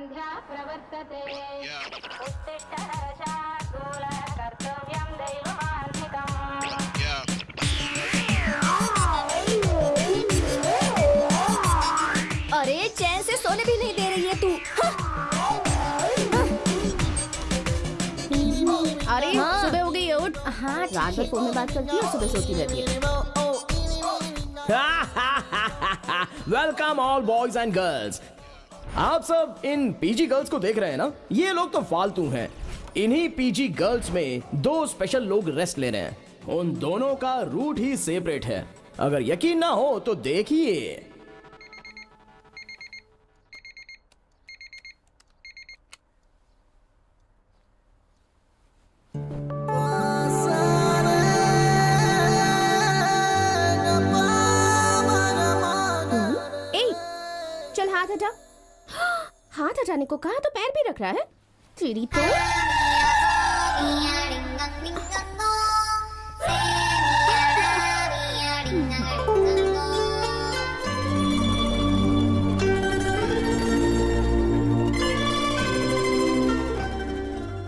सन्ध्या प्रवर्तते उत्तिष्ठ शार्दूल कर्तव्यं दैवमान्वितम्। अरे चैन से सोने भी नहीं दे रही है तू। अरे सुबह हो गई है, उठ। हाँ रात भर फोन में बात करती है और सुबह सोती रहती है। Welcome all boys and girls. आप सब इन पीजी गर्ल्स को देख रहे हैं ना? ये लोग तो फालतू हैं। इन्हीं पीजी गर्ल्स में दो स्पेशल लोग रेस्ट ले रहे हैं। उन दोनों का रूट ही सेपरेट है। अगर यकीन ना हो तो देखिए। चल हाथ हटा। हाथ हटाने को कहा तो पैर भी रख रहा है। तेरी तो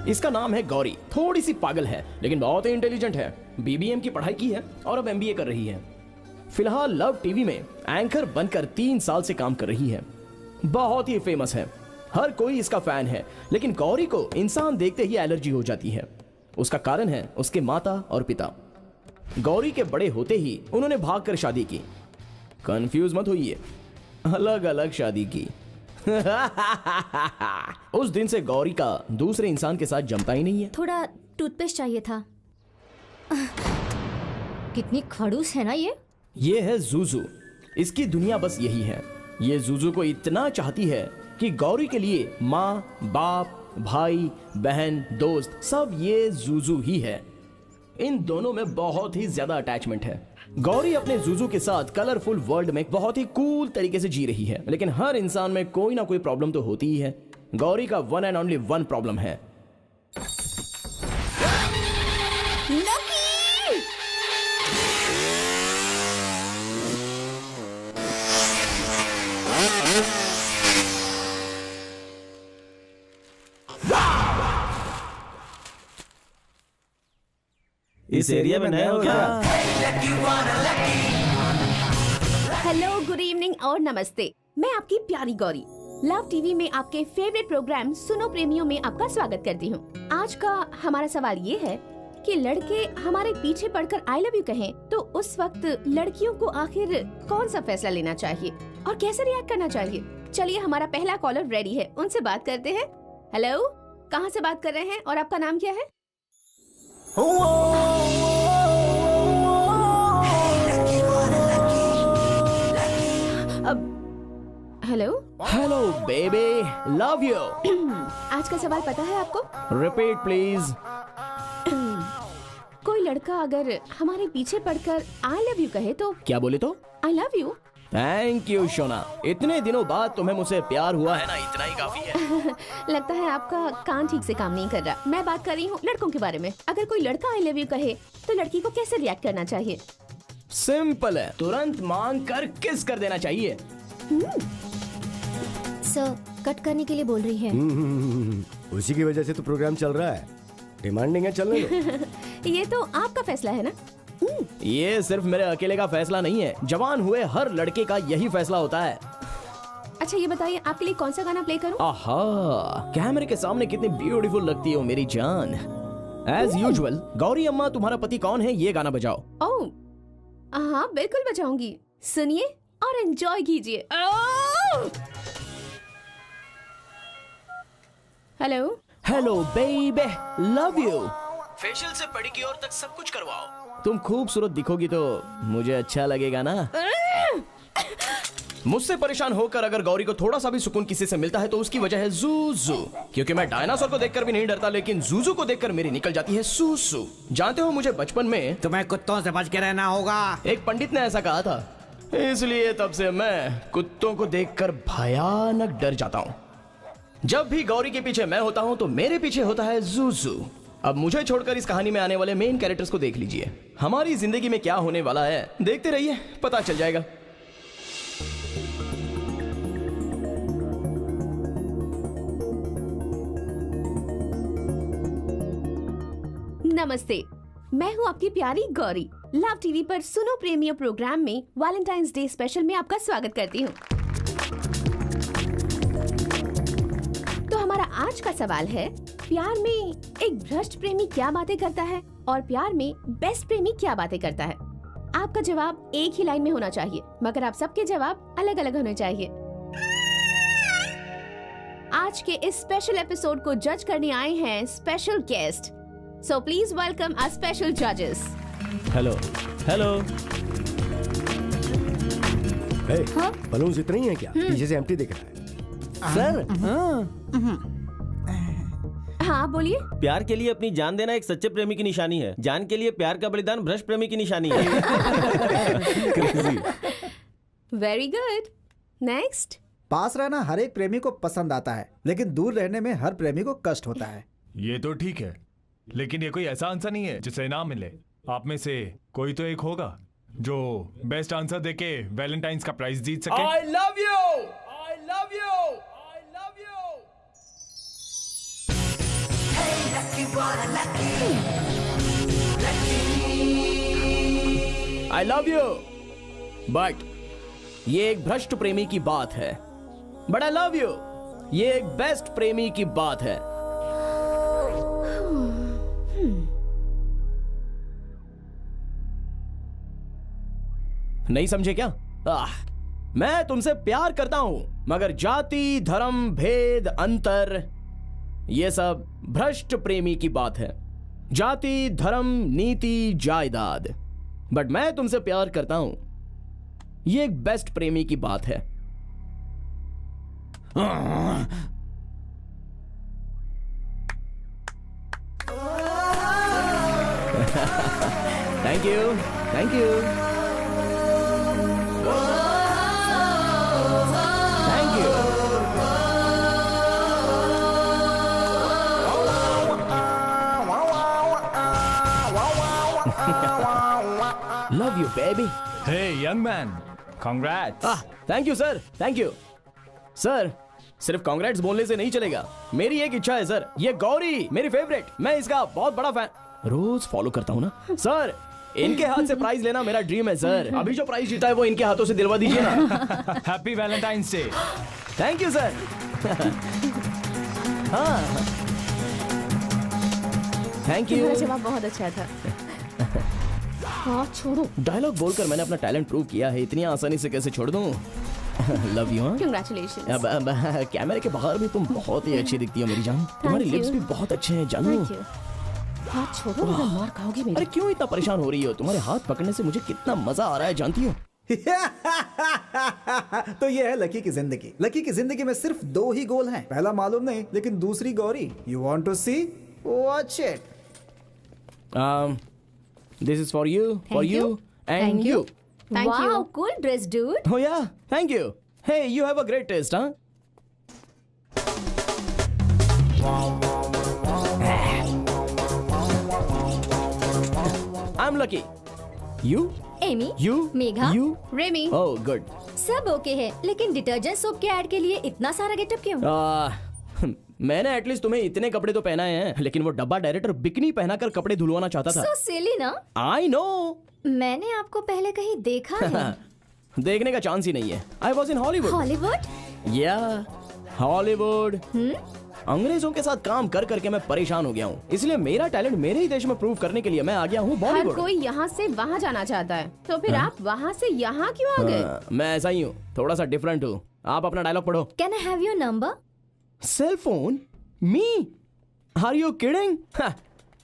इसका नाम है गौरी। थोड़ी सी पागल है लेकिन बहुत ही इंटेलिजेंट है। बीबीएम की पढ़ाई की है और अब एमबीए कर रही है। फिलहाल लव टीवी में एंकर बनकर 3 साल से काम कर रही है। बहुत ही फेमस है, हर कोई इसका फैन है। लेकिन गौरी को इंसान देखते ही एलर्जी हो जाती है। उसका कारण है उसके माता और पिता। गौरी के बड़े होते ही उन्होंने भागकर शादी की। कंफ्यूज मत होइए, अलग अलग शादी की। उस दिन से गौरी का दूसरे इंसान के साथ जमता ही नहीं है। थोड़ा टूथपेस्ट चाहिए था। कितनी खड़ूस है ना ये है जूजू। इसकी दुनिया बस यही है। ये जूजू को इतना चाहती है कि गौरी के लिए माँ, बाप, भाई, बहन, दोस्त सब ये जूजू ही है। इन दोनों में बहुत ही ज्यादा अटैचमेंट है। गौरी अपने जूजू के साथ कलरफुल वर्ल्ड में बहुत ही कूल तरीके से जी रही है। लेकिन हर इंसान में कोई ना कोई प्रॉब्लम तो होती ही है। गौरी का one and only one problem है। इस एरिया में नए हो क्या? हेलो, गुड इवनिंग और नमस्ते। मैं आपकी प्यारी गौरी लव टीवी में आपके फेवरेट प्रोग्राम सुनो प्रेमियों में आपका स्वागत करती हूँ। आज का हमारा सवाल ये है कि लड़के हमारे पीछे पड़कर आई लव यू कहें तो उस वक्त लड़कियों को आखिर कौन सा फैसला लेना चाहिए और कैसे रिएक्ट करना चाहिए। चलिए, हमारा पहला कॉलर रेडी है, उनसे बात करते हैं। हेलो, कहाँ से बात कर रहे हैं और आपका नाम क्या है? Hello hello baby, love you. आज का सवाल पता है आपको? Repeat please. कोई लड़का अगर हमारे पीछे पड़कर आई लव यू कहे तो क्या बोले तो? I love you. Thank you सोना। इतने दिनों बाद तुम्हें मुझसे प्यार हुआ है ना, इतना ही काफी है। लगता है आपका कान ठीक से काम नहीं कर रहा। मैं बात कर रही हूँ लड़कों के बारे में। अगर कोई लड़का आई लव यू कहे तो लड़की को कैसे रिएक्ट करना चाहिए? सिंपल है, तुरंत मांग कर किस कर देना चाहिए। सर, कट करने के लिए बोल रही है। उसी की वजह से तो प्रोग्राम चल रहा है। डिमांडिंग है, चलने दो। ये तो आपका फैसला है ना। ये सिर्फ मेरे अकेले का फैसला नहीं है, जवान हुए हर लड़के का यही फैसला होता है। अच्छा, ये बताइए आपके लिए कौन सा गाना प्ले करूं? आहा, कैमरे के सामने कितनी ब्यूटीफुल लगती हो मेरी जान। एज यूजुअल, गौरी अम्मा तुम्हारा पति कौन है, ये गाना बजाओ। ओह हाँ, बिल्कुल बजाऊंगी। सुनिए और एंजॉय कीजिए। Hello hello baby, love you. Facial से पेडिक्योर तक सब कुछ करवाओ। तुम खूबसूरत दिखोगी तो मुझे अच्छा लगेगा ना। मुझसे परेशान होकर अगर गौरी को थोड़ा सा भी सुकून किसी से मिलता है तो उसकी वजह है जूजू। क्योंकि मैं डायनासोर को देखकर भी नहीं डरता, लेकिन जूजू को देखकर मेरी निकल जाती है सूसू। जानते हो, मुझे बचपन में तुम्हें कुत्तों से बच के रहना होगा। एक पंडित ने ऐसा कहा था, इसलिए तब से मैं कुत्तों को देखकर भयानक डर जाता हूँ। जब भी गौरी के पीछे मैं होता हूँ तो मेरे पीछे होता है जूजू। अब मुझे छोड़कर इस कहानी में आने वाले मेन कैरेक्टर्स को देख लीजिए। हमारी जिंदगी में क्या होने वाला है देखते रहिए, पता चल जाएगा। नमस्ते, मैं हूँ आपकी प्यारी गौरी। लव टीवी पर सुनो प्रेमियों प्रोग्राम में वैलेंटाइंस डे स्पेशल में आपका स्वागत करती हूँ। तो हमारा आज का सवाल है, प्यार में एक भ्रष्ट प्रेमी क्या बातें करता है और प्यार में बेस्ट प्रेमी क्या बातें करता है? आपका जवाब एक ही लाइन में होना चाहिए, मगर आप सबके जवाब अलग अलग होने चाहिए। आज के इस स्पेशल एपिसोड को जज करने आए हैं special guest, so please welcome our special जजेस। Hello hello. बलून्स इतने ही हैं क्या? पीछे से एम्प्टी दिख रहा है। सर, हाँ बोलिए। प्यार के लिए अपनी जान देना एक सच्चे प्रेमी की निशानी है। जान के लिए प्यार का बलिदान भ्रष्ट प्रेमी की निशानी है। Very good, next. पास रहना हर एक प्रेमी को पसंद आता है, लेकिन दूर रहने में हर प्रेमी को कष्ट होता है। ये तो ठीक है, लेकिन ये कोई ऐसा आंसर नहीं है जिसे इनाम मिले। आप में से कोई तो एक होगा जो बेस्ट आंसर देके वैलेंटाइंस का प्राइज जीत सके। I love you! I love you! I love you! I love you! But ये एक भ्रष्ट प्रेमी की बात है। But I love you! ये एक बेस्ट प्रेमी की बात है। नहीं समझे क्या? मैं तुमसे प्यार करता हूं, मगर जाति, धर्म, भेद, अंतर, ये सब भ्रष्ट प्रेमी की बात है। जाति, धर्म, नीति, जायदाद। बट मैं तुमसे प्यार करता हूं, ये एक बेस्ट प्रेमी की बात है। Thank you, thank you, thank you. Love you, baby. Hey, young man, congrats. Thank you sir, thank you sir. सिर्फ कांग्रेट्स बोलने से नहीं चलेगा, मेरी एक इच्छा है सर। ये गौरी मेरी फेवरेट, मैं इसका बहुत बड़ा फैन, रोज फॉलो करता हूँ ना सर। इनके हाथ से प्राइज लेना मेरा ड्रीम है सर। अभी जो प्राइज जीता है वो इनके हाथों से दिलवा दीजिए ना। Happy Valentine's day. Thank you sir. हाँ, थैंक यू। तुम्हारा जवाब बहुत अच्छा था। हाँ छोड़ो। डायलॉग बोलकर मैंने अपना टैलेंट प्रूव किया है, इतनी आसानी से कैसे छोड़ दूं? Love you. Congratulations. अब कैमरे के बाहर भी तुम बहुत ही अच्छी दिखती हो मेरी जान। तुम्हारे you. लिप्स भी बहुत अच्छे हैं जानू। Thank you. हाथ छोड़ो, वरना मार खाओगे मेरी। अरे क्यों इतना परेशान हो रही हो? तुम्हारे हाथ पकड़ने से मुझे कितना मजा आ रहा है जानती हो। तो ये है लकी की जिंदगी। लकी की जिंदगी में सिर्फ दो ही गोल हैं। पहला मालूम नहीं, लेकिन दूसरी Gauri. You want to see? Watch it. This is for you, for Thank you, you. and Thank you. Thank wow, you. cool dress, dude. Oh yeah, thank you. Hey, you have a great taste, huh? I'm lucky. You? Amy, You? Megha, You? Remy, Oh, good. सब okay है, लेकिन detergent soap के add के लिए इतना सारा getup क्यों? मैंने एटलीस्ट तुम्हें इतने कपड़े तो पहनाए हैं, लेकिन वो डब्बा डायरेक्टर बिकनी पहनाकर कपड़े धुलवाना चाहता था। सो सिली ना। I know. मैंने आपको पहले कहीं देखा है। देखने का चांस ही नहीं है। I was in Hollywood. Hollywood? Yeah, Hollywood. अंग्रेजों के साथ काम कर करके मैं परेशान हो गया हूँ, इसलिए मेरा टैलेंट मेरे ही देश में प्रूव करने के लिए मैं आ गया हूँ हर बॉलीवुड। कोई यहाँ से वहाँ जाना चाहता है, तो फिर आप वहाँ से यहाँ क्यों आ गए? मैं ऐसा ही हूँ, थोड़ा सा डिफरेंट हूँ। आप अपना डायलॉग पढ़ो। Can I have your number? Cell phone? Me? Are you kidding?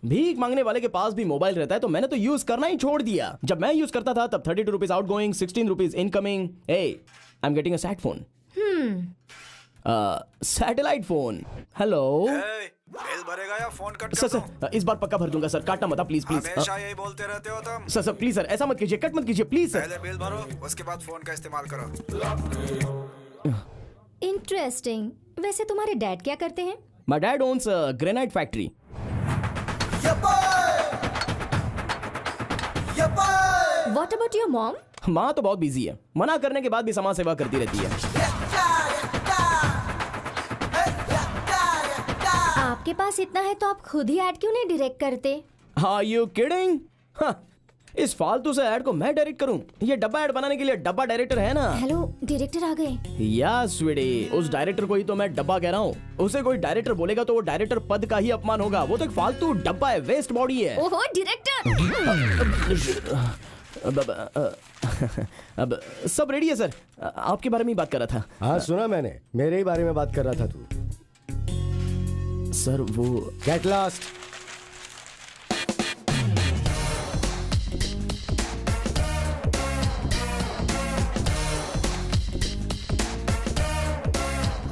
भीख मांगने वाले के पास भी मोबाइल रहता है, तो मैंने तो यूज करना ही छोड़ दिया। जब मैं यूज करता था तब 32 rupees outgoing, 16 rupees incoming. ए, I am getting a sat phone. Satellite phone. Hello bill भरेगा या फोन कट सर। कर दूं? सर इस बार पक्का भर दूंगा सर, काटना मत प्लीज प्लीज। हमेशा यही बोलते रहते हो तुम। सर सर प्लीज सर, ऐसा मत कीजिए, कट मत कीजिए प्लीज सर। पहले बिल भरो, उसके बाद फोन का इस्तेमाल करो। इंटरेस्टिंग। वैसे तुम्हारे डैड क्या करते हैं? My dad owns granite factory. What about your mom? माँ तो बहुत बिजी है, मना करने के बाद भी समाज सेवा करती रहती है। आपके पास इतना है तो आप खुद ही ऐड क्यों नहीं डायरेक्ट करते? Are you kidding? हाँ, इस फालतू से ऐड को मैं डायरेक्ट करूं? ये डब्बा ऐड बनाने के लिए डब्बा डायरेक्टर है ना? हेलो डायरेक्टर आ गए। या स्वीटी, उस डायरेक्टर को ही तो मैं डब्बा कह रहा हूँ। उसे कोई डायरेक्टर बोलेगा तो वो डायरेक्टर पद का ही अपमान होगा। वो तो एक फालतू डब्बा है, वेस्ट बॉडी है। ओहो डायरेक्टर। अब सब रेडी है सर, आपके बारे में ही बात कर रहा था। हाँ सुना मैंने, मेरे ही बारे में बात कर रहा था तू। सर वो गेट लॉस्ट।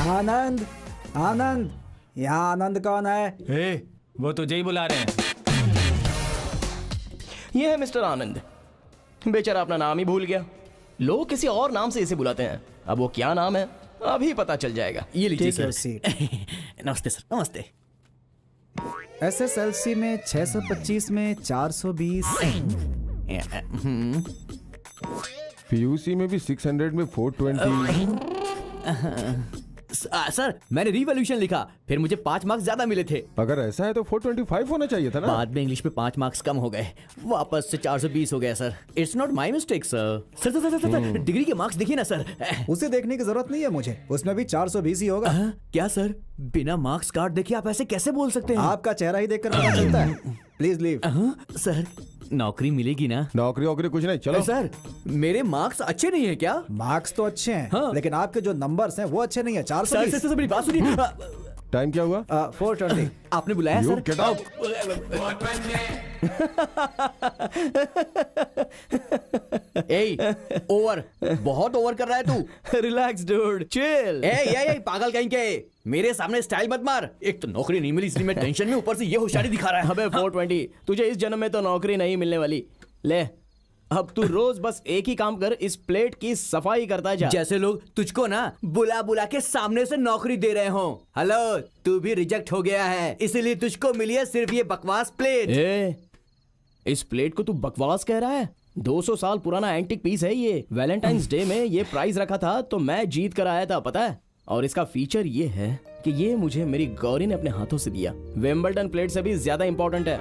आनंद, आनंद, यहाँ आनंद कौन है? ए, वो तुझे ही बुला रहे हैं। ये है मिस्टर आनंद। बेचारा अपना नाम ही भूल गया। लोग किसी और नाम से इसे बुलाते हैं। अब वो क्या नाम है अभी पता चल जाएगा। ये लीजिए Take your सर। seat. नमस्ते सर, नमस्ते। SSLC में 625 में 420। पीयूसी में भी 600 में 420। सर मैंने रिवॉल्यूशन लिखा, फिर मुझे 5 मार्क्स ज्यादा मिले थे। अगर ऐसा है तो 425 होना चाहिए था ना। बाद में इंग्लिश में 5 मार्क्स कम हो गए, वापस से 420 हो गया sir. It's not my mistake sir. Sir sir sir sir degree के मार्क्स देखिए ना सर। उसे देखने की जरूरत नहीं है मुझे, उसमें भी 420 ही होगा। क्या सर, बिना मार्क्स कार्ड देखे आप ऐसे कैसे बोल सकते हैं? आपका चेहरा ही देखकर पता चलता है। Please leave. सर नौकरी मिलेगी ना? नौकरी वोकरी कुछ नहीं, चलो। सर मेरे मार्क्स अच्छे नहीं है क्या? मार्क्स तो अच्छे हैं, हाँ। लेकिन आपके जो नंबर्स हैं वो अच्छे नहीं है। सर 420। सर मेरी बात सुनिए। टाइम क्या हुआ? 420। आपने बुलाया You sir? get out. Over, बहुत ओवर कर रहा है तू। Relax dude, chill. ए पागल कहीं के, मेरे सामने स्टाइल मत मार। एक तो नौकरी नहीं मिली इसलिए मैं टेंशन में, ऊपर से ये होशियारी दिखा रहा है। अबे 420, तुझे इस जन्म में तो नौकरी नहीं मिलने वाली। ले अब तू रोज बस एक ही काम कर, इस प्लेट की सफाई करता जा। जैसे लोग तुझको ना बुला बुला के सामने से नौकरी दे रहे हो। हेलो, तू भी रिजेक्ट हो गया है, इसीलिए तुझको मिली है सिर्फ ये बकवास प्लेट। इस प्लेट को तू बकवास कह रहा है? 200 साल पुराना एंटीक पीस है ये। वैलेंटाइंस डे में ये प्राइस रखा था तो मैं जीत कर आया था, पता है। और इसका फीचर ये है कि ये मुझे मेरी गौरी ने अपने हाथों से दिया। विंबलडन प्लेट से भी ज्यादा इंपॉर्टेंट है।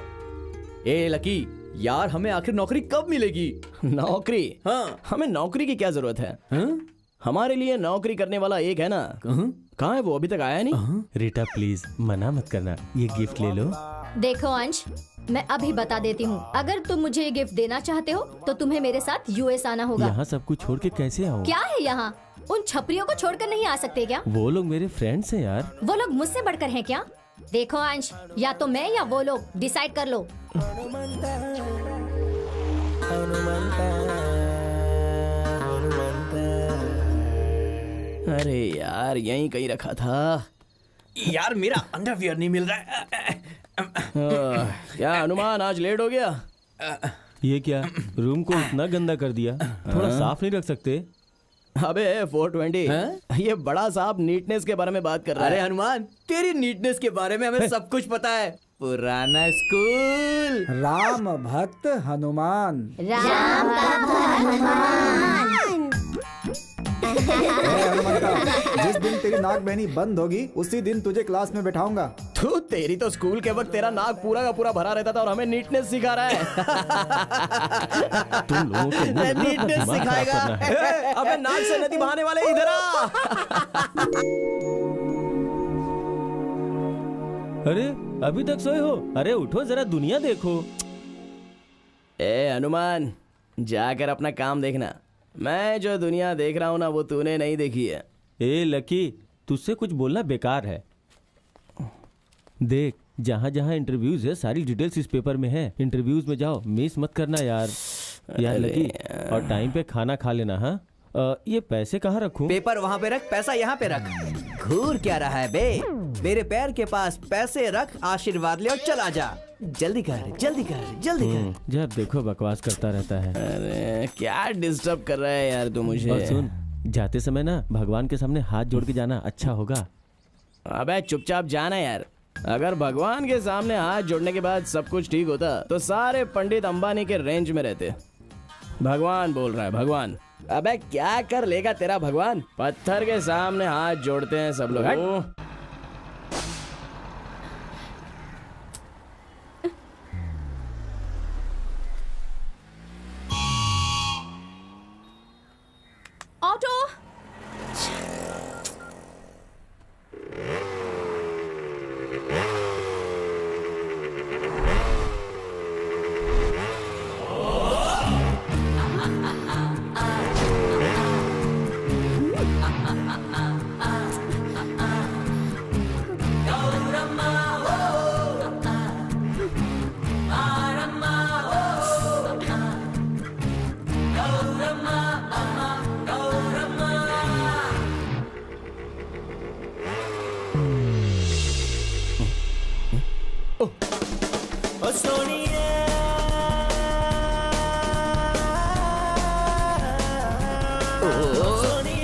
ए लकी यार, हमें आखिर नौकरी कब मिलेगी? नौकरी? हाँ। हमें नौकरी की क्या जरूरत है? हमारे लिए नौकरी करने वाला एक है ना। कहाँ है वो? अभी तक आया नहीं। रीटा प्लीज मना मत करना, ये गिफ्ट ले लो। देखो अंश, मैं अभी बता देती हूँ, अगर तुम मुझे ये गिफ्ट देना चाहते हो तो तुम्हें मेरे साथ US आना होगा। यहाँ सब कुछ छोड़ के कैसे आऊँ? क्या है यहाँ? उन छपरियों को छोड़कर नहीं आ सकते क्या? वो लोग मेरे फ्रेंड्स हैं यार। वो लोग मुझसे बढ़कर हैं क्या? देखो अंश, या तो मैं या वो लोग, डिसाइड कर लो। अरे यार यहीं कहीं रखा था यार, मेरा अंडरवियर नहीं मिल रहा है। क्या अनुमान, आज लेट हो गया? ये क्या, रूम को इतना गंदा कर दिया, थोड़ा साफ नहीं रख सकते? अबे 420, ये बड़ा साहब नीटनेस के बारे में बात कर रहा है। अरे हनुमान, तेरी नीटनेस के बारे में हमें सब कुछ पता है। पुराना स्कूल। राम भक्त हनुमान। राम जिस दिन तेरी नाक बहनी बंद होगी उसी दिन तुझे क्लास में बैठाऊंगा। तू तेरी तो स्कूल के वक्त तेरा नाक पूरा का पूरा भरा रहता था और हमें नीटनेस सिखा रहा है। तुम लोगों को नीटनेस सिखाएगा। अबे नाक से नदी बहाने वाले इधर आ। अरे अभी तक सोए हो? अरे उठो जरा, दुनिया देखो। ए हनुमान, जाकर अपना काम देखना। मैं जो दुनिया देख रहा हूँ ना, वो तूने नहीं देखी है। ए लकी, तुझसे कुछ बोलना बेकार है। देख, जहाँ जहाँ इंटरव्यूज है सारी डिटेल्स इस पेपर में है। इंटरव्यूज में जाओ, मिस मत करना यार। यार लकी, और टाइम पे खाना खा लेना। हाँ, ये पैसे कहाँ रखूं? पेपर वहाँ पे रख, पैसा यहाँ पे रख। घूर क्या रहा है बे? मेरे पैर के पास पैसे रख, आशीर्वाद ले और चला जा। जल्दी कर, जल्दी कर, जल्दी कर। जब देखो बकवास करता रहता है। अरे क्या डिस्टर्ब कर रहा है यार तू मुझे। और सुन, जाते समय ना भगवान के सामने हाथ जोड़ के जाना, अच्छा होगा। अबे चुपचाप जाना यार। अगर भगवान के सामने हाथ जोड़ने के बाद सब कुछ ठीक होता तो सारे पंडित अंबानी के रेंज में रहते। भगवान बोल रहा है, भगवान। अबे क्या कर लेगा तेरा भगवान? पत्थर के सामने हाथ जोड़ते हैं सब लोग।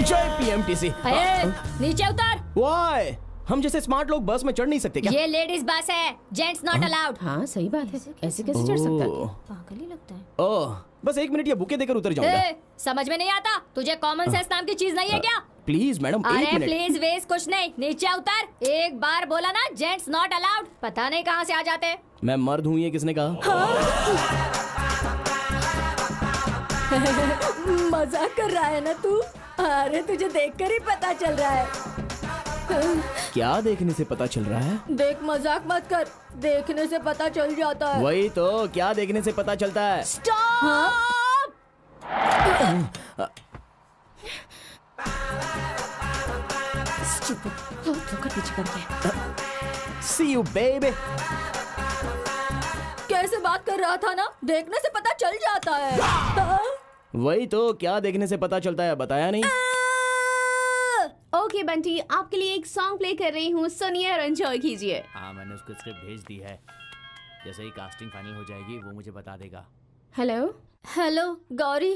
जय पीएमटीसी। अरे नीचे उतर। वाई हम जैसे स्मार्ट लोग बस में चढ़ नहीं सकते क्या? ये लेडीज बस है, जेंट्स नॉट अलाउड। हाँ सही बात है, ऐसे कैसे चढ़ सकता है? ओह। पागल ही लगता है। ओह, बस 1 मिनट ये बुके देकर उतर जाऊंगा। समझ में नहीं आता? तुझे कॉमन सेंस नाम की चीज नहीं है क्या? प्लीज मैडम, 1 अरे मिनट। प्लीज वेस्ट कुछ नहीं, नीचे उतर। एक बार बोला ना जेंट्स नॉट अलाउड, पता नहीं कहाँ से आ जाते। मैं मर्द हूँ, ये किसने कहा? मजाक कर रहा है ना तू? अरे तुझे देखकर ही पता चल रहा है। क्या देखने से पता चल रहा है? देख, मजाक मत कर, देखने से पता चल जाता है। वही तो, क्या देखने से पता चलता है? स्टॉप! पीछे कर गया। See you baby। कैसे बात कर रहा था ना, देखने से पता चल जाता है। वही तो, क्या देखने से पता चलता है, बताया नहीं? ओके बंटी, आपके लिए एक सॉन्ग प्ले कर रही हूँ, सुनिए और एंजॉय कीजिए। हाँ, मैंने उसको स्क्रिप्ट भेज दी है। जैसे ही कास्टिंग फाइनल हो जाएगी वो मुझे बता देगा। हेलो हेलो गौरी,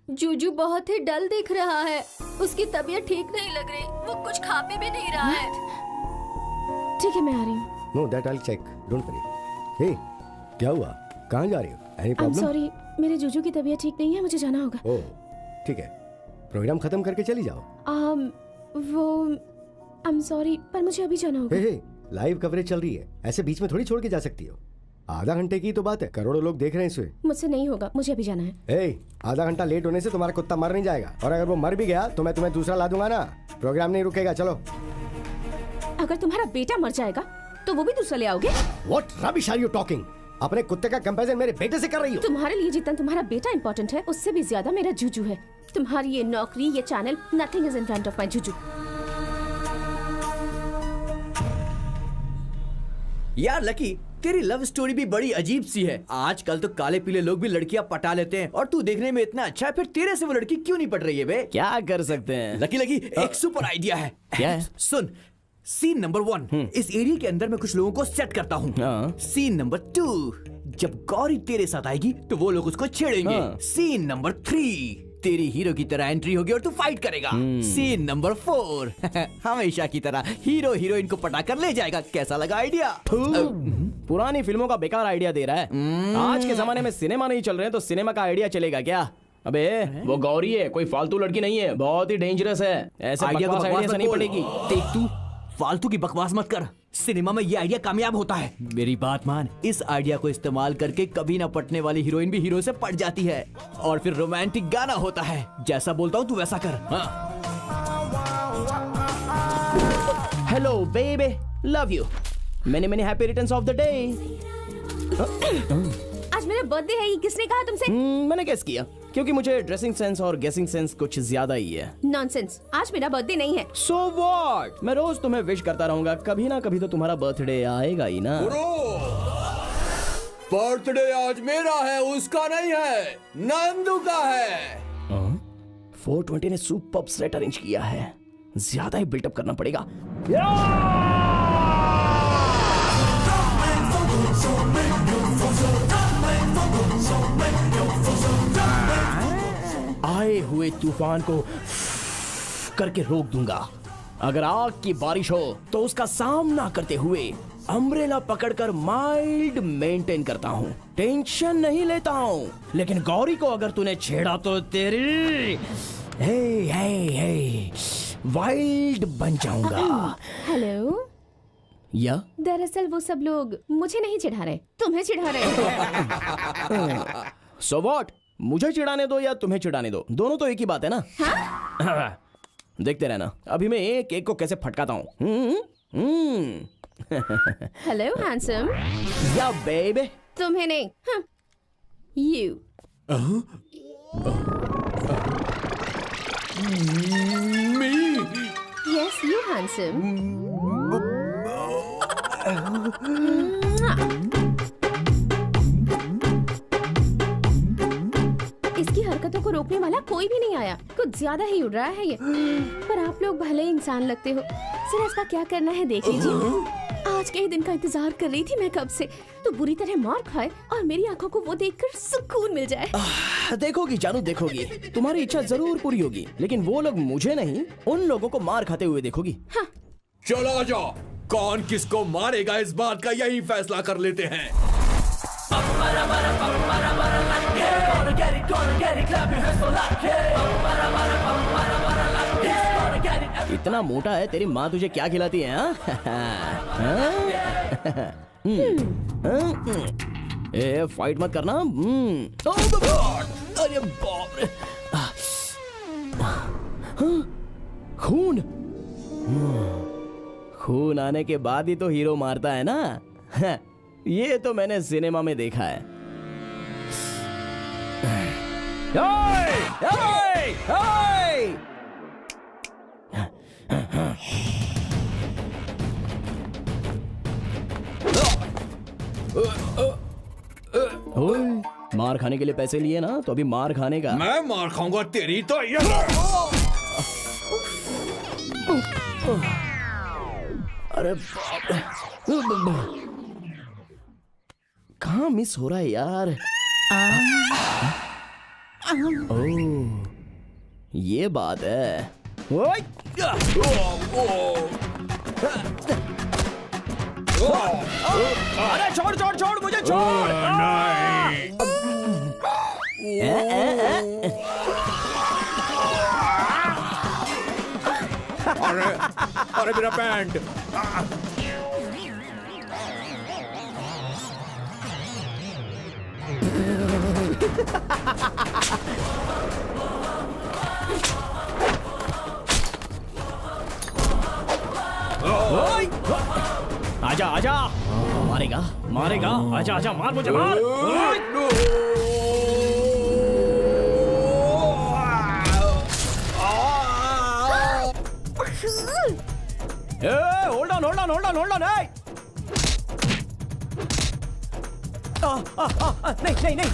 जूजू बहुत ही डल दिख रहा है, उसकी तबीयत ठीक नहीं लग रही, वो कुछ खा पी भी नहीं रहा है। ठीक है, मैं आ रही हूँ। No that I check, don't worry. Hey, क्या हुआ? कहाँ जा रही हो? Any I am problem? Sorry, मेरे जूजू की तबीयत ठीक नहीं है, मुझे जाना होगा। ओह, ठीक है, प्रोग्राम खत्म करके चली जाओ। वो आई एम सॉरी, पर मुझे अभी जाना होगा। हे, लाइव कवरेज चल रही है, ऐसे बीच में थोड़ी छोड़ के जा सकती हो। आधा घंटे की तो बात है, करोड़ों लोग देख रहे हैं इसे। मुझसे नहीं होगा, मुझे अभी जाना है। ए, आधा घंटा लेट होने से तुम्हारा कुत्ता मर नहीं जाएगा, और अगर वो मर भी गया तो मैं तुम्हें दूसरा ला दूंगा ना। प्रोग्राम नहीं रुकेगा, चलो। अगर तुम्हारा बेटा मर जाएगा तो वो भी दूसरा ले आओगे? What rubbish are you talking? अपने कुत्ते का कंपैरिजन मेरे बेटे से कर रही हो? तुम्हारे लिए जितना तुम्हारा बेटा इम्पोर्टेंट है, उससे भी ज्यादा मेरा जूजू है। तुम्हारी ये नौकरी, ये channel, nothing is in front of my Juju. यार लकी, तेरी लव स्टोरी भी बड़ी अजीब सी है। आजकल तो काले पीले लोग भी लड़कियां पटा लेते हैं, और तू देखने में इतना अच्छा है, फिर तेरे से वो लड़की क्यों नहीं पट रही है बे? क्या कर सकते हैं? लकी लकी, एक सुपर आइडिया है। क्या है? सुन, सीन नंबर 1, इस एरिया के अंदर मैं कुछ लोगों को सेट करता हूँ। सीन नंबर 2, जब गौरी तेरे साथ आएगी तो वो लोग उसको छेड़ेंगे। सीन नंबर 3, तेरी हीरो की तरह एंट्री होगी और तू फाइट करेगा। सीन नंबर 4, हमेशा की तरह हीरो हीरोइन को पटा कर ले जाएगा। कैसा लगा आइडिया? पुरानी फिल्मों का बेकार आइडिया दे रहा है। आज के जमाने में सिनेमा नहीं चल रहे हैं तो सिनेमा का आइडिया चलेगा क्या? अबे वो गौरी है, कोई फालतू लड़की नहीं है, बहुत ही डेंजरस है। ऐसे आइडिया बकवास आइडिया से नहीं पड़ेगी। देख, तू फालतू की बकवास मत कर, सिनेमा में ये आइडिया कामयाब होता है। मेरी बात मान, इस आइडिया को इस्तेमाल करके कभी ना पटने वाली हीरोइन भी हीरो से पट जाती है, और फिर रोमांटिक गाना होता है। जैसा बोलता हूँ तू वैसा कर। Hello baby, love you, many many happy returns of the day. आज मेरा बर्थडे है, ये किसने कहा तुमसे? मैंने गेस किया, क्योंकि मुझे ड्रेसिंग सेंस और गेसिंग सेंस कुछ ज्यादा ही है। नॉनसेंस, आज मेरा बर्थडे नहीं है। सो व्हाट, मैं रोज तुम्हें विश करता रहूंगा, कभी ना कभी तो तुम्हारा बर्थडे आएगा ही ना। बर्थडे आज मेरा है, उसका नहीं है, नंदू का है। 420 ने सुपर सेट अरेंज किया है, ज्यादा ही बिल्टअप करना पड़ेगा। आए हुए तूफान को करके रोक दूंगा। अगर आग की बारिश हो तो उसका सामना करते हुए अम्ब्रेला पकड़कर माइल्ड मेंटेन करता हूँ, टेंशन नहीं लेता हूँ। लेकिन गौरी को अगर तूने छेड़ा तो तेरी हे वाइल्ड बन जाऊंगा। हेलो, या दरअसल वो सब लोग मुझे नहीं चिढ़ा रहे, तुम्हें चिढ़ा रहे। सो व्हाट, मुझे चिढ़ाने दो या तुम्हें चिढ़ाने दो, दोनों तो एक ही बात है ना। हाँ? देखते रहना, अभी मैं एक एक को कैसे फटकाता हूँ। Hello handsome. या बेबी, तुम्हें नहीं, यू। Yes, you handsome. इसकी हरकतों को रोकने वाला कोई भी नहीं आया, कुछ ज्यादा ही उड़ रहा है ये। पर आप लोग भले इंसान लगते हो, सिर्फ इसका क्या करना है देख लीजिए। आज आज के ही दिन का इंतजार कर रही थी मैं कब से। तो बुरी तरह मार खाए और मेरी आंखों को वो देखकर सुकून मिल जाए। देखोगी जानू, देखोगी, तुम्हारी इच्छा जरूर पूरी होगी, लेकिन वो लोग मुझे नहीं, उन लोगों को मार खाते हुए देखोगी। हाँ। चलो जाओ, कौन किसको मारेगा इस बात का यही फैसला कर लेते हैं। इतना मोटा है, तेरी माँ तुझे क्या खिलाती है? ए, फाइट मत करना। अरे बाप रे, खून खून आने के बाद ही तो हीरो मारता है ना। ये तो मैंने सिनेमा में देखा है। ओए, ओए, ओए! ओए, मार खाने के लिए पैसे लिए ना, तो अभी मार खाने का। मैं मार खाऊंगा तेरी तो ये। अरे बाप रे, कहाँ मिस हो रहा है यार? ओह, ये बात है। ओए! अरे छोड़ छोड़ छोड़, मुझे छोड़। अरे अरे मेरा पैंट। आजा आजा, मारेगा मारेगा, आजा आजा, मार मुझे, मार। Hold on hold on hold on hold on. नहीं नहीं नहीं,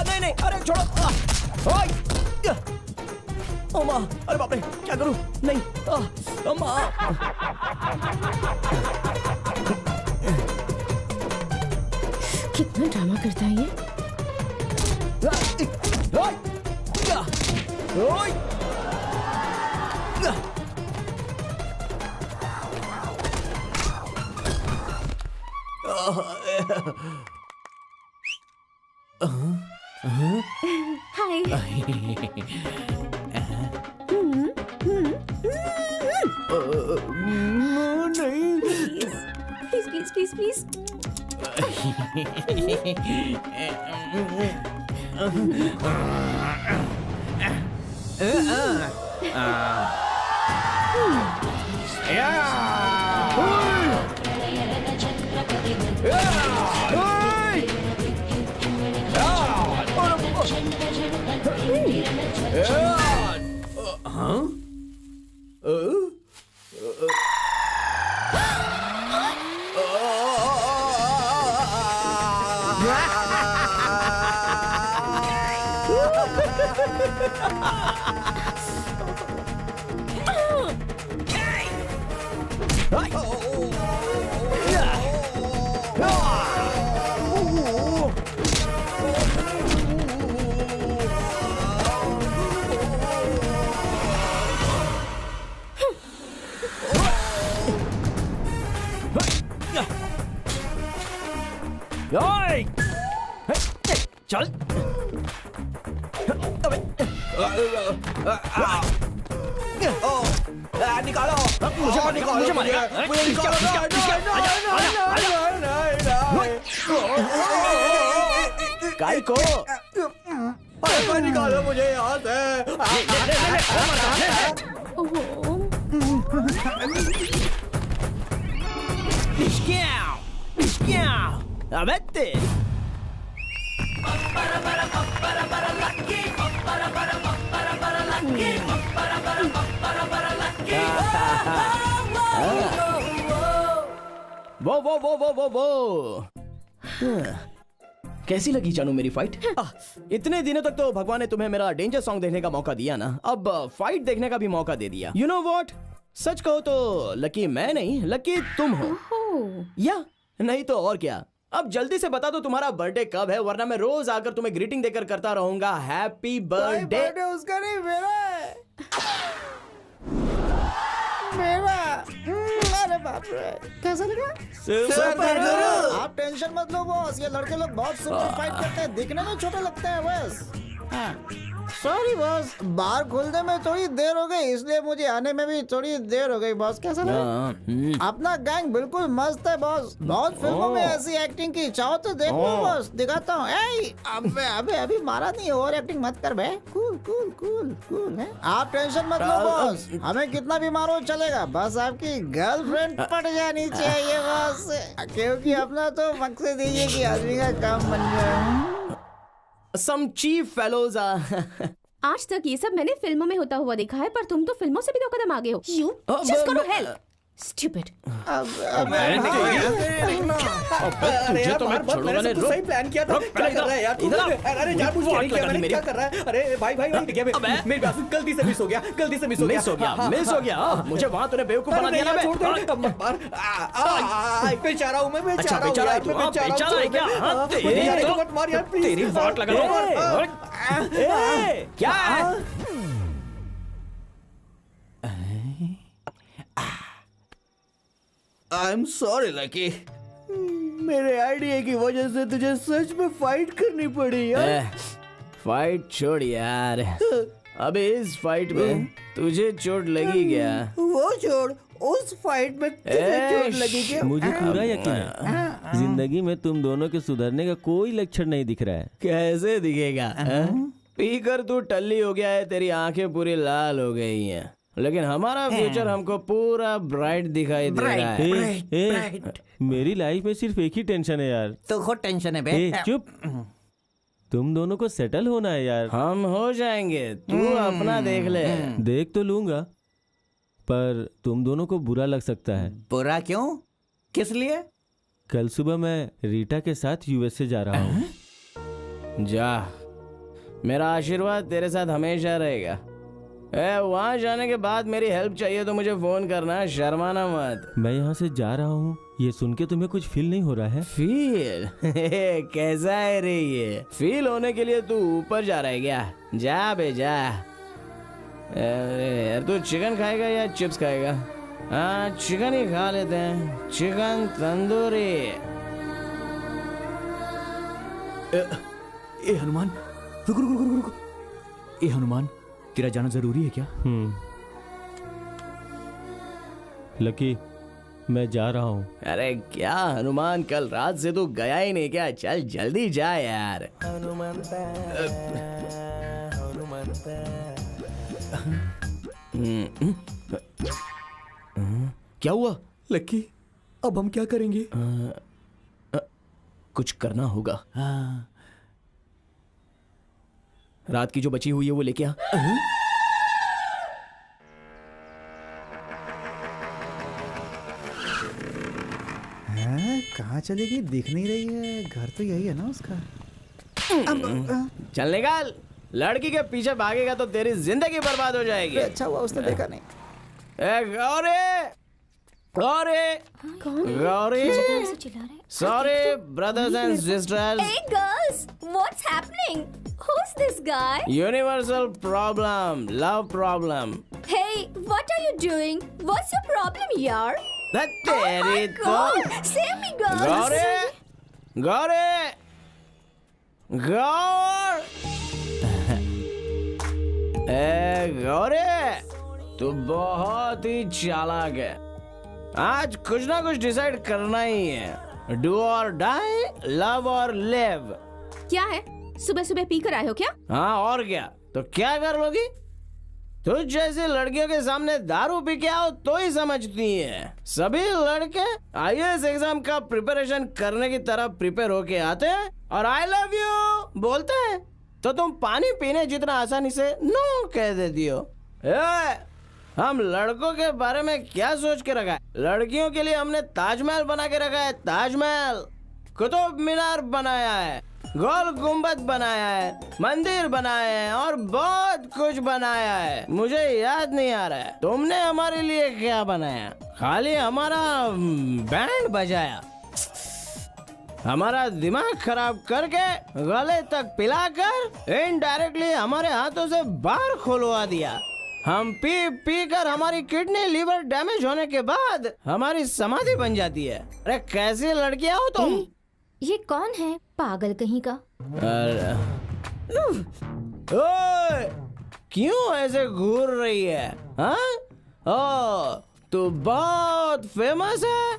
नहीं नहीं, अरे छोड़ो। ओ माँ, अरे बाप रे, क्या करूं? नहीं, माँ। कितना ड्रामा करता है ये। हाय। प्लीज प्लीज प्लीज चल। निकालो मुझे, मुझे मारेगा, मुझे निकालो। काय को निकालो मुझे यहाँ से। अबे तेरी वो वो वो वो वो वो कैसी लगी जानू मेरी फाइट? इतने दिनों तक तो भगवान ने तुम्हें मेरा डेंजर सॉन्ग देखने का मौका दिया ना, अब फाइट देखने का भी मौका दे दिया। यू नो व्हाट, सच कहो तो लकी मैं नहीं, लकी तुम हो। या नहीं तो और क्या। अब जल्दी से बता दो तुम्हारा बर्थडे कब है, वरना मैं रोज आकर तुम्हें ग्रीटिंग देकर करता रहूंगा। Happy birthday. उसका नहीं, मेरा है। मेरा। अरे बाप रे, कैसा लगा? आप टेंशन मत लो बॉस, ये लड़के लोग बहुत सुपर फाइट करते हैं, दिखने में छोटे लगते हैं बस। सॉरी बॉस, बार खुलने में थोड़ी देर हो गई, इसलिए मुझे आने में भी थोड़ी देर हो गई बॉस। कैसा लगा? अपना गैंग बिल्कुल मस्त है बॉस, बहुत फिल्मों में ऐसी एक्टिंग की, चाहो तो देख लो बॉस, दिखाता हूँ। अबे अभी मारा नहीं, ओवर एक्टिंग मत कर बे। कूल कूल कूल कूल है। आप टेंशन मत लो बॉस, हमें कितना भी मारो चलेगा, बस आपकी गर्लफ्रेंड पट जानी चाहिए बॉस, क्योंकि अपना तो मकसद यही है कि आदमी का काम बन जाए। Some cheap fellows आज तक ये सब मैंने फिल्मों में होता हुआ देखा है, पर तुम तो फिल्मों से भी 2 कदम आगे हो। You just go to hell. Stupid. तुझे तो मैं छोड़ूंगा नहीं। सही प्लान किया था। क्या कर रहा है यार तू? अरे जानबूझ के नहीं किया मैंने, क्या कर रहा है? अरे भाई मेरी बात सुन, गलती से मिस हो गया। मिस हो गया। मुझे वहां तूने बेवकूफ बना दिया ना। छोड़ दे मत मार। बेचारा हूं मैं, बेचारा हूं यार, मैं बेचारा हूं क्या? तेरी तो मत मार यार प्लीज। तेरी वाट लगा लो। क्या आई एम सॉरी लकी, मेरे आइडिया की वजह से तुझे सच में फाइट करनी पड़ी यार। फाइट छोड़ यार, अबे इस फाइट में तुझे चोट लगी क्या? वो छोड़, उस फाइट में तुझे चोट लगी क्या? मुझे पूरा यकीन है, जिंदगी में तुम दोनों के सुधरने का कोई लक्षण नहीं दिख रहा है। कैसे दिखेगा? पीकर तू टल्ली हो गया है, तेरी आंखें पूरी लाल हो गई हैं, लेकिन हमारा फ्यूचर हमको पूरा ब्राइट दिखाई दे रहा है। मेरी लाइफ में सिर्फ एक ही टेंशन है यार। तो खुद टेंशन है बे। चुप, तुम दोनों को सेटल होना है यार। हम हो जाएंगे, तू अपना देख ले। देख तो लूंगा, पर तुम दोनों को बुरा लग सकता है। बुरा क्यों? किस लिए? कल सुबह मैं रीटा के साथ यूएसए जा रहा हूँ। जा, मेरा आशीर्वाद तेरे साथ हमेशा रहेगा। वहाँ जाने के बाद मेरी हेल्प चाहिए तो मुझे फोन करना, शर्माना मत। मैं यहाँ से जा रहा हूँ, ये सुन के तुम्हें कुछ फील नहीं हो रहा है? फील? कैसा है रे ये? फील होने के लिए तू ऊपर जा रहा है क्या? जा बे जा। यार तू चिकन खाएगा या चिप्स खाएगा? हाँ चिकन ही खा लेते हैं, चिकन तंदूरी। ए हनुमान, रुक। ए हनुमान, तेरा जाना जरूरी है क्या? लकी, मैं जा रहा हूँ। अरे क्या हनुमान, कल रात से तू गया ही नहीं क्या? चल जल्दी जा यार। क्या हुआ? लकी, अब हम क्या करेंगे? कुछ करना होगा। रात की जो बची हुई है वो लेके आ। कहाँ चलेगी? दिख नहीं रही है, घर तो यही है ना उसका। चल निकाल, लड़की के पीछे भागेगा तो तेरी जिंदगी बर्बाद हो जाएगी। अच्छा हुआ उसने देखा नहीं। Gauri, sorry brothers and sisters. Hey girls, what's happening? Who's this guy? Universal problem, love problem. Hey, what are you doing? What's your problem, yaar? तेरी तो Save me, girls. गौर गौरे, तू बहुत ही चालाक है। आज कुछ ना कुछ डिसाइड करना ही है। डू और डाई, लव और लिव। क्या है, सुबह सुबह पी कर आए हो क्या? हाँ और क्या, तो क्या कर लोगी? तुझ जैसी लड़कियों के सामने दारू पी के आओ तो ही समझती है। सभी लड़के आईएएस एग्जाम का प्रिपरेशन करने की तरह प्रिपेयर होके आते हैं और आई लव यू बोलते हैं, तो तुम पानी पीने जितना आसानी से नो कह देती हो। हम लड़कों के बारे में क्या सोच के रखा है? लड़कियों के लिए हमने ताजमहल बना के रखा है, ताजमहल। कुतुब मीनार बनाया है, गोल गुम्बद बनाया है, मंदिर बनाए हैं और बहुत कुछ बनाया है। मुझे याद नहीं आ रहा है तुमने हमारे लिए क्या बनाया। खाली हमारा बैंड बजाया, हमारा दिमाग खराब करके गले तक पिलाकर इनडायरेक्टली हमारे हाथों से बाहर खुलवा दिया। हम पी पी कर हमारी किडनी लिवर डैमेज होने के बाद हमारी समाधि बन जाती है। अरे कैसी लड़कियां हो तुम? ये कौन है पागल कहीं का? ओए, क्यों ऐसे घूर रही है? हाँ? ओ, तू बहुत फेमस है,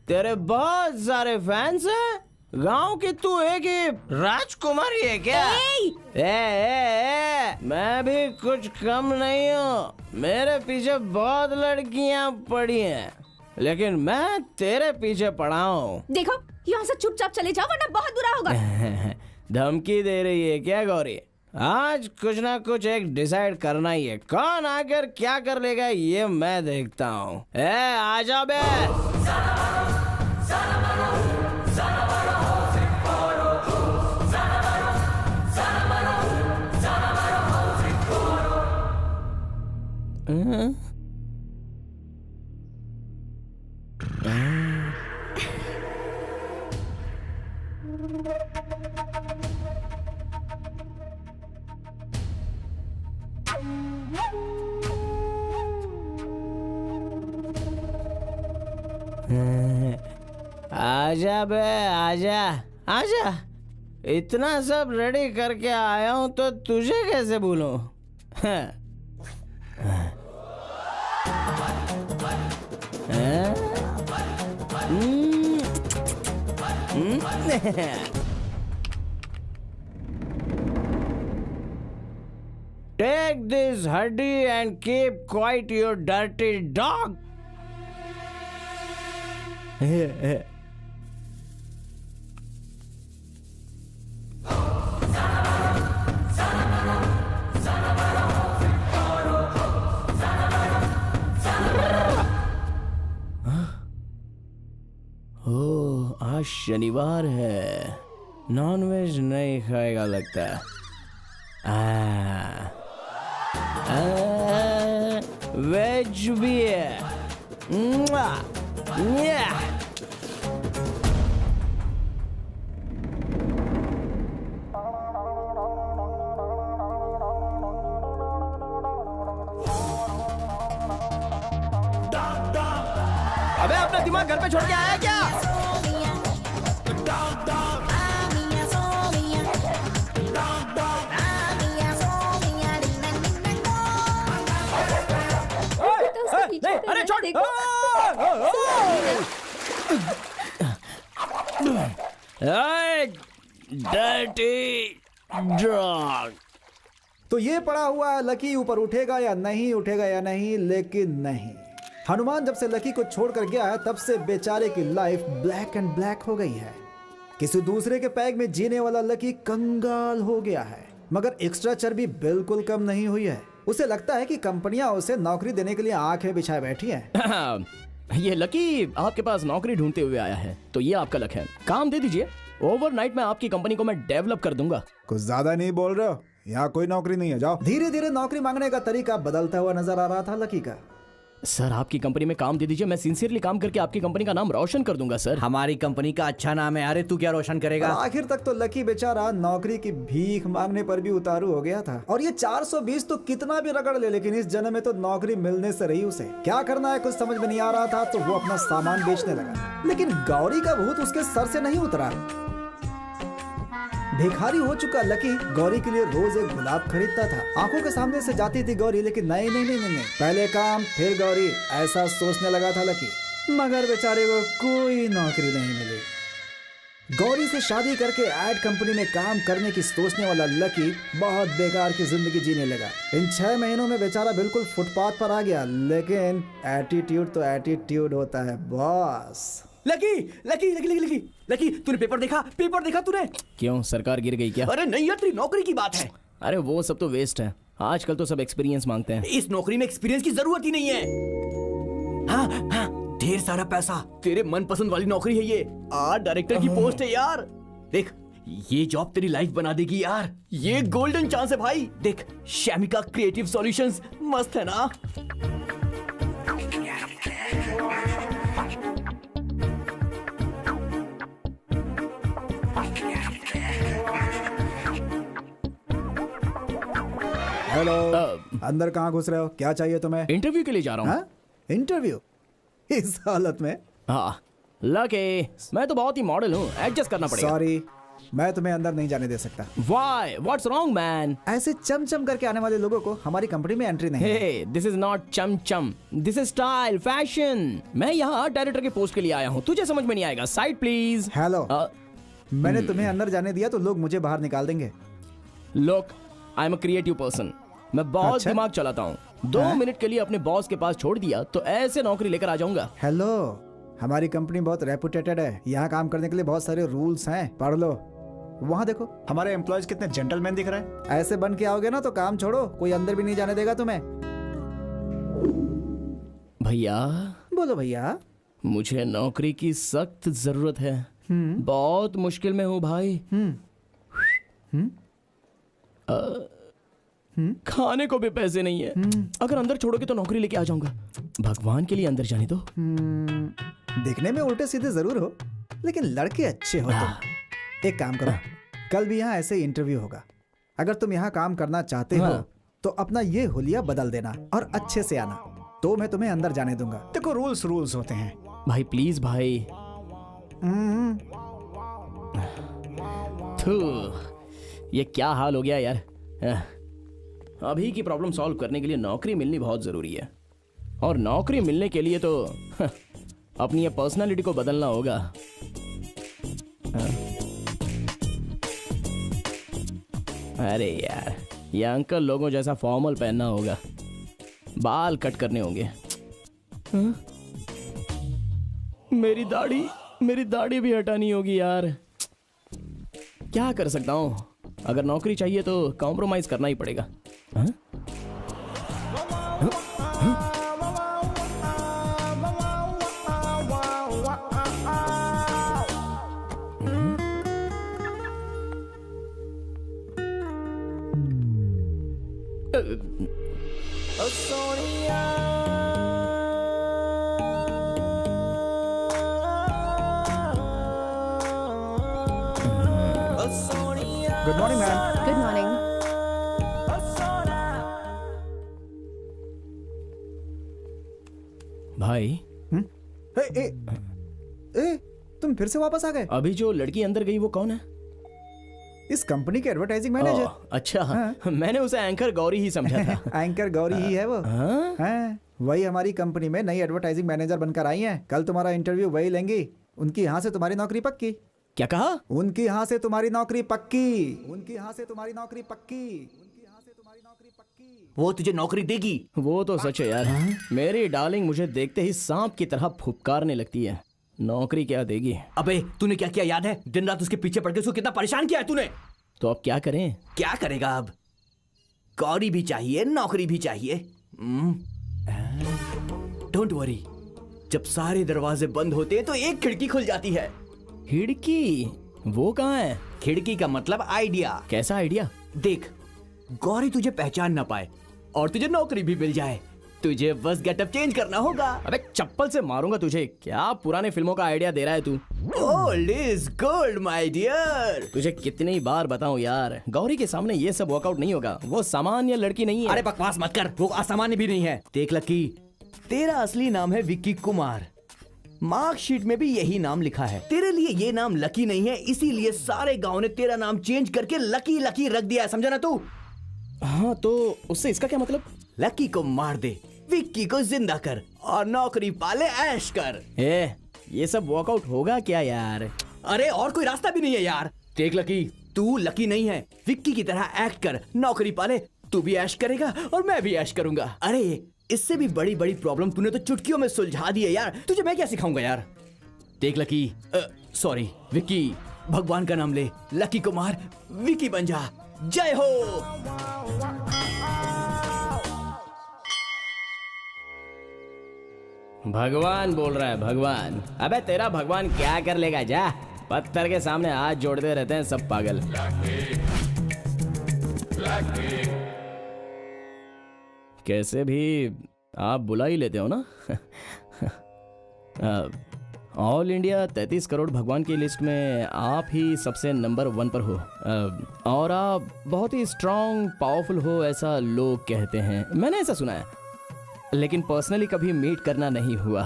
तेरे बहुत सारे फैंस हैं। गांव की तू एक ही राजकुमारी है क्या? मैं भी कुछ कम नहीं हूँ। मेरे पीछे बहुत लड़कियां पड़ी हैं, लेकिन मैं तेरे पीछे पड़ा हूँ। देखो, यहाँ से चुपचाप चले जाओ वरना बहुत बुरा होगा। धमकी दे रही है क्या गौरी? आज कुछ ना कुछ एक डिसाइड करना ही है। कौन आकर क्या कर लेगा ये मैं देखता हूँ। आजा बे। आजा बे, आजा आजा। इतना सब रेडी करके आया हूँ तो तुझे कैसे भूलूं? Take this huddy and keep quiet, you dirty dog. ओह, आज शनिवार है, नॉनवेज नहीं खाएगा लगता। वेज भी है। अबे अपना दिमाग घर पे छोड़ के आया क्या? नहीं, अरे छोड़। Dirty dog. तो ये पड़ा हुआ है लकी ऊपर उठेगा या नहीं, उठेगा या नहीं, लेकिन नहीं। हनुमान जब से लकी को छोड़कर गया है तब से बेचारे की लाइफ ब्लैक एंड ब्लैक हो गई है। किसी दूसरे के पैग में जीने वाला लकी कंगाल हो गया है, मगर एक्स्ट्रा चर्बी बिल्कुल कम नहीं हुई है। उसे लगता है कि कंपनियां उसे नौकरी देने के लिए आंखें बिछाए बैठी हैं। ये लकी आपके पास नौकरी ढूंढते हुए आया है, तो ये आपका लक है। काम दे दीजिए, ओवरनाइट में आपकी कंपनी को मैं डेवलप कर दूंगा। कुछ ज्यादा नहीं बोल रहे हो? यहाँ कोई नौकरी नहीं है, जाओ। धीरे धीरे नौकरी मांगने का तरीका बदलता हुआ नजर आ रहा था लकी का। सर आपकी कंपनी में काम दे दीजिए, मैं सिंसियरली काम करके आपकी कंपनी का नाम रोशन कर दूंगा सर। हमारी कंपनी का अच्छा नाम है। अरे तू क्या रोशन करेगा? आखिर तक तो लकी बेचारा नौकरी की भीख मांगने पर भी उतारू हो गया था। और ये 420 तो कितना भी रगड़ ले, लेकिन इस जन्म में तो नौकरी मिलने से रही उसे। क्या करना है कुछ समझ में नहीं आ रहा था, तो वो अपना सामान बेचने लगा। लेकिन गौरी का भूत उसके सर से नहीं उतरा। भिखारी हो चुका लकी गौरी के लिए रोज एक गुलाब खरीदता था। आंखों के सामने से जाती थी गौरी, लेकिन नहीं नहीं नहीं नहीं, पहले काम फिर गौरी, ऐसा सोचने लगा था लकी। मगर बेचारे को कोई नौकरी नहीं मिली। गौरी से शादी करके एड कंपनी में काम करने की सोचने वाला लकी बहुत बेकार की जिंदगी जीने लगा। इन 6 महीनों में बेचारा बिल्कुल फुटपाथ पर आ गया। लेकिन एटीट्यूड तो एटीट्यूड होता है boss. Lucky lucky lucky lucky lucky lucky, तूने पेपर देखा? पेपर देखा तूने? क्यों सरकार गिर गई क्या? अरे नहीं यार, तेरी नौकरी की बात है। अरे वो सब तो वेस्ट है, आजकल तो सब एक्सपीरियंस मांगते हैं। इस नौकरी में एक्सपीरियंस की जरूरत ही नहीं है। हाँ हाँ, ढेर सारा पैसा, तेरे मनपसंद वाली नौकरी है ये। आर्ट डायरेक्टर की पोस्ट है यार। देख, ये जॉब तेरी लाइफ बना देगी यार। ये गोल्डन चांस है भाई। देख, शैमिका क्रिएटिव सॉल्यूशंस मस्त है ना। हेलो, अंदर कहाँ घुस रहे हो? क्या चाहिए तुम्हें? इंटरव्यू के लिए जा रहा हूँ। हाँ? इंटरव्यू इस हालत में? हाँ लके, मैं तो बहुत ही मॉडल हूँ, एडजस्ट करना पड़ेगा। सॉरी, मैं तुम्हें अंदर नहीं जाने दे सकता। Why? What's wrong, man? ऐसे चमचम करके आने वाले लोगों को हमारी कंपनी में एंट्री नहीं है। Hey, this is not चम चम, this is style, fashion. मैं यहाँ डायरेक्टर के पोस्ट के लिए आया हूँ, तुझे समझ में नहीं आएगा। Side please. हेलो, मैंने तुम्हें अंदर जाने दिया तो लोग मुझे बाहर निकाल देंगे। Look, I'm a creative person. मैं बहुत अच्छा? दिमाग चलाता हूँ। 2 मिनट के लिए अपने बॉस के पास छोड़ दिया तो ऐसे नौकरी लेकर आ जाऊंगा। हेलो, हमारी कंपनी बहुत रेपुटेटेड है। यहाँ काम करने के लिए बहुत सारे रूल्स हैं, पढ़ लो। वहाँ देखो, हमारे एम्प्लॉयज कितने जेंटलमैन दिख रहे हैं। ऐसे बन के आओगे ना तो काम छोड़ो, कोई अंदर भी नहीं जाने देगा तुम्हें। भैया, बोलो भैया। मुझे नौकरी की सख्त जरूरत है। बहुत मुश्किल में हूँ भाई। खाने को भी पैसे नहीं है। अगर अंदर छोड़ोगे तो नौकरी लेके आ जाऊंगा। भगवान के लिए अंदर जाने दो। देखने में उल्टे सीधे जरूर हो, लेकिन लड़के अच्छे हो तुम। एक काम करो, कल भी यहाँ ऐसे इंटरव्यू होगा। अगर तुम यहाँ काम करना चाहते हो तो अपना ये हुलिया बदल देना और अच्छे से आना, तो मैं तुम्हें अंदर जाने दूंगा। देखो, रूल्स होते हैं। भाई प्लीज भाई। थू, ये क्या हाल हो गया यार। अभी की प्रॉब्लम सॉल्व करने के लिए नौकरी मिलनी बहुत जरूरी है, और नौकरी मिलने के लिए तो अपनी ये पर्सनालिटी को बदलना होगा। अरे यार, ये अंकल लोगों जैसा फॉर्मल पहनना होगा, बाल कट करने होंगे। मेरी दाढ़ी भी हटानी होगी यार। क्या कर सकता हूँ, अगर नौकरी चाहिए तो कॉम्प्रोमाइज करना ही पड़ेगा। हाँ? Good morning ma'am. Good morning. भाई, ए, तुम फिर से वापस आ गए? अभी जो लड़की अंदर गई वो कौन है? इस कंपनी के एडवर्टाइजिंग मैनेजर। अच्छा, हाँ। मैंने उसे एंकर गौरी ही समझा था। एंकर गौरी ही है वो। हाँ? हाँ, वही हमारी कंपनी में नई एडवर्टाइजिंग मैनेजर बनकर आई हैं। कल तुम्हारा इंटरव्यू वही लेंगी। उनकी यहाँ से तुम्हारी नौकरी पक्की। क्या कहा? उनकी यहाँ से तुम्हारी नौकरी पक्की। उनकी यहाँ से तुम्हारी नौकरी पक्की। उनकी यहाँ से तुम्हारी नौकरी पक्की। वो तुझे नौकरी देगी। वो तो सच है यार। मेरी डार्लिंग मुझे देखते ही सांप की तरह फुफकारने लगती है। नौकरी क्या देगी? अबे, तूने क्या किया याद है? दिन रात उसके पीछे पड़ के उसको कितना परेशान किया है तूने। तो अब क्या करें? क्या करेगा अब? गौरी भी चाहिए, नौकरी भी चाहिए। डोंट वरी, जब सारे दरवाजे बंद होते हैं तो एक खिड़की खुल जाती है। खिड़की? वो कहाँ है? खिड़की का मतलब आइडिया। कैसा आइडिया? देख, गौरी तुझे पहचान ना पाए और तुझे नौकरी भी मिल जाए, तुझे बस गेटअप चेंज करना होगा। अबे चप्पल से मारूंगा तुझे। क्या पुराने फिल्मों का आइडिया दे रहा है तू? Old is gold my dear. तुझे कितनी बार बताऊं यार, गौरी के सामने ये सब वर्कआउट नहीं होगा। वो सामान्य लड़की नहीं है। अरे बकवास मत कर, वो असामान्य भी नहीं है। देख लकी, तेरा असली नाम है विक्की कुमार। मार्कशीट में भी यही नाम लिखा है। तेरे लिए ये नाम लकी नहीं है, इसीलिए सारे गांव ने तेरा नाम चेंज करके लकी लकी रख दिया है। समझा ना तू? हाँ, तो उससे इसका क्या मतलब? लकी को मार दे, विक्की को जिंदा कर और नौकरी पाले ऐश कर। ये सब वर्कआउट होगा क्या यार? अरे और कोई रास्ता भी नहीं है यार। देख लकी, तू लकी नहीं है, विक्की की तरह एक्ट कर, नौकरी पाले, तू भी ऐश करेगा और मैं भी ऐश करूंगा। अरे इससे भी बड़ी बड़ी प्रॉब्लम तूने तो चुटकियों में सुलझा दी है यार। तुझे मैं क्या सिखाऊंगा यार। देख लकी, सॉरी विक्की, भगवान का नाम ले, लकी कुमार विक्की बन जा। जय हो। भगवान बोल रहा है, भगवान। अबे तेरा भगवान क्या कर लेगा? जा पत्थर के सामने हाथ जोड़ते रहते हैं सब पागल। कैसे भी आप बुला ही लेते हो ना। ऑल इंडिया 33 करोड़ भगवान की लिस्ट में आप ही सबसे नंबर 1 पर हो। और आप बहुत ही स्ट्रांग पावरफुल हो ऐसा लोग कहते हैं, मैंने ऐसा सुना है, लेकिन पर्सनली कभी मीट करना नहीं हुआ।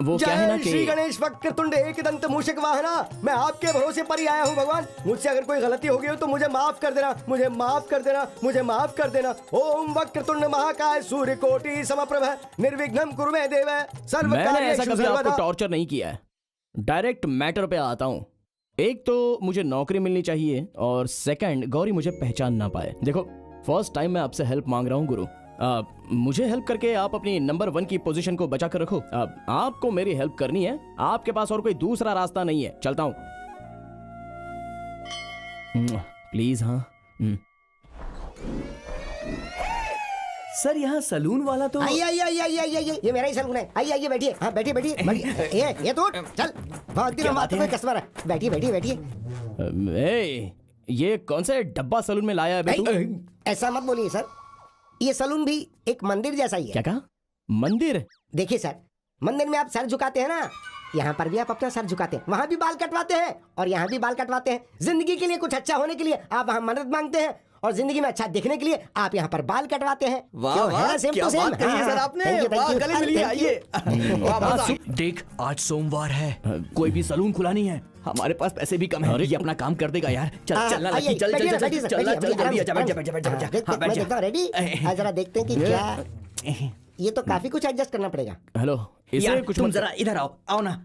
वो क्या है ना कि श्री गणेश वक्रतुंड एकदंत मूषक वाहना, मैं आपके भरोसे पर ही आया हूँ भगवान। मुझसे अगर कोई गलती हो गई हो तो मुझे माफ कर देना, मुझे माफ कर देना, मुझे माफ कर देना। ओम वक्रतुंड महाकाय सूर्यकोटि समप्रभ निर्विघ्नं कुरु मे देव मैंने सर्वकार्येषु ऐसा कभी सर्वदा। आपको टॉर्चर नहीं किया है, डायरेक्ट मैटर पे आता हूँ। एक तो मुझे नौकरी मिलनी चाहिए और सेकंड गौरी मुझे पहचान ना पाए। देखो फर्स्ट टाइम मैं आपसे हेल्प मांग रहा हूँ गुरु। मुझे हेल्प करके आप अपनी नंबर 1 की पोजीशन को बचा कर रखो। आपको मेरी हेल्प करनी है, आपके पास और कोई दूसरा रास्ता नहीं है। चलता हूँ प्लीज। हाँ सर यहाँ सलून वाला तो आइए आइए आइए आइए आइए, ये मेरा ही सलून है। आइए आइए बैठिए, हाँ बैठिए बैठिए बैठिए। ये तो चल, बहुत दिनों बाद कोई कस्टमर है। बैठिए बैठिए बैठिए। ये कौन से डब्बा सलून में लाया है बे तू? ऐसा मत बोलिए सर, ये सलून भी एक मंदिर जैसा ही है। क्या कहा? मंदिर? देखिए सर, मंदिर में आप सर झुकाते हैं ना, यहाँ पर भी आप अपना सर झुकाते हैं, वहाँ भी बाल कटवाते हैं और यहाँ भी बाल कटवाते हैं। जिंदगी के लिए कुछ अच्छा होने के लिए आप वहाँ मदद मांगते हैं और जिंदगी में अच्छा दिखने के लिए आप यहाँ पर बाल कटवाते हैं। वाह वाह, क्या बात कही है सर आपने। वाह, गले मिलिए, आइए। देख आज सोमवार है, कोई भी सलून खुला नहीं है, हमारे पास पैसे भी कम है। ये अपना काम कर देगा यार। चल चल चल चल चल चल जल्दी आजा, बैठ जा बैठ जा बैठ जा बैठ जा। रेडी? जरा देखते हैं कि क्या, ये तो काफी कुछ एडजस्ट करना पड़ेगा। हेलो, इसे कुछ तुम जरा इधर आओ, आओ ना।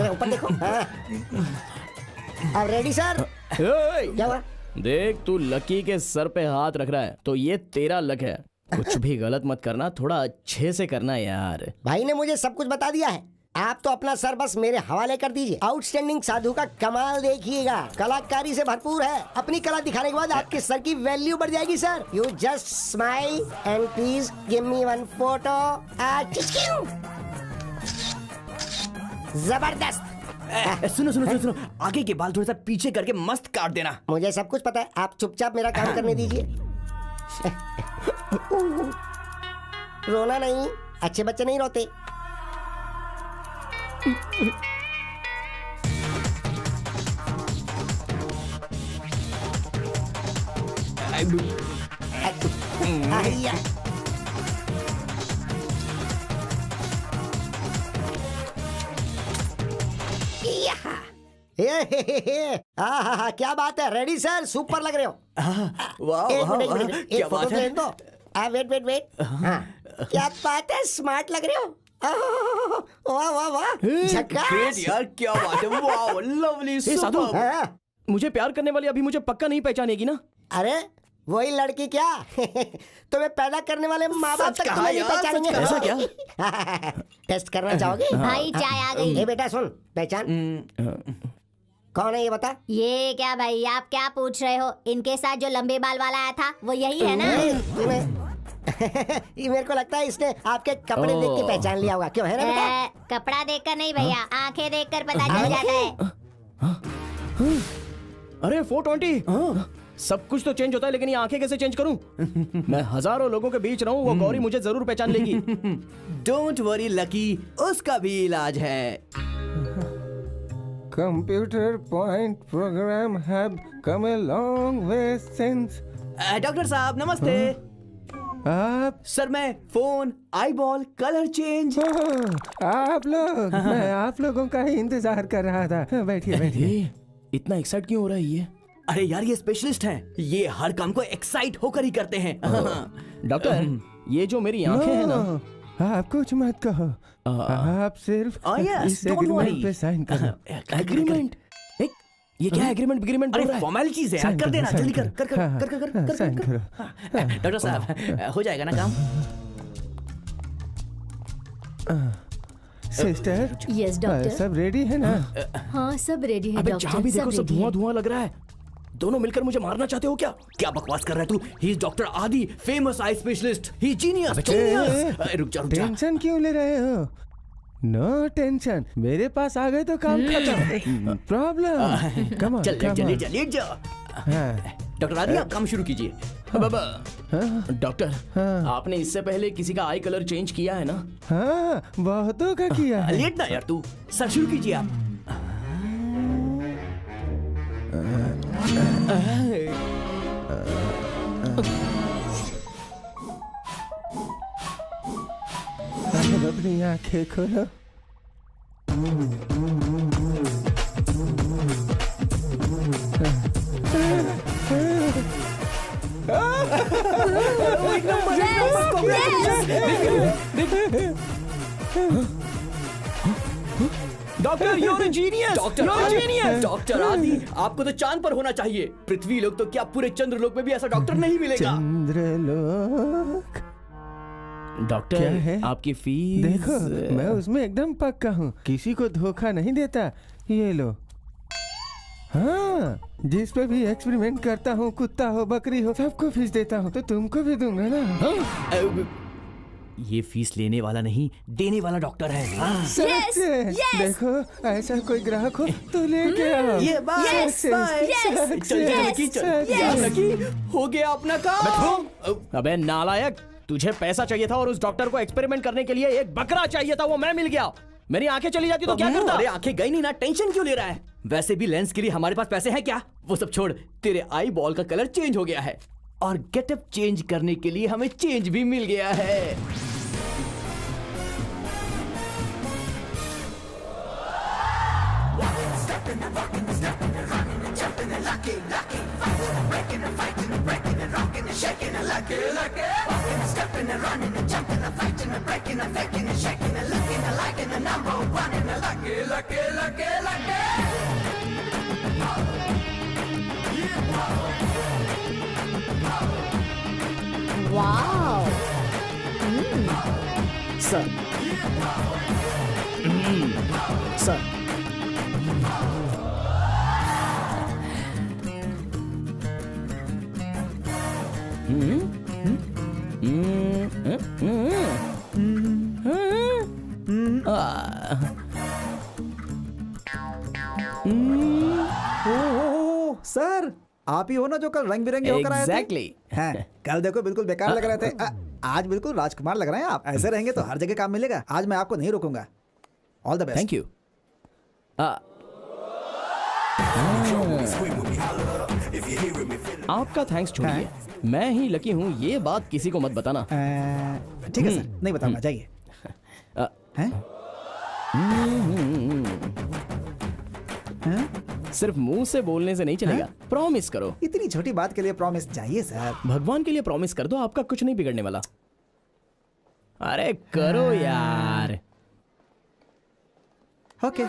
ऊपर देखो। अब रेडी सर? क्या हुआ? देख तू लकी के सर पे हाथ रख रहा है तो ये तेरा लक है। कुछ भी गलत मत करना, थोड़ा अच्छे से करना यार। भाई ने मुझे सब कुछ बता दिया है, आप तो अपना सर बस मेरे हवाले कर दीजिए। आउटस्टैंडिंग साधु का कमाल देखिएगा, कलाकारी से भरपूर है। अपनी कला दिखाने के बाद आपके सर की वैल्यू बढ़ जाएगी sir. You just smile and please give me one photo. जबरदस्त। सुनो सुनो सुनो सुनो, आगे के बाल थोड़ा सा पीछे करके मस्त काट देना। मुझे सब कुछ पता है, आप चुपचाप मेरा काम करने दीजिए। रोना नहीं, अच्छे बच्चे नहीं रोते। क्या बात है, रेडी सर, सुपर लग रहे हो। क्या बात है। वेट वेट वेट, क्या बात है, स्मार्ट लग रहे हो। वाह वाह वाह, झकास यार, क्या बात है। वाह, लवली, साधु, मुझे प्यार करने वाली अभी मुझे पक्का नहीं पहचानेगी ना? अरे वही लड़की क्या तुम्हें पैदा करने वाले माँ बाप तक तुम्हें नहीं पहचानेंगे। ऐसा क्या? टेस्ट करना चाहोगे? भाई चाय आ गई। ए बेटा सुन, पहचान कौन है ये बता। ये क्या भाई, आप क्या पूछ रहे हो? इनके साथ जो लंबे बाल वाला आया था वो यही है ना? ये मेरे को लगता है इसने आपके कपड़े देख के पहचान लिया होगा। क्यों है ना बेटा? कपड़ा देखकर नहीं भैया, आंखें देखकर पता चल जाता है। अरे 420 सब कुछ तो चेंज होता है, लेकिन ये आंखें कैसे चेंज करूं? मैं हजारों लोगों के बीच रहूं, वो गौरी मुझे जरूर पहचान लेगी। डोंट वरी लकी, उसका भी इलाज है। Computer point program have come a long way since. Doctor साहब नमस्ते। आप सर मैं फोन, आईबॉल, कलर चेंज। आप लोग, मैं आप लोगों का ही इंतजार कर रहा था। बैठिए बैठिए। इतना एक्साइट क्यों हो रहा है ये? अरे यार, ये स्पेशलिस्ट हैं, ये हर काम को एक्साइट होकर ही करते हैं। डॉक्टर, ये जो मेरी आंखें हैं ना, आप कुछ मत कहो, आप सिर्फ इस एग्रीमेंट पे साइन करो। एग्रीमेंट? ये क्या एग्रीमेंट एग्रीमेंट बोल रहा है? फॉर्मेलिटीज है यार, कर देना जल्दी, कर कर कर कर कर कर साइन करो। डॉक्टर साहब हो जाएगा ना काम? Sister, yes doctor. सब रेडी है ना? हाँ सब रेडी है अबे डॉक्टर, जहाँ भी देखो सब ready है। धुआं धुआं लग रहा है। दोनों मिलकर मुझे मारना चाहते हो क्या? क्या बकवास कर रहा है तू? ही इज डॉक्टर आदि, फेमस आई स्पेशलिस्ट। ही जीनियस। रुक जा। टेंशन क्यों ले रहे हो? नो टेंशन, मेरे पास आ गए तो काम खत्म। प्रॉब्लम कम ऑन, चल लेट जा, लेट जा। डॉक्टर आदि, आप काम शुरू कीजिए। डॉक्टर, आपने इससे पहले किसी का आई कलर चेंज किया है ना? हाँ, बहुतों का किया है। लेट ना यार तू, सर शुरू कीजिए आप। अपनी आंखें खोलो। Doctor, you're a genius! Doctor आदि, आपको तो चांद पर होना चाहिए। पृथ्वी लोक तो क्या, पूरे चंद्रलोक में भी ऐसा डॉक्टर नहीं मिलेगा। चंद्रलोक डॉक्टर, क्या है? आपकी फीस? देखो, मैं उसमें एकदम पक्का हूँ, किसी को धोखा नहीं देता। ये लो। हाँ, जिस पे भी एक्सपेरिमेंट करता हूँ, कुत्ता हो बकरी हो, सबको फीस देता हूँ, तो तुमको भी दूंगा ना। हाँ? ये फीस लेने वाला नहीं, देने वाला डॉक्टर है। सड़क से। देखो, ऐसा कोई ग्राहक हो तो लेके आओ। ये बात हो गया अपना काम। अबे नालायक, तुझे पैसा चाहिए था और उस डॉक्टर को एक्सपेरिमेंट करने के लिए एक बकरा चाहिए था, वो मैं मिल गया। मेरी आंखें चली जाती तो क्या करता? अरे आंखें गई नहीं ना, टेंशन क्यों ले रहा है? वैसे भी लेंस के लिए हमारे पास पैसे हैं क्या? वो सब छोड़, तेरे आई बॉल का कलर चेंज हो गया है और गेटअप चेंज करने के लिए हमें चेंज भी मिल गया है। वाओ। सर, सर, सर, आप ही हो ना जो कल रंग बिरंगे होकर आए थे? Exactly. हैं, कल देखो बिल्कुल बेकार लग रहे थे। आज बिल्कुल राजकुमार लग रहे हैं आप। ऐसे रहेंगे तो हर जगह काम मिलेगा। आज मैं आपको नहीं रोकूंगा। All the best. Thank you. आपका थैंक्स छोड़िए, मैं ही लकी हूँ, ये बात किसी को मत बताना। ठीक है सर, नहीं बताऊंगा, जाइए। हैं? सिर्फ मुंह से बोलने से नहीं चलेगा, प्रॉमिस करो। इतनी छोटी बात के लिए प्रॉमिस चाहिए सर? भगवान के लिए प्रॉमिस कर दो, आपका कुछ नहीं बिगड़ने वाला। अरे करो यार। ओके,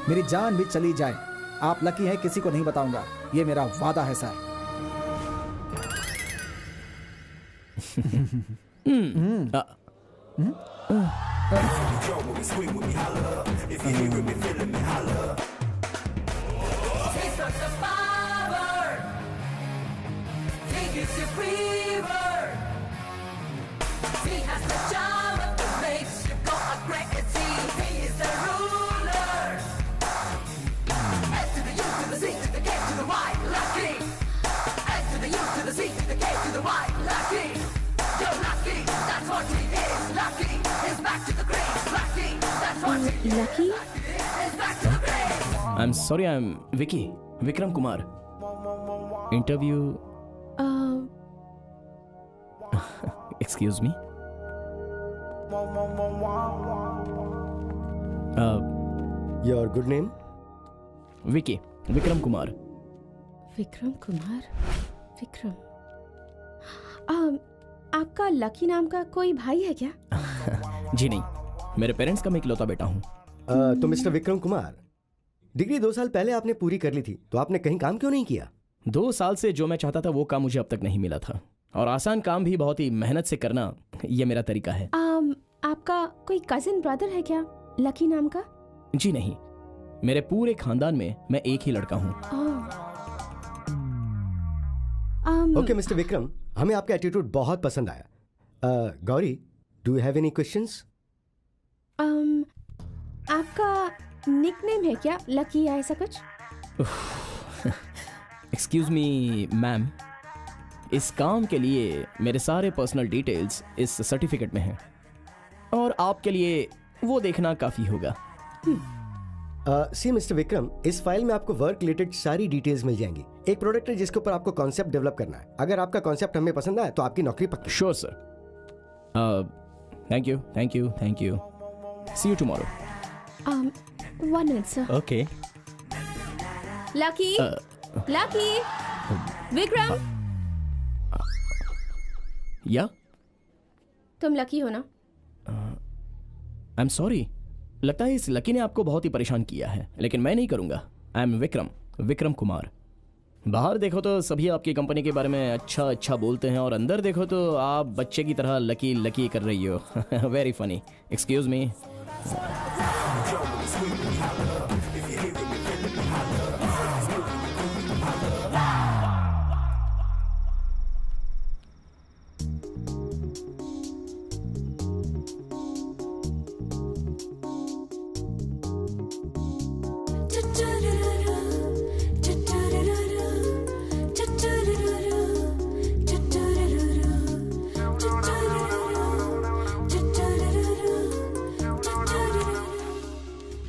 मेरी जान भी चली जाए, आप लकी हैं, किसी को नहीं बताऊंगा, ये मेरा वादा है sir. Lucky? I am sorry, I am Vicky, Vikram Kumar. Interview. Excuse me. Your good name? Vicky, Vikram Kumar. Vikram Kumar? Vikram? आपका लकी नाम का कोई भाई है क्या? जी नहीं, मेरे पेरेंट्स का मैं इकलौता बेटा हूँ। तो मिस्टर विक्रम कुमार, डिग्री 2 साल पहले आपने पूरी कर ली थी, तो आपने कहीं काम क्यों नहीं किया? 2 साल से जो मैं चाहता था वो काम मुझे अब तक नहीं मिला था, और आसान काम भी बहुत ही मेहनत से करना, ये मेरा तरीका है। आपका कोई कजिन ब्रदर है क्या लकी नाम का? जी नहीं, मेरे पूरे खानदान में मैं एक ही लड़का हूँ। ओके मिस्टर विक्रम, हमें आपका एटीट्यूड बहुत पसंद आया। Gauri, do you have any questions? आपका निकनेम है क्या, लकी या ऐसा कुछ? एक्सक्यूज मी मैम, इस काम के लिए मेरे सारे पर्सनल डिटेल्स इस सर्टिफिकेट में हैं और आपके लिए वो देखना काफ़ी होगा। सी मिस्टर विक्रम, इस फाइल में आपको वर्क रिलेटेड सारी डिटेल्स मिल जाएंगी। एक प्रोडक्ट है जिसके ऊपर आपको कॉन्सेप्ट डेवलप करना है। अगर आपका कॉन्सेप्ट हमें पसंद आए तो आपकी नौकरी पक्की। Sure sir. Thank you thank you thank you. See you tomorrow. 1 minute sir. Okay. Lucky, Lucky, Vikram, या तुम लकी हो ना? आई एम सॉरी, लगता है इस लकी ने आपको बहुत ही परेशान किया है, लेकिन मैं नहीं करूंगा। I am Vikram, Vikram Kumar. बाहर देखो तो सभी आपकी कंपनी के बारे में अच्छा अच्छा बोलते हैं और अंदर देखो तो आप बच्चे की तरह लकी लकी कर रही हो। Very funny. Excuse me.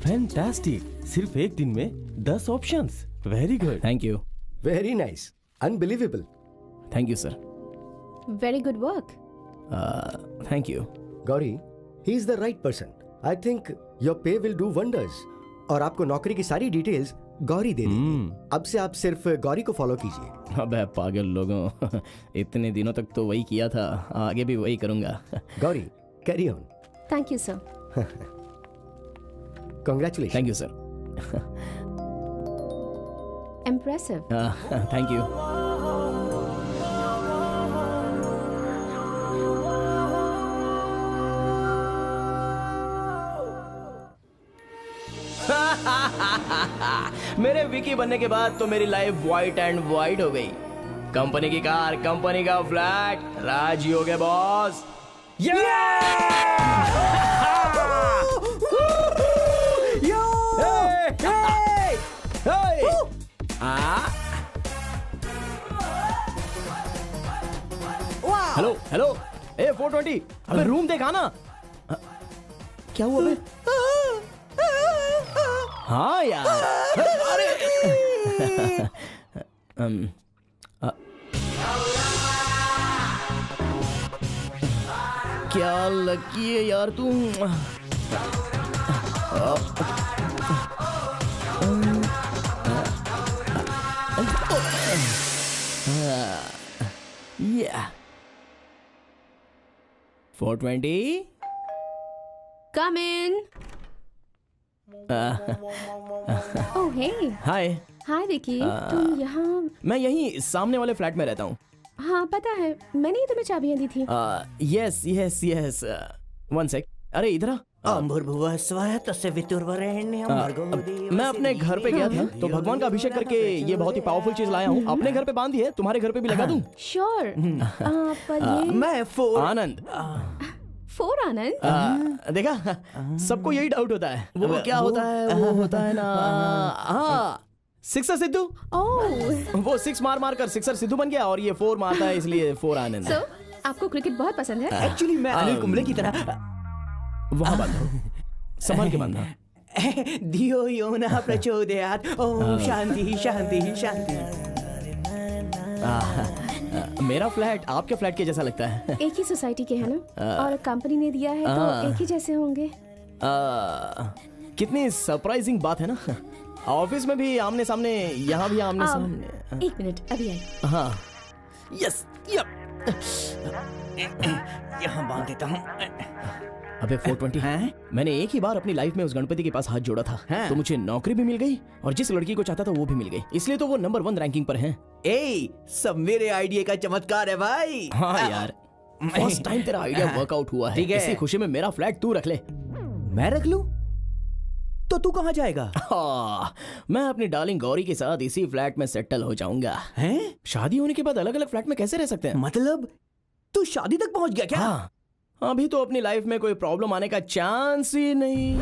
Fantastic, सिर्फ एक दिन में 10 options. Very good. Thank you. Very nice, unbelievable. Thank you sir. Very good work. Thank you. Gauri, he is the right person. I think your पे will do wonders. और आपको नौकरी की सारी डिटेल्स गौरी दे देगी। अब से आप सिर्फ गौरी को फॉलो कीजिए। अबे पागल लोगों, इतने दिनों तक तो वही किया था, आगे भी वही करूंगा। Gauri, carry on. Thank you sir. Congratulations. Thank you sir. Impressive. Thank you. मेरे विकी बनने के बाद तो मेरी लाइफ वाइट एंड वाइट हो गई। कंपनी की कार, कंपनी का फ्लैट, राजी हो गए बॉस। हेलो हेलो, ए 420, अबे रूम देखा ना। क्या हुआ बे? हाँ यार। अरे क्या लकी है यार तू। Yeah. 420. Come in. Oh hey. हाय। हाय विकी, तुम यहाँ? मैं यहीं सामने वाले फ्लैट में रहता हूँ। हाँ पता है, मैंने ही तुम्हें चाबियाँ दी थी। Yes yes yes. 1 सेक। अरे इधर आ। मैं अपने घर पे गया था तो भगवान का अभिषेक करके ये बहुत ही पावरफुल चीज लाया हूँ। अपने घर पे बांध दी है, तुम्हारे घर पे भी लगा दूँ? श्योर। पर ये मैं आनंद। 4 आनंद। देखा, सबको यही डाउट होता है। वो क्या होता है, वो होता है ना, हाँ, सिक्सर सिद्धू। वो 6 मार मार कर सिक्सर सिद्धू बन गया और ये 4 मारता है इसलिए 4 आनंद। So, आपको क्रिकेट बहुत पसंद है? एक्चुअली मैं अनिल कुंबले की तरह वहाँ बांधो, संभाल के बांधना। धियो यो न प्रचोदयात्, ओम शांति शांति शांति। मेरा फ्लैट आपके फ्लैट के जैसा लगता है। एक ही सोसाइटी के है ना, और कंपनी ने दिया है तो एक ही जैसे होंगे। कितनी सरप्राइजिंग बात है ना। ऑफिस में भी आमने सामने, यहाँ भी आमने सामने। 1 मिनट, अभी आई। हाँ, यस, यहाँ बांध देता हूँ। अबे 420 है? मैंने एक ही बार अपनी लाइफ में उस गणपति के पास हाथ जोड़ा था, तो मुझे नौकरी भी मिल गई और जिस लड़की को चाहता था वो भी मिल गई, इसलिए तो वो नंबर 1 रैंकिंग पर है। सब मेरे आइडिया का चमत्कार है भाई। हाँ यार, फर्स्ट टाइम तेरा आइडिया वर्कआउट हुआ है। इसी खुशी में मेरा फ्लैट तू रख ले। मैं रख लूं? तो तू कहाँ जाएगा? मैं अपनी डार्लिंग गौरी के साथ इसी फ्लैट में सेटल हो जाऊंगा। हैं? शादी होने के बाद अलग अलग फ्लैट में कैसे रह सकते हैं? मतलब तू शादी तक पहुंच गया क्या? हाँ, अभी तो अपनी लाइफ में कोई प्रॉब्लम आने का चांस ही नहीं।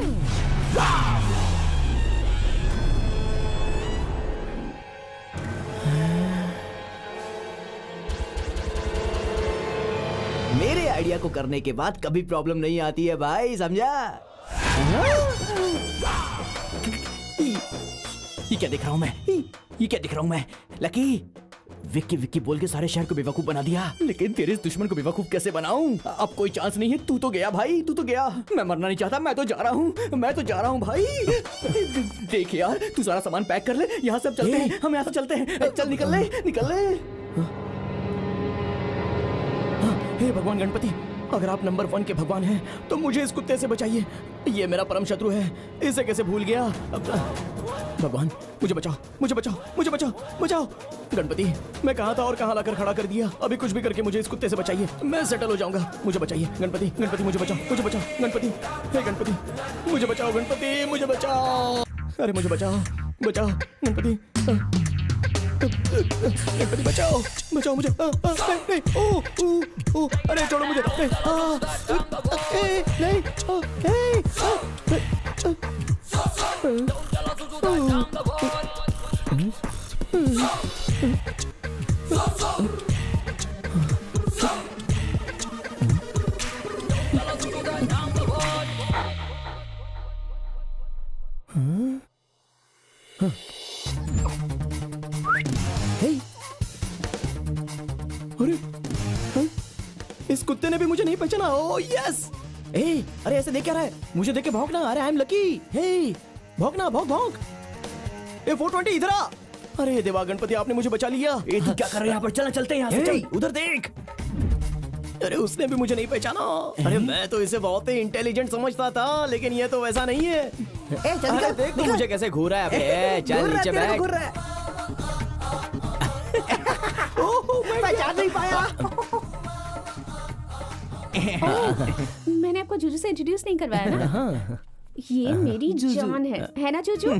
मेरे आइडिया को करने के बाद कभी प्रॉब्लम नहीं आती है भाई, समझा? ये क्या देख रहा हूं मैं? ये क्या देख रहा हूं मैं? लकी, विक्की विक्की बोल के सारे शहर को बेवकूफ बना दिया, लेकिन तेरे इस दुश्मन को बेवकूफ कैसे बनाऊं? अब कोई चांस नहीं है। तू तो गया भाई, तू तो गया। मैं मरना नहीं चाहता, मैं तो जा रहा हूं भाई। देख यार, तू सारा सामान पैक कर ले, यहाँ से चलते हैं, हम यहाँ से चलते हैं। चल निकल ले। हे भगवान गणपति, अगर आप नंबर 1 के भगवान हैं तो मुझे इस कुत्ते से बचाइए। ये मेरा परम शत्रु है, इसे कैसे भूल गया। भगवान मुझे बचाओ। गणपति, मैं कहाँ था और कहाँ लाकर खड़ा कर दिया। अभी कुछ भी करके मुझे इस कुत्ते से बचाइए, मैं सेटल हो जाऊंगा। मुझे बचाइए गणपति, मुझे बचाओ गणपति। हे गणपति, मुझे बचाओ गणपति, मुझे बचाओ। अरे मुझे बचाओ गणपति। गणपति बचाओ मुझे। नहीं, ओ, अरे छोड़ो मुझे। नहीं, अरे इस कुत्ते ने भी मुझे नहीं पहचाना। Oh yes. अरे ऐसे देख क्या रहा है? मुझे देख के भौंकना। अरे आई एम लकी। हे भौंकना, भौंक। 420 इधर आ। अरे देवा गणपति, आपने मुझे बचा लिया। तू क्या कर रहे हैं यहाँ पर? चलते हैं यहाँ से, चल। उधर देख। अरे उसने भी मुझे नहीं पहचाना। अरे मैं तो इसे बहुत ही इंटेलिजेंट समझता था, लेकिन ये तो वैसा नहीं है। अरे देख तो मुझे कैसे घूर रहा है। चल नीचे बैठ। पहचान नहीं पाया। मैंने आपको जूजू से इंट्रोड्यूस नहीं करवाया ना। ये मेरी जान है ना Juju?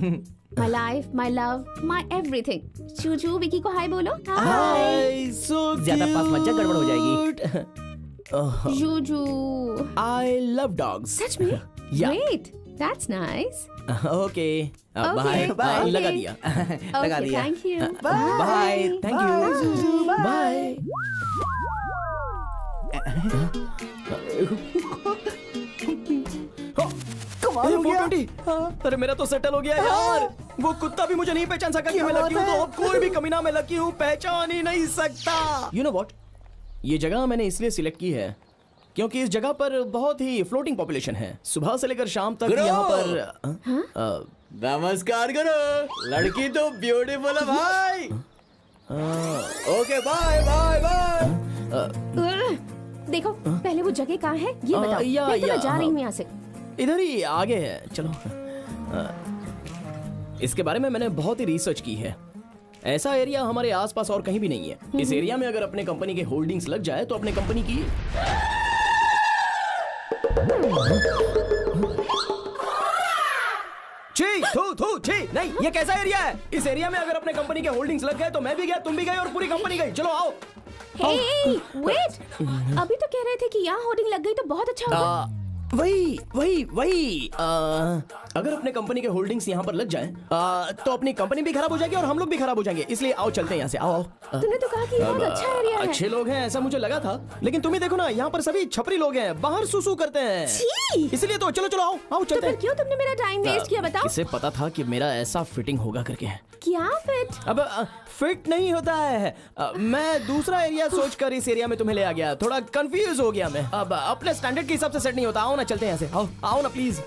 My life, my love, my everything. Juju, Vicky को हाय बोलो। हाय। ज्यादा पास मत जा, गड़बड़ हो जाएगी। Juju, I love dogs. सच में? Yeah. Great, that's nice. Okay bye. लगा दिया। लगा दिया। Thank you. Bye. Thank you. Bye. कमाल हो गया। 420। अरे मेरा तो सेटल हो गया यार। वो कुत्ता भी मुझे नहीं पहचान सका कि मैं लकी हूँ, तो अब कोई भी कमीना मैं लकी हूँ पहचान ही नहीं सकता। यू नो व्हाट, ये जगह मैंने इसलिए सिलेक्ट की है क्योंकि इस जगह पर बहुत ही फ्लोटिंग पॉपुलेशन है। सुबह से लेकर शाम तक यहाँ पर। नमस्कार करो, लड़की तो ब्यूटीफुल है भाई। Okay bye bye bye. देखो पहले वो जगह कहाँ है ये बताओ। नहीं तो मैं जा रही हूँ यहाँ से। इधर ही आगे है, चलो। इसके बारे में मैंने बहुत ही रिसर्च की है। ऐसा एरिया हमारे आसपास और कहीं भी नहीं है। इस एरिया में अगर अपने कंपनी के होल्डिंग्स लग जाए तो अपने कंपनी की छी नहीं, ये कैसा एरिया है? इस एरिया में अगर अपने कंपनी के होल्डिंग्स लग गए तो मैं भी गया, तुम भी गए और पूरी कंपनी गई। चलो आओ। वेट, अभी तो कह रहे थे कि यहाँ होर्डिंग लग गई तो बहुत अच्छा होगा। वही अगर अपने कंपनी के होल्डिंग्स यहाँ पर लग जाएं, तो अपनी कंपनी भी खराब हो जाएगी और हम लोग भी खराब हो जाएंगे। इसलिए आओ चलते हैं यहाँ से। आओ। तूने तो कहा कि बहुत अच्छा एरिया है। अच्छे लोग हैं ऐसा मुझे लगा था, लेकिन तुम ही देखो ना, यहाँ पर सभी छपरी लोग हैं, बाहर सुसु करते हैं। इसलिए तो चलो आओ आओ तो चलते फिर हैं। क्यों तुमने मेरा टाइम वेस्ट किया बताओ? किसे पता था कि मेरा ऐसा फिटिंग होगा करके। क्या फिट? अब फिट नहीं होता है। मैं दूसरा एरिया सोचकर इस एरिया में तुम्हें ले आ गया। थोड़ा कंफ्यूज हो गया मैं। अब अपने स्टैंडर्ड के हिसाब से सेट नहीं होता। आओ ना चलते हैं यहाँ से। आओ ना प्लीज।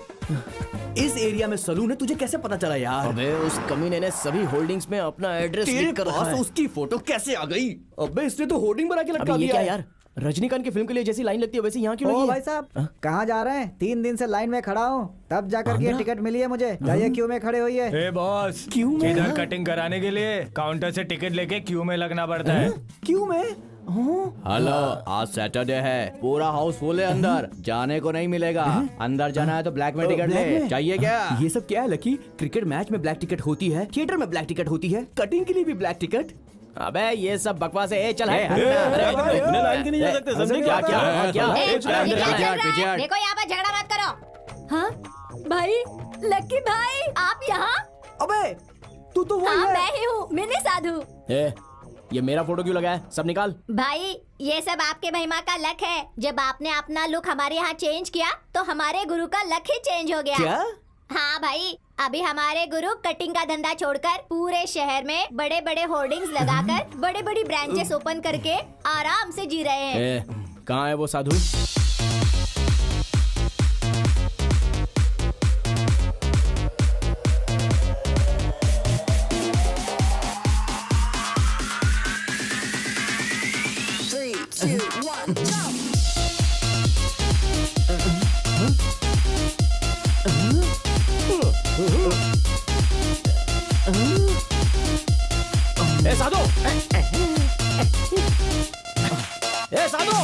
इस एरिया में सलून है, तुझे कैसे पता चला यार? अबे उस कमीने ने सभी होल्डिंग्स में अपना एड्रेस तेरे लिख कर रखा है। पास उसकी फोटो कैसे आ गई? अबे इसने तो होर्डिंग बना के लटका अबे ये दिया क्या है। यार, रजनीकांत की फिल्म के लिए जैसी लाइन लगती है वैसे यहाँ क्यों लगी ओ है? भाई साहब, कहाँ जा रहे हैं? 3 दिन से लाइन में खड़ा हूँ, तब जाकर के टिकट मिली है मुझे। जाइए क्यू में खड़े होइए। ए बॉस, क्यों में? इधर कटिंग कराने के लिए काउंटर से टिकट लेके क्यू में लगना पड़ता है। क्यों मैं? हेलो, आज सैटरडे है, पूरा हाउस फुल है अंदर, जाने को नहीं मिलेगा। अंदर जाना है तो ब्लैक में टिकट ले, चाहिए क्या? ये सब क्या है लकी? क्रिकेट मैच में ब्लैक टिकट होती है, थिएटर में ब्लैक टिकट होती है, कटिंग के लिए भी ब्लैक टिकट। अबे ये सब बकवास है। चल इतने लाइन के नहीं जा सकते, समझे क्या? देखो यहाँ पर झगड़ा मत करो। हाँ भाई, लकी भाई आप यहाँ? अबे तू तो हाँ मैं ही हूँ, मिनी साधु। ये मेरा फोटो क्यों लगा है? सब निकाल। भाई ये सब आपके महिमा का लक है। जब आपने अपना लुक हमारे यहाँ चेंज किया तो हमारे गुरु का लक ही चेंज हो गया। क्या? हाँ भाई, अभी हमारे गुरु कटिंग का धंधा छोड़कर पूरे शहर में बड़े बड़े होर्डिंग्स लगाकर बड़ी बड़ी ब्रांचेस ओपन करके आराम से जी रहे हैं। कहाँ है वो साधु? ए साधु! ए साधु!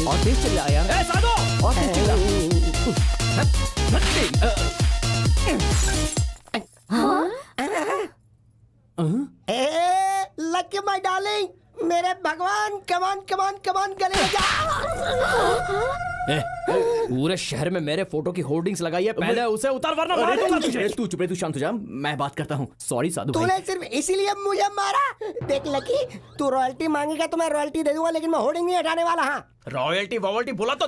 और तेज चल रहा है यार। ए साधु! और तेज चल लकी माय डार्लिंग, मेरे भगवान, कमान कमान कमान गले लगा। पूरे शहर में मेरे फोटो की होर्डिंग्स लगाई है, पहले उसे उतार वरना मार दूंगा तुझे। तू चुप रहे, तू शांत हो जा, मैं बात करता हूँ। सॉरी साधु भाई। तूने सिर्फ इसीलिए मुझे मारा। देख लकी, तू रॉयल्टी मांगेगा तो मैं रॉयल्टी दे दूंगा, लेकिन मैं होर्डिंग नहीं हटाने वाला। हाँ, रॉयल्टी वॉयल्टी बोला तो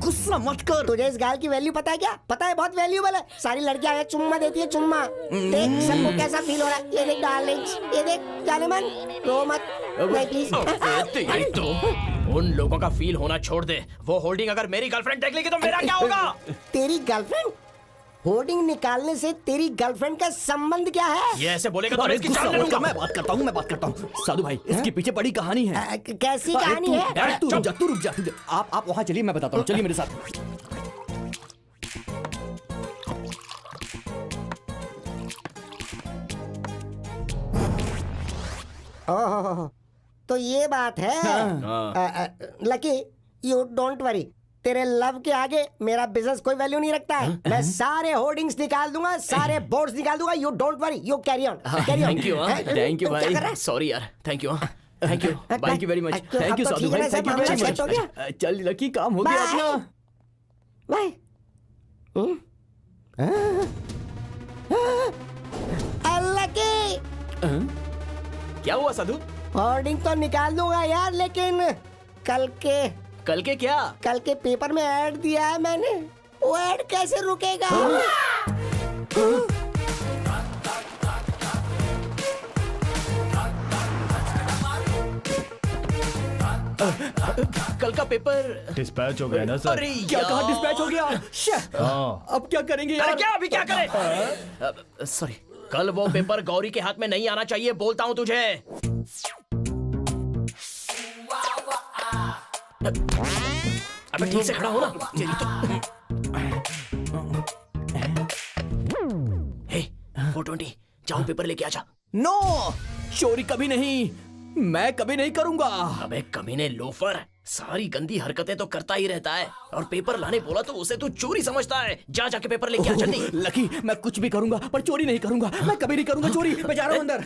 गुस्सा मत कर। तुझे इस गाल की वैल्यू पता है क्या? पता है, बहुत वैल्यूबल है। सारी लड़कियां आगे चुम्मा देती है, चुम्मा। देख सबको कैसा फील हो रहा है। ये देख डार्लिंग्स, ये देख जाने मन, रो मत नहीं प्लीज। तो उन लोगों का फील होना छोड़ दे। वो होल्डिंग अगर मेरी गर्लफ्रेंड देख लेगी तो मेरा क्या होगा? तेरी गर्लफ्रेंड? होर्डिंग निकालने से तेरी गर्लफ्रेंड का संबंध क्या है? ये ऐसे बोलेगा तो अरे इसकी गुस्सा जान ले मत कर, लूंगा। मैं बात करता हूँ साधु भाई। इसके पीछे बड़ी कहानी है। कैसी कहानी है? अरे तू रुक जा। आप वहाँ चलिए, मैं बताता हूँ, चलिए मेरे साथ। ओह, तो ये बात है। लकी, यू डोंट वरी, तेरे लव के आगे मेरा बिजनेस कोई वैल्यू नहीं रखता है। मैं सारे होर्डिंग्स निकाल दूंगा, सारे बोर्ड्स निकाल दूंगा। You don't worry, you carry on, carry on. Thank you भाई, सॉरी यार, thank you very much. Thank you Sadhu भाई, थैंक यू वेरी मच। चल लकी, काम हो गया अपना। बाय। लकी, क्या हुआ साधु? होर्डिंग तो निकाल दूंगा यार, लेकिन कल के क्या? कल के पेपर में ऐड दिया है मैंने, वो ऐड कैसे रुकेगा? कल का पेपर डिस्पैच हो गया ना सर। अरे क्या कहा डिस्पैच हो गया? अब क्या करेंगे यार? अरे क्या अभी क्या करें? सॉरी, कल वो पेपर गौरी के हाथ में नहीं आना चाहिए, बोलता हूँ तुझे। अबे ठीक से खड़ा हो ना। हे 420, जाओ पेपर लेके आजा। नो, चोरी कभी नहीं, मैं कभी नहीं करूंगा। अबे कमीने लोफर, सारी गंदी हरकतें तो करता ही रहता है, और पेपर लाने बोला तो उसे तू चोरी समझता है। जा जाके पेपर लेके आ जल्दी। लकी, मैं कुछ भी करूंगा पर चोरी नहीं करूंगा। मैं कभी नहीं करूंगा चोरी। मैं जा रहा हूं अंदर।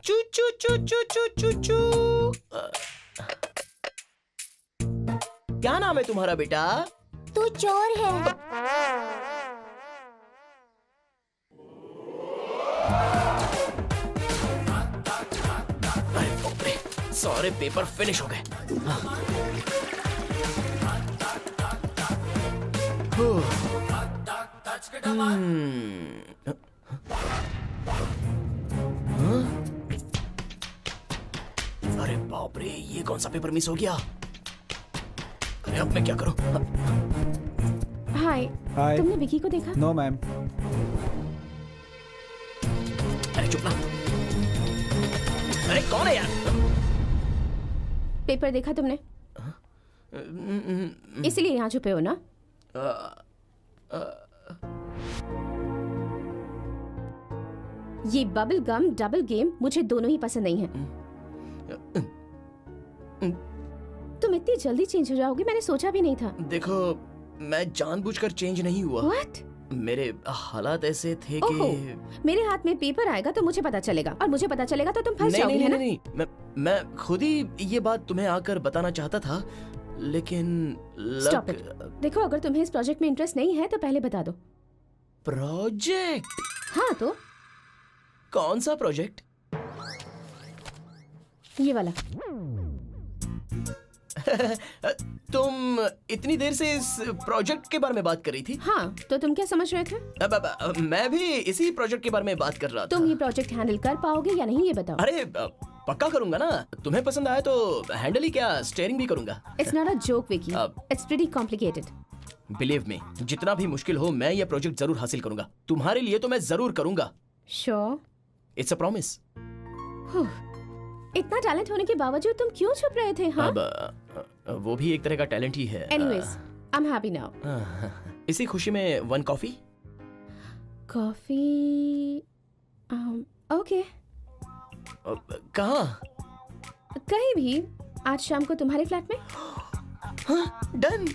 चू चू चू चू चू चू चू। क्या नाम है तुम्हारा बेटा? तू चोर है। अरे बाप रे, सारे पेपर फिनिश हो गए। अरे बाप रे, ये कौन सा पेपर मिस हो गया? अरे अब मैं क्या करूं? हाय, तुमने विकी को देखा? No ma'am. अरे चुप ना। अरे कौन है यार? पेपर देखा तुमने? इसलिए यहाँ छुपे हो ना? ये बबल गम डबल गेम मुझे दोनों ही पसंद नहीं है। तुम इतनी जल्दी चेंज हो जाओगे मैंने सोचा भी नहीं था। देखो मैं जानबूझकर चेंज नहीं हुआ। What? मेरे हालात ऐसे थे ओहो, कि मेरे हाथ में पेपर आएगा तो मुझे पता चलेगा और मुझे पता चलेगा तो तुम फंस नहीं जाओगे, नहीं है ना? नहीं, मैं खुद ही ये बात तुम्हें आकर बताना चाहता था, लेकिन Stop it. देखो अगर तुम्हें इस प्रोजेक्ट में इंटरेस्ट नहीं है तो पहले बता दो। प्रोजेक्ट? हाँ तो कौन सा प्रोजेक्ट? ये वाला। तुम इतनी देर से इस प्रोजेक्ट के बारे में बात कर रही थी? हाँ तो तुम क्या समझ रहे थे? मैं भी इसी प्रोजेक्ट के बारे में बात कर रहा था। तुम ये प्रोजेक्ट हैंडल कर पाओगे या नहीं ये बताओ। अरे पक्का करूंगा ना, तुम्हें पसंद आया तो हैंडल ही क्या स्टीयरिंग भी करूंगा। It's not a joke Vicky, it's pretty complicated. Believe me, जितना भी मुश्किल हो मैं ये प्रोजेक्ट जरूर हासिल करूंगा। तुम्हारे लिए तो मैं जरूर करूंगा। श्योर? It's a promise. इतना टैलेंट होने के बावजूद तुम क्यों छुप रहे थे? हाँ? अब वो भी एक तरह का टैलेंट ही है। Anyways, I am happy now. इसी खुशी में 1 कॉफी। कॉफी? ओके। कहाँ? कहीं भी, आज शाम को तुम्हारे फ्लैट में। हाँ, डन।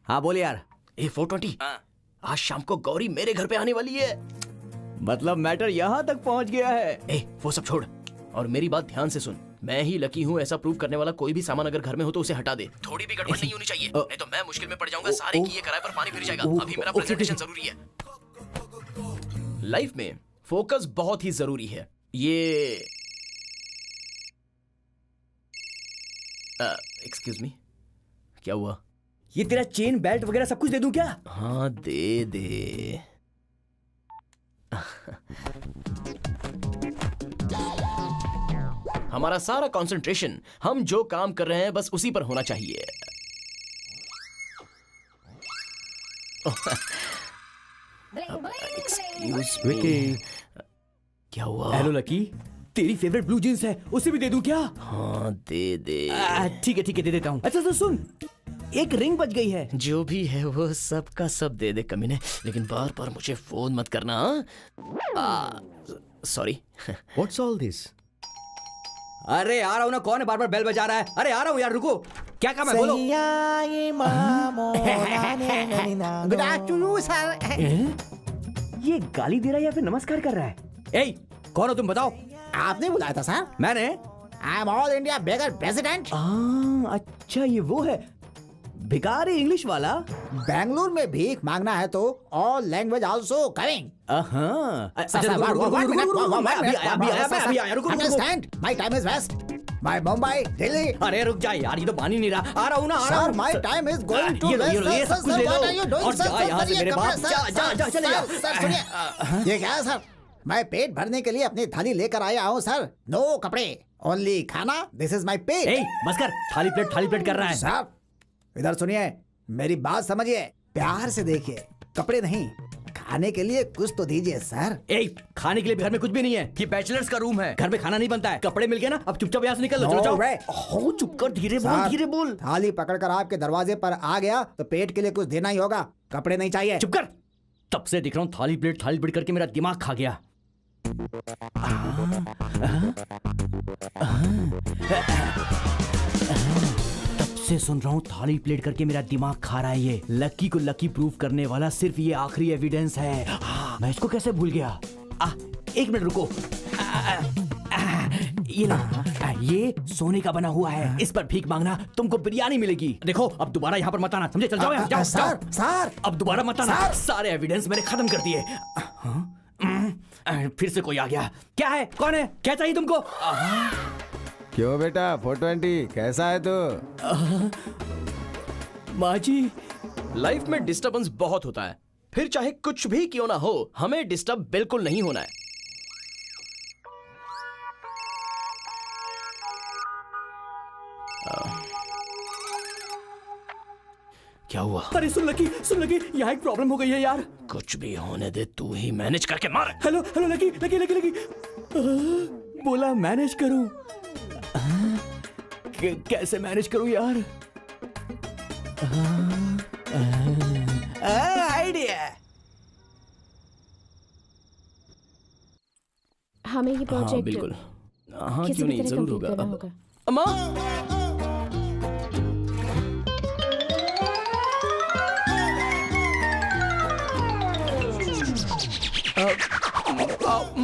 हाँ बोल यार। A420, आज शाम को गौरी मेरे घर पे आने वाली है। मतलब मैटर यहाँ तक पहुँच गया है। वो सब छोड़ और मेरी बात ध्यान से सुन। मैं ही लकी हूँ, ऐसा प्रूव करने वाला कोई भी सामान अगर घर में हो तो उसे हटा दे। थोड़ी भी गड़बड़ नहीं होनी चाहिए, नहीं तो मैं मुश्किल में पड़ जाऊंगा। सारे किए किराए पर पानी फिर जाएगा। अभी मेरा प्रेजेंटेशन जरूरी है। लाइफ में फोकस बहुत ही जरूरी है। ये एक्सक्यूज मी, क्या हुआ? ये तेरा चेन बेल्ट वगैरह सब कुछ दे दूं क्या? हाँ दे दे। हमारा सारा कंसंट्रेशन हम जो काम कर रहे हैं बस उसी पर होना चाहिए। एक्सक्यूज मी, क्या हुआ? हेलो लकी, तेरी फेवरेट ब्लू जींस है, उसे भी दे दूं क्या? हाँ दे दे। ठीक है दे देता हूँ। अच्छा तो सुन, एक रिंग बच गई है। जो भी है वो सब का सब दे दे कमीने, लेकिन बार बार मुझे फोन मत करना। सॉरी। What's all this? अरे आ रहा हूँ ना, कौन है बार बार बेल बजा रहा है? अरे आ रहा हूँ यार, रुको। क्या काम है बोलो। Good afternoon sir. ये गाली दे रहा है या फिर नमस्कार कर रहा है? ए, कौन हो तुम बताओ? आपने बुलाया था सर? मैंने। I am all India beggar president. अच्छा ये वो है भिखारी इंग्लिश वाला। बेंगलुरु में भीख मांगना है तो all language also coming. Understand, my time is waste. My Mumbai, Delhi. अरे रुक जा यार, ये तो मान ही नहीं रहा। आ रहा हूँ ना, आ रहा हूँ। My time is going to ये सब कुछ ले लो और जा यहाँ से मेरे बाप। जा चले जा। सर सुनिए, ये क्या है सर? मैं पेट भरने के लिए अपनी थाली लेकर आया हूँ सर। नो कपड़े, ओनली खाना। दिस इज माय पेट। बस कर, थाली प्लेट कर रहा है। साहब इधर सुनिए, मेरी बात समझिए, प्यार से देखिए। कपड़े नहीं, खाने के लिए कुछ तो दीजिए सर। खाने के लिए घर में कुछ भी नहीं है, ये बैचलर्स का रूम है, घर में खाना नहीं बनता है। कपड़े मिल गए ना, अब चुपचाप यहाँ से निकल लो। चलो जाओ। चुप कर, धीरे बोल। थाली पकड़कर आपके दरवाजे पर आ गया तो पेट के लिए कुछ देना ही होगा। कपड़े नहीं चाहिए। चुप कर, तब से दिख रहा हूँ थाली प्लेट करके मेरा दिमाग खा गया। तब से सुन रहा हूँ थाली प्लेट करके मेरा दिमाग खा रहा है ये। लकी को लकी प्रूफ करने वाला सिर्फ ये आखिरी एविडेंस है। मैं इसको कैसे भूल गया? एक मिनट रुको। ये लो, ये सोने का बना हुआ है, इस पर भीख मांगना तुमको बिरयानी मिलेगी। देखो अब दोबारा यहाँ पर मत आना, समझे? चल जाओ यहाँ, जाओ सर। अब दोबारा मत आना। सारे एविडेंस मैंने खत्म कर दिए। फिर से कोई आ गया। क्या है? कौन है? क्या चाहिए तुमको? क्यों बेटा 420 कैसा है तू? माँ जी, लाइफ में डिस्टर्बेंस बहुत होता है, फिर चाहे कुछ भी क्यों ना हो हमें डिस्टर्ब बिल्कुल नहीं होना है। क्या हुआ? अरे सुन लकी, यहाँ एक प्रॉब्लम हो गई है यार। कुछ भी होने दे, तू ही मैनेज करके मार। Hello hello lucky lucky lucky lucky बोला मैनेज करूं। कैसे मैनेज करूं यार? आइडिया। हमें ये प्रोजेक्ट बिल्कुल। हाँ किसी क्यों भी नहीं, तरह जरूर complete होगा। करना होगा। अम्मा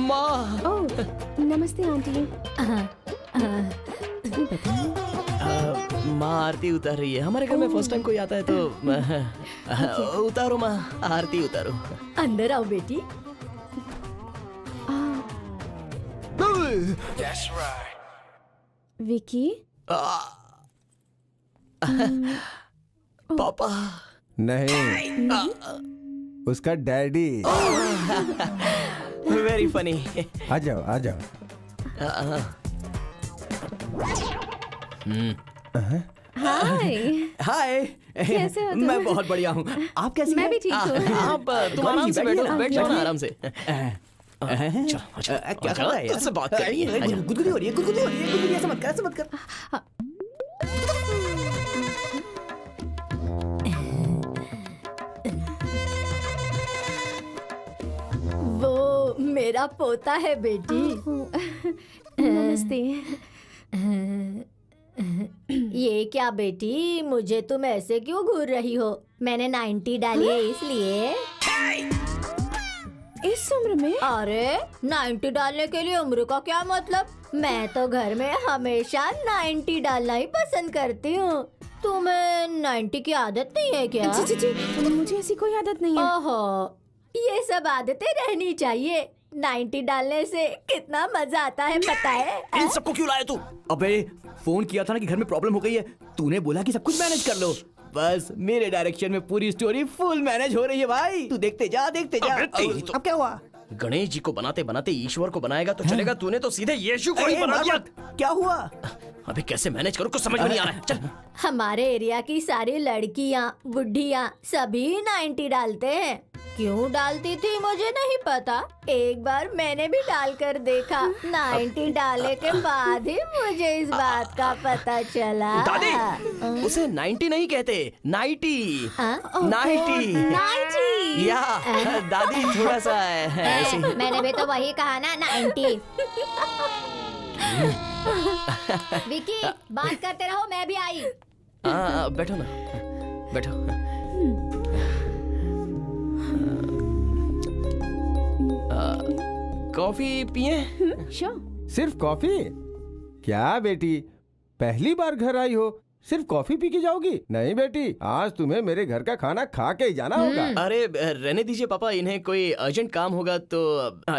माँ। ओह, नमस्ते आंटी। माँ आरती उतार रही है। हमारे घर में फर्स्ट टाइम कोई आता है तो उतारो माँ, आरती उतारो। अंदर आओ बेटी। विकी, पापा नहीं, उसका डैडी। Very funny. आ जाओ आ जाओ। हाय। हाय। कैसे हो तुम? मैं बहुत बढ़िया हूँ। आप कैसी मैं हैं? भी ठीक हूँ। आप तुम आराम से बैठो, बैठ जाओ ना आराम से। क्या कर रहा है यार? तुझसे बात करनी है। आजा। गुदगुदी हो रही है, गुदगुदी हो रही है, गुदगुदी ऐसा मत कर, ऐसा मत कर। वो मेरा पोता है बेटी। नमस्ते। ये क्या बेटी, मुझे तुम ऐसे क्यों घूर रही हो? मैंने 90 डाली है इसलिए। इस उम्र में? अरे 90 डालने के लिए उम्र का क्या मतलब? मैं तो घर में हमेशा 90 डालना ही पसंद करती हूँ। तुम्हें 90 की आदत नहीं है क्या? जी जी जी, मुझे ऐसी कोई आदत नहीं है। ओहो, ये सब आदतें रहनी चाहिए। 90 डालने से कितना मजा आता है पता है? इन सबको क्यों लाया तू? अबे फोन किया था ना कि घर में प्रॉब्लम हो गई है, तूने बोला कि सब कुछ मैनेज कर लो। बस मेरे डायरेक्शन में पूरी स्टोरी फुल मैनेज हो रही है भाई। तू देखते जा, देखते जा। अब क्या हुआ? गणेश जी को बनाते बनाते ईश्वर को बनाएगा तो चलेगा। तूने तो सीधे यीशु को ही बना दिया। क्या हुआ? अबे कैसे मैनेज करूं, कुछ समझ में नहीं आ रहा है। चल। हमारे एरिया की सारी लड़कियां, बुढ़ियां सभी 90 डालते हैं। क्यों डालती थी मुझे नहीं पता। एक बार मैंने भी डालकर देखा। 90 डाले के बाद ही मुझे इस बात का पता चला। दादी, उसे 90 नहीं कहते, 90। 90 या दादी थोड़ा सा ऐसे ही। मैंने भी तो वही कहा ना, 90। विकी, बात करते रहो, मैं भी आई। बैठो ना, बैठो। कॉफी पिए? श्योर। सिर्फ कॉफी? क्या बेटी, पहली बार घर आई हो, सिर्फ कॉफी पी के जाओगी? नहीं बेटी, आज तुम्हें मेरे घर का खाना खा के ही जाना होगा। अरे रहने दीजिए पापा, इन्हें कोई अर्जेंट काम होगा तो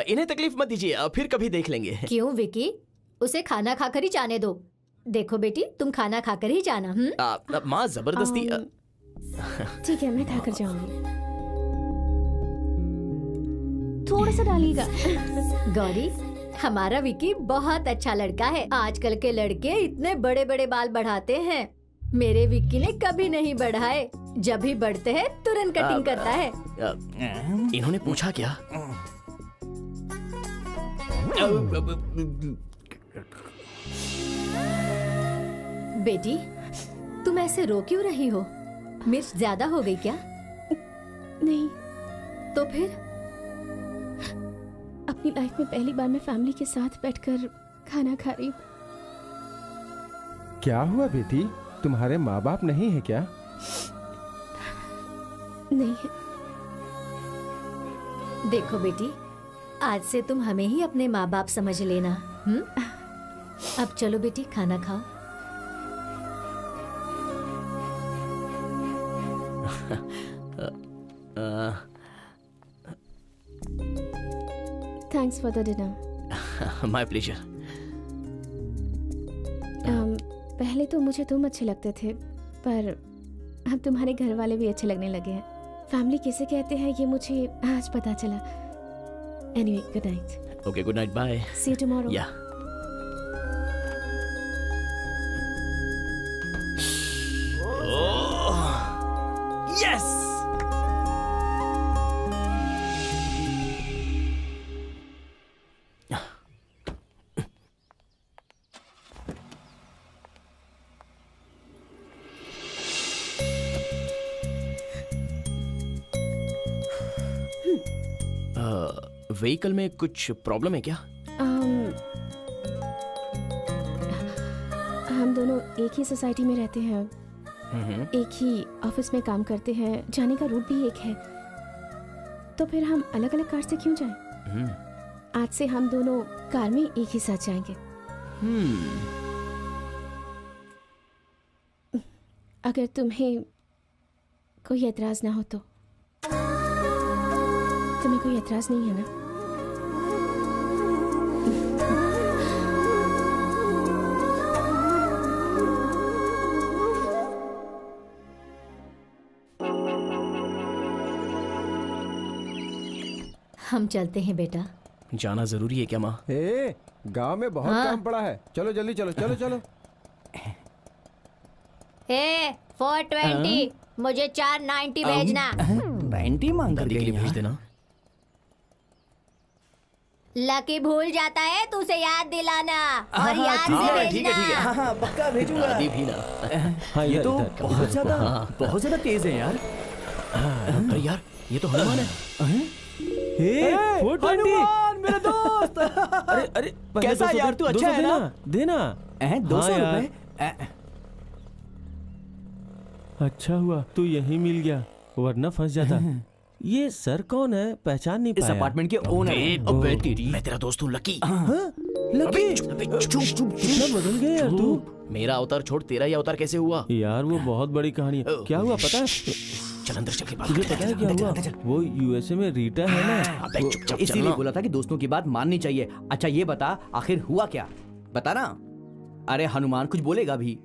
इन्हें तकलीफ मत दीजिए, फिर कभी देख लेंगे। क्यों विकी, उसे खाना खाकर ही जाने दो। देखो बेटी, तुम खाना खाकर ही जाना। माँ जबरदस्ती। ठीक है, मैं खाकर जाऊंगी। थोड़ा सा डालिएगा। गौरी, हमारा विकी बहुत अच्छा लड़का है। आजकल के लड़के इतने बड़े बड़े बाल बढ़ाते हैं, मेरे विक्की ने कभी नहीं बढ़ाए। जब भी बढ़ते हैं तुरंत कटिंग करता है। इन्होंने पूछा क्या? बेटी, तुम ऐसे रो क्यों रही हो? मिर्च ज्यादा हो गई क्या? नहीं, तो फिर? अपनी लाइफ में पहली बार मैं फैमिली के साथ बैठकर खाना खा रही हूँ। क्या हुआ बेटी, तुम्हारे माँ बाप नहीं है क्या? नहीं है। देखो बेटी, आज से तुम हमें ही अपने माँ बाप समझ लेना। अब चलो बेटी, खाना खाओ। Thanks for the dinner. My pleasure. पहले तो मुझे तुम अच्छे लगते थे, पर अब तुम्हारे घर वाले भी अच्छे लगने लगे हैं। फैमिली किसे कहते हैं ये मुझे आज पता चला। Anyway, good night. Okay, good night, bye. See you tomorrow. Yeah. Vehicle में कुछ प्रॉब्लम है क्या? हम दोनों एक ही सोसाइटी में रहते हैं, एक ही ऑफिस में काम करते हैं, जाने का रूट भी एक है, तो फिर हम अलग अलग कार से क्यों जाएं? आज से हम दोनों कार में एक ही साथ जाएंगे। अगर तुम्हें कोई एतराज ना हो तो। तुम्हें कोई एतराज नहीं है ना? हम चलते हैं बेटा। जाना जरूरी है क्या माँ? ए, गांव में बहुत काम पड़ा है, चलो जल्दी चलो चलो चलो। ए 420 मुझे 490 भेजना। 90 मांग कर के लिए भेज देना। लकी भूल जाता है तो उसे याद दिलाना और हाँ, याद ठीक से है, ठीक है, ठीक है। भेजना। हाँ, पक्का भेजूंगा। दादी भी ना। हाँ ये इधर, तो इधर, बहुत ज्यादा तेज है यार। अरे यार ये तो हनुमान है। हे 420 हनुमान मेरा दोस्त। अरे अरे पहले कैसा 200 यार, तू अच्छा है ना? देना 200 हाँ यार। रुपए। अच्छा हुआ तू यहीं मिल गया, वरना फंस जाता। ये सर कौन है, पहचान नहीं इस पाया। अपार्टमेंट के ओनर हैं। अबे तेरी, मैं तेरा दोस्त हूँ लकी। लकी कितना बदल गया यार तू। मेरा अवतार छोड़, तेरा ही अवतार कैसे हुआ? यार वो बहुत बड़ी कहानी है। क्या हुआ पता है? चल अंदर चल के बात तुझे करते पता है हैं। क्या हुआ? वो यूएसए में रीटा है ना, अबे चुपचाप इसीलिए चलना। बोला था कि दोस्तों की बात माननी चाहिए। अच्छा ये बता, आखिर हुआ क्या? बता ना। अरे हनुमान कुछ बोलेगा भी।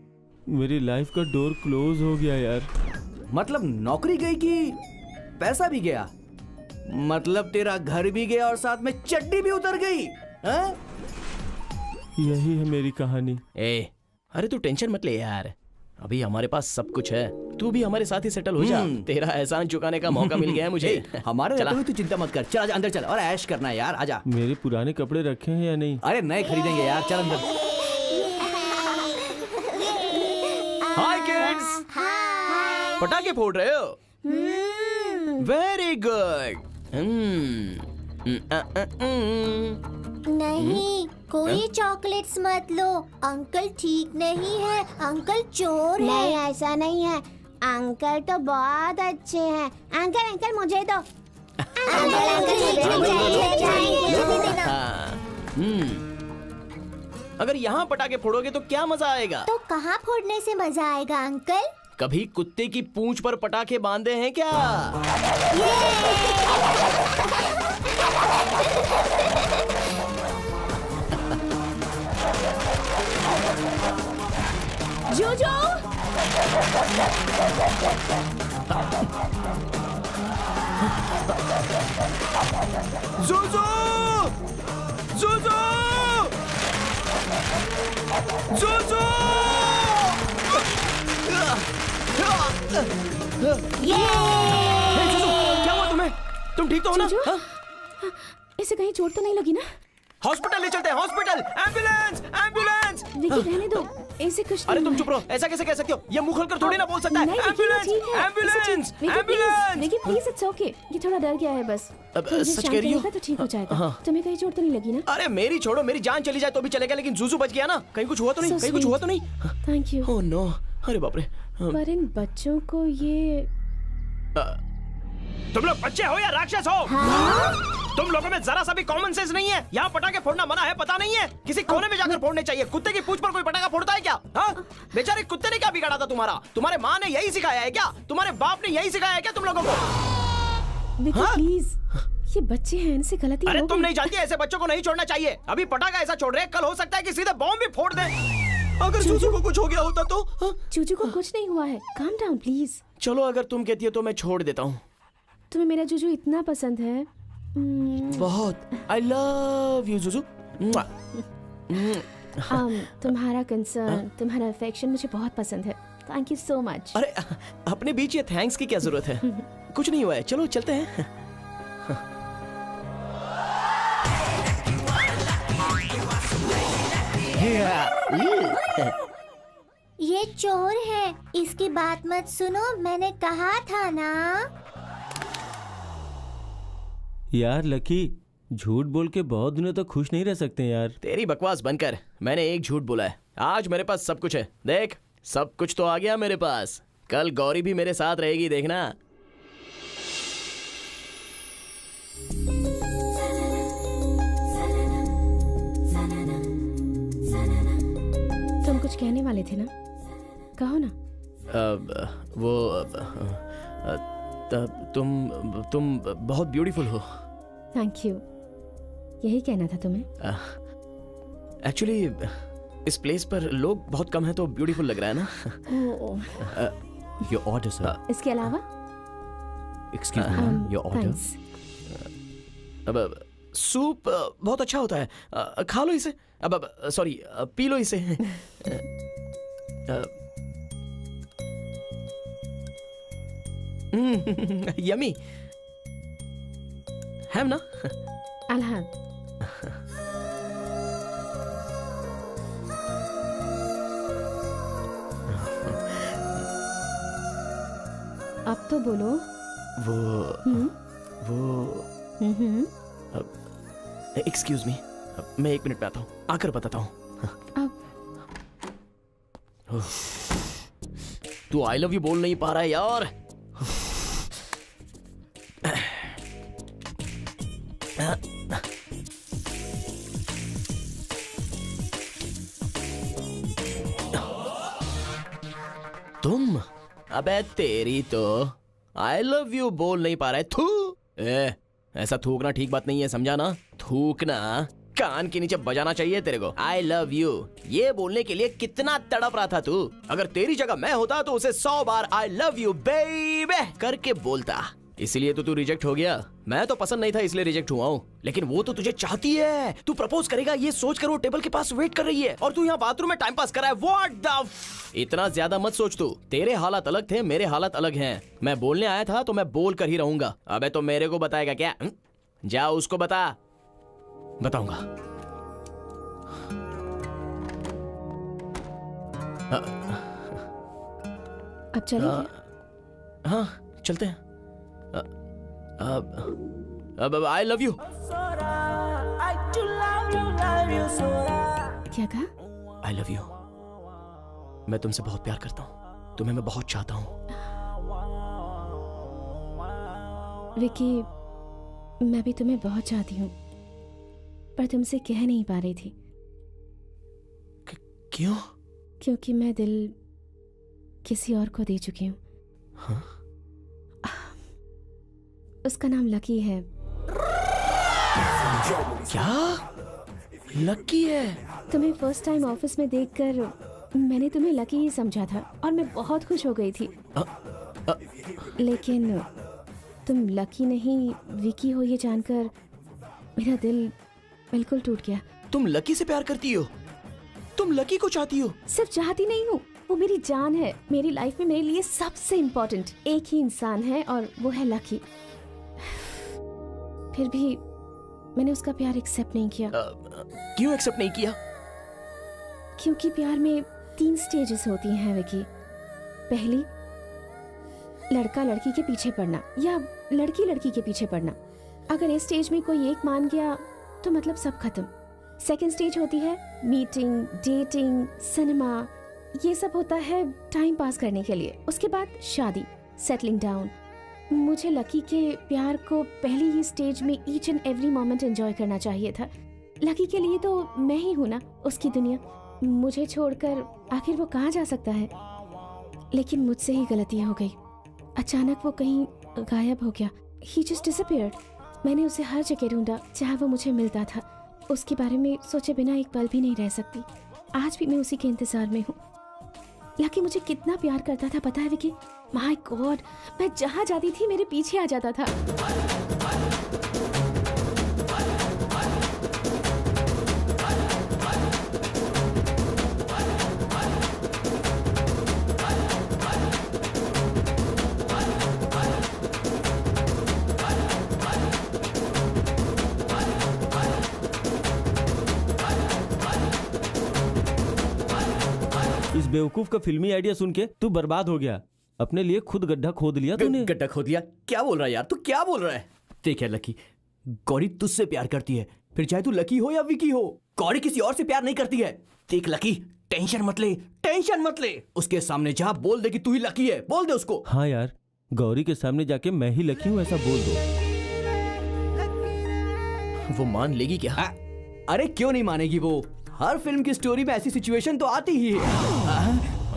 मेरी लाइफ का डोर क्लोज हो गया यार। मतलब नौकरी गई कि पैसा भी गया? मतलब तेरा घर भी गया और साथ में चड्डी भी उतर गई? हाँ? यही है मेरी कहानी। ए, अरे तू टेंशन मत ले यार, अभी हमारे पास सब कुछ है। तू भी हमारे साथ ही सेटल हो जा। तेरा एहसान चुकाने का मौका मिल गया है मुझे। हमारे चला। रहते हुए तू चिंता मत कर। चल आजा अंदर चल और ऐश करना है यार, आजा। मेरे पुराने कपड़े रखे हैं या नहीं? अरे नए खरीदेंगे यार, चल अंदर। हाय किड्स, पटाखे फोड़ रहे हो? Very good. नहीं, कोई चॉकलेट्स मत लो। अंकल ठीक नहीं है, अंकल चोर है। नहीं ऐसा नहीं है, अंकल तो बहुत अच्छे हैं। अंकल अंकल मुझे दो। अंकल अंकल मुझे चाहिए। अगर यहाँ पटाखे फोड़ोगे तो क्या मजा आएगा? तो कहाँ फोड़ने से मजा आएगा अंकल? कभी कुत्ते की पूंछ पर पटाखे बांधे हैं क्या? जोजो जोजो! जोजो! जोजो! हे, जोजो, क्या हुआ तुम्हें? तुम ठीक तो हो ना? जोजो? हाँ? इसे कहीं चोट तो नहीं लगी ना? हॉस्पिटल ले चलते हैं, हॉस्पिटल! एम्बुलेंस! एम्बुलेंस! विकी रहने दो, ऐसे कुछ अरे नहीं तुम है। चुप रहो, ऐसा कैसे कह सकते हो? ये मुंह खोलकर थोड़ी ना बोल सकता है। नहीं, विकी, एम्बुलेंस! ठीक है, ambulance! Vicky, ambulance! Vicky please it's okay. ये थोड़ा डर गया है बस। अब, थोड़ी देर सच शांत कह रही हो? रहेगा तो ठीक हो जाएगा। हाँ। तुम्हें कहीं चोट तो नहीं लगी ना? अरे मेरी छोड़ो, मेरी जान चली जाए तो भी चलेगा, लेकिन जूजू बच गया ना। कहीं कुछ हुआ तो नहीं? So कहीं कुछ sweet. हुआ तो नहीं? Thank you. ओह नो, अरे बाप रे। पर इन बच्चों को ये तुम लोग बच्चे हो या राक्षस हो? तुम लोगों में जरा सा भी कॉमन सेंस नहीं है। यहाँ पटाखे फोड़ना मना है, पता नहीं है? किसी कोने में जाकर फोड़ने चाहिए। कुत्ते की पूंछ पर कोई पटाखा फोड़ता है क्या? हाँ? बेचारे कुत्ते ने क्या बिगाड़ा था तुम्हारा? तुम्हारे माँ ने यही सिखाया है क्या? तुम्हारे बाप ने यही सिखाया है क्या तुम लोगों को? विकी हाँ? प्लीज, ये बच्चे हैं, इनसे गलती अरे हो तुम गई। नहीं जानती, ऐसे बच्चों को नहीं छोड़ना चाहिए। अभी पटाखा ऐसा छोड़ रहे हैं, कल हो सकता है कि सीधे बॉम्ब भी फोड़ दें। अगर जूजू को कुछ हो गया होता तो? हाँ? चूचू को कुछ नहीं हुआ है, काम डाउन प्लीज। चलो अगर तुम कहती हो तो मैं छोड़ देता हूँ। तुम्हें मेरा जूजू इतना पसंद है। बहुत। I love you Juju. तुम्हारा कंसर्न, तुम्हारा अफेक्शन मुझे बहुत पसंद है। Thank you so much. अरे अपने बीच ये थैंक्स की क्या जरूरत है? कुछ नहीं हुआ है, चलो चलते हैं। ये चोर है, इसकी बात मत सुनो, मैंने कहा था ना। यार लकी, झूठ बोल के बहुत दिनों तक खुश नहीं रह सकते यार। तेरी बकवास बनकर मैंने एक झूठ बोला है। आज मेरे पास सब कुछ है, देख सब कुछ तो आ गया मेरे पास। कल गौरी भी मेरे साथ रहेगी, देखना। तुम कुछ कहने वाले थे ना, कहो ना। तुम बहुत ब्यूटीफुल हो। थैंक यू, यही कहना था तुम्हें। एक्चुअली इस प्लेस पर लोग बहुत कम हैं तो ब्यूटीफुल लग रहा है ना। Your order sir. इसके अलावा excuse me, your order. Thanks. अब सूप बहुत अच्छा होता है, खा लो इसे। अब सॉरी, पी लो इसे। यमी है ना? I'll have. अब तो बोलो। एक्सक्यूज मी, मैं 1 मिनट में आता हूँ, आकर बताता हूँ। तू आई लव यू बोल नहीं पा रहा है यार। तुम, अबे तेरी तो आई लव यू बोल नहीं पा रहा है। थू, ऐसा थूकना ठीक बात नहीं है, समझा ना? थूकना कान के नीचे बजाना चाहिए तेरे को। आई लव यू ये बोलने के लिए कितना तड़प रहा था तू। अगर तेरी जगह मैं होता तो उसे 100 बार आई लव यू बेबी करके बोलता। इसीलिए तो तू रिजेक्ट हो गया। मैं तो पसंद नहीं था इसलिए रिजेक्ट हुआ हूँ, लेकिन वो तो तुझे चाहती है। तू प्रपोज करेगा ये सोचकर वो टेबल के पास वेट कर रही है और तू यहाँ बाथरूम में टाइम पास कर रहा है। व्हाट द इतना ज्यादा मत सोच तू। तेरे हालात अलग थे, मेरे हालात अलग हैं। मैं बोलने आया था तो मैं बोल कर ही रहूंगा। अबे तो मेरे को बताएगा क्या? जा उसको बता। बताऊंगा। अब चले क्या? हाँ चलते हैं। अब आई लव यू। क्या कहा? I love you. मैं तुमसे बहुत प्यार करता हूँ, तुम्हें मैं बहुत चाहता हूँ। विकी, मैं भी तुम्हें बहुत चाहती हूँ, पर तुमसे कह नहीं पा रही थी। क्यों? क्योंकि मैं दिल किसी और को दे चुकी हूँ। हाँ? उसका नाम लकी है। क्या? लकी है? तुम्हें फर्स्ट टाइम ऑफिस में देखकर मैंने तुम्हें लकी ही समझा था और मैं बहुत खुश हो गई थी। लेकिन तुम लकी नहीं विकी हो ये जानकर मेरा दिल बिल्कुल टूट गया। तुम लकी से प्यार करती हो? तुम लकी को चाहती हो? सिर्फ चाहती नहीं हूँ, वो मेरी जान है। मेरी लाइफ में मेरे लिए सबसे इम्पोर्टेंट एक ही इंसान है और वो है लकी। फिर भी मैंने उसका प्यार एक्सेप्ट नहीं किया। क्यों एक्सेप्ट नहीं किया? क्योंकि प्यार में 3 स्टेजेस होती हैं विकी। पहली, लड़का लड़की के पीछे पड़ना या लड़की लड़की के पीछे पड़ना। अगर इस स्टेज में कोई एक मान गया तो मतलब सब खत्म। सेकेंड स्टेज होती है मीटिंग, डेटिंग, सिनेमा, ये सब होता है टाइम पास करने के लिए। उसके बाद शादी, सेटलिंग डाउन। मुझे लकी के प्यार को पहली ही स्टेज में each and every moment enjoy करना चाहिए था। लकी के लिए तो मैं ही हूँ ना उसकी दुनिया। मुझे छोड़कर आखिर वो कहाँ जा सकता है? लेकिन मुझसे ही गलती हो गई। अचानक वो कहीं गायब हो गया। He just disappeared. मैंने उसे हर जगह ढूंढा जहाँ वो मुझे मिलता था। उसके बारे में सोचे बिना एक पल भी नहीं रह सकती। आज भी मैं उसी के इंतजार में हूँ। लकी मुझे कितना प्यार करता था पता है विकी? माय गॉड, मैं जहाँ जाती थी मेरे पीछे आ जाता था। इस बेवकूफ का फिल्मी आइडिया सुन के तू बर्बाद हो गया। अपने लिए खुद गड्ढा खोद लिया तूने। गड्ढा खोद लिया? क्या बोल रहा है यार, तू क्या बोल रहा है? देख यार लकी, गौरी तुझसे प्यार करती है, फिर चाहे तू लकी हो या विकी हो। गौरी किसी और से प्यार नहीं करती है। देख लकी, टेंशन मत ले, टेंशन मत ले। उसके सामने जा, बोल दे कि तू ही लकी है, बोल दे उसको। हाँ यार, गौरी के सामने जाके मैं ही लकी हूँ ऐसा बोल दो। वो मान लेगी क्या? अरे क्यों नहीं मानेगी वो? हर फिल्म की स्टोरी में ऐसी सिचुएशन तो आती ही है।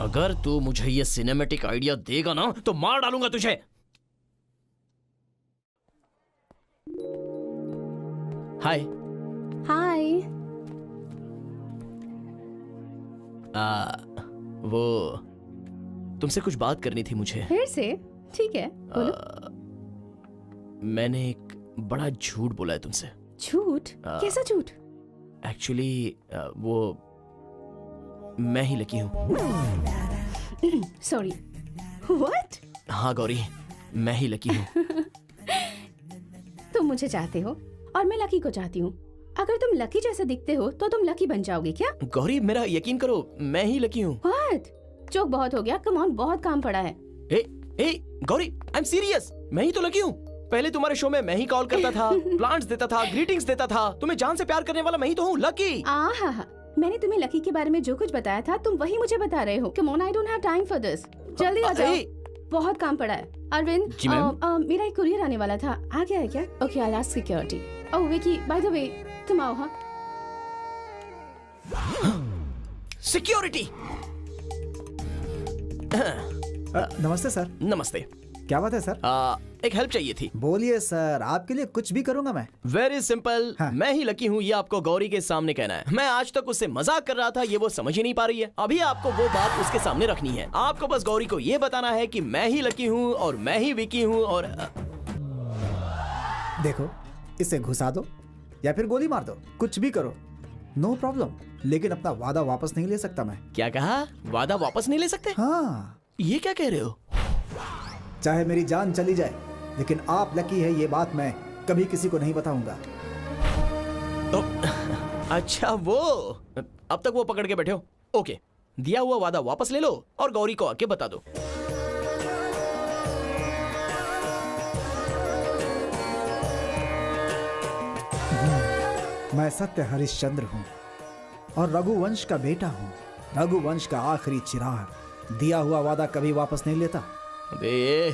अगर तू मुझे ये सिनेमैटिक आइडिया देगा ना तो मार डालूंगा तुझे। हाय। हाय। वो तुमसे कुछ बात करनी थी मुझे। फिर से? ठीक है, बोलो। मैंने एक बड़ा झूठ बोला है तुमसे। झूठ? कैसा झूठ? एक्चुअली वो मैं ही लकी हूँ। सॉरी। व्हाट? हाँ गौरी, मैं ही लकी हूँ। तुम मुझे चाहते हो और मैं लकी को चाहती हूँ। अगर तुम लकी जैसे दिखते हो तो तुम लकी बन जाओगे क्या? गौरी मेरा यकीन करो, मैं ही लकी हूँ। व्हाट? जोक बहुत हो गया, कम ऑन, बहुत काम पड़ा है। ए गौरी, आई एम सीरियस, मैं ही तो लकी हूँ। पहले तुम्हारे शो में मैं ही कॉल करता था, प्लांट्स देता था, ग्रीटिंग्स देता था। तुम्हें जान से प्यार करने वाला मैं ही तो हूँ, लकी। हाँ, मैंने तुम्हें लकी के बारे में जो कुछ बताया था तुम वही मुझे बता रहे हो। Come on, I don't have time for this. जल्दी आ जाओ, बहुत काम पड़ा है। अरविंद, जी मैम। मेरा एक कुरियर आने वाला था, आ गया है क्या? Okay, I ask security. Oh Vicky, by the way, तुम आओ। हाँ, सिक्योरिटी। नमस्ते सर। नमस्ते। क्या बात है सर? एक हेल्प चाहिए थी। बोलिए सर, आपके लिए कुछ भी करूंगा मैं। वेरी सिंपल, हाँ। मैं ही लकी हूँ, ये आपको गौरी के सामने कहना है। मैं आज तक उससे मजाक कर रहा था, ये वो समझ ही नहीं पा रही है। अभी आपको वो बात उसके सामने रखनी है। आपको बस गौरी को ये बताना है कि मैं ही लकी हूँ और मैं ही विकी हूँ। और देखो, इसे घुसा दो या फिर गोली मार दो, कुछ भी करो, नो प्रॉब्लम। लेकिन अपना वादा वापस नहीं ले सकता मैं। क्या कहा? वादा वापस नहीं ले सकते? हाँ। ये क्या कह रहे हो? चाहे मेरी जान चली जाए, लेकिन आप लकी है ये बात मैं कभी किसी को नहीं बताऊंगा। तो, अच्छा वो, अब तक वो पकड़ के बैठे हो। ओके, दिया हुआ वादा वापस ले लो और गौरी को आके बता दो। मैं सत्य हरिश्चंद्र हूँ और रघुवंश का बेटा हूँ। रघुवंश का आखिरी चिराग। दिया हुआ वादा कभी वापस नहीं लेता। बे,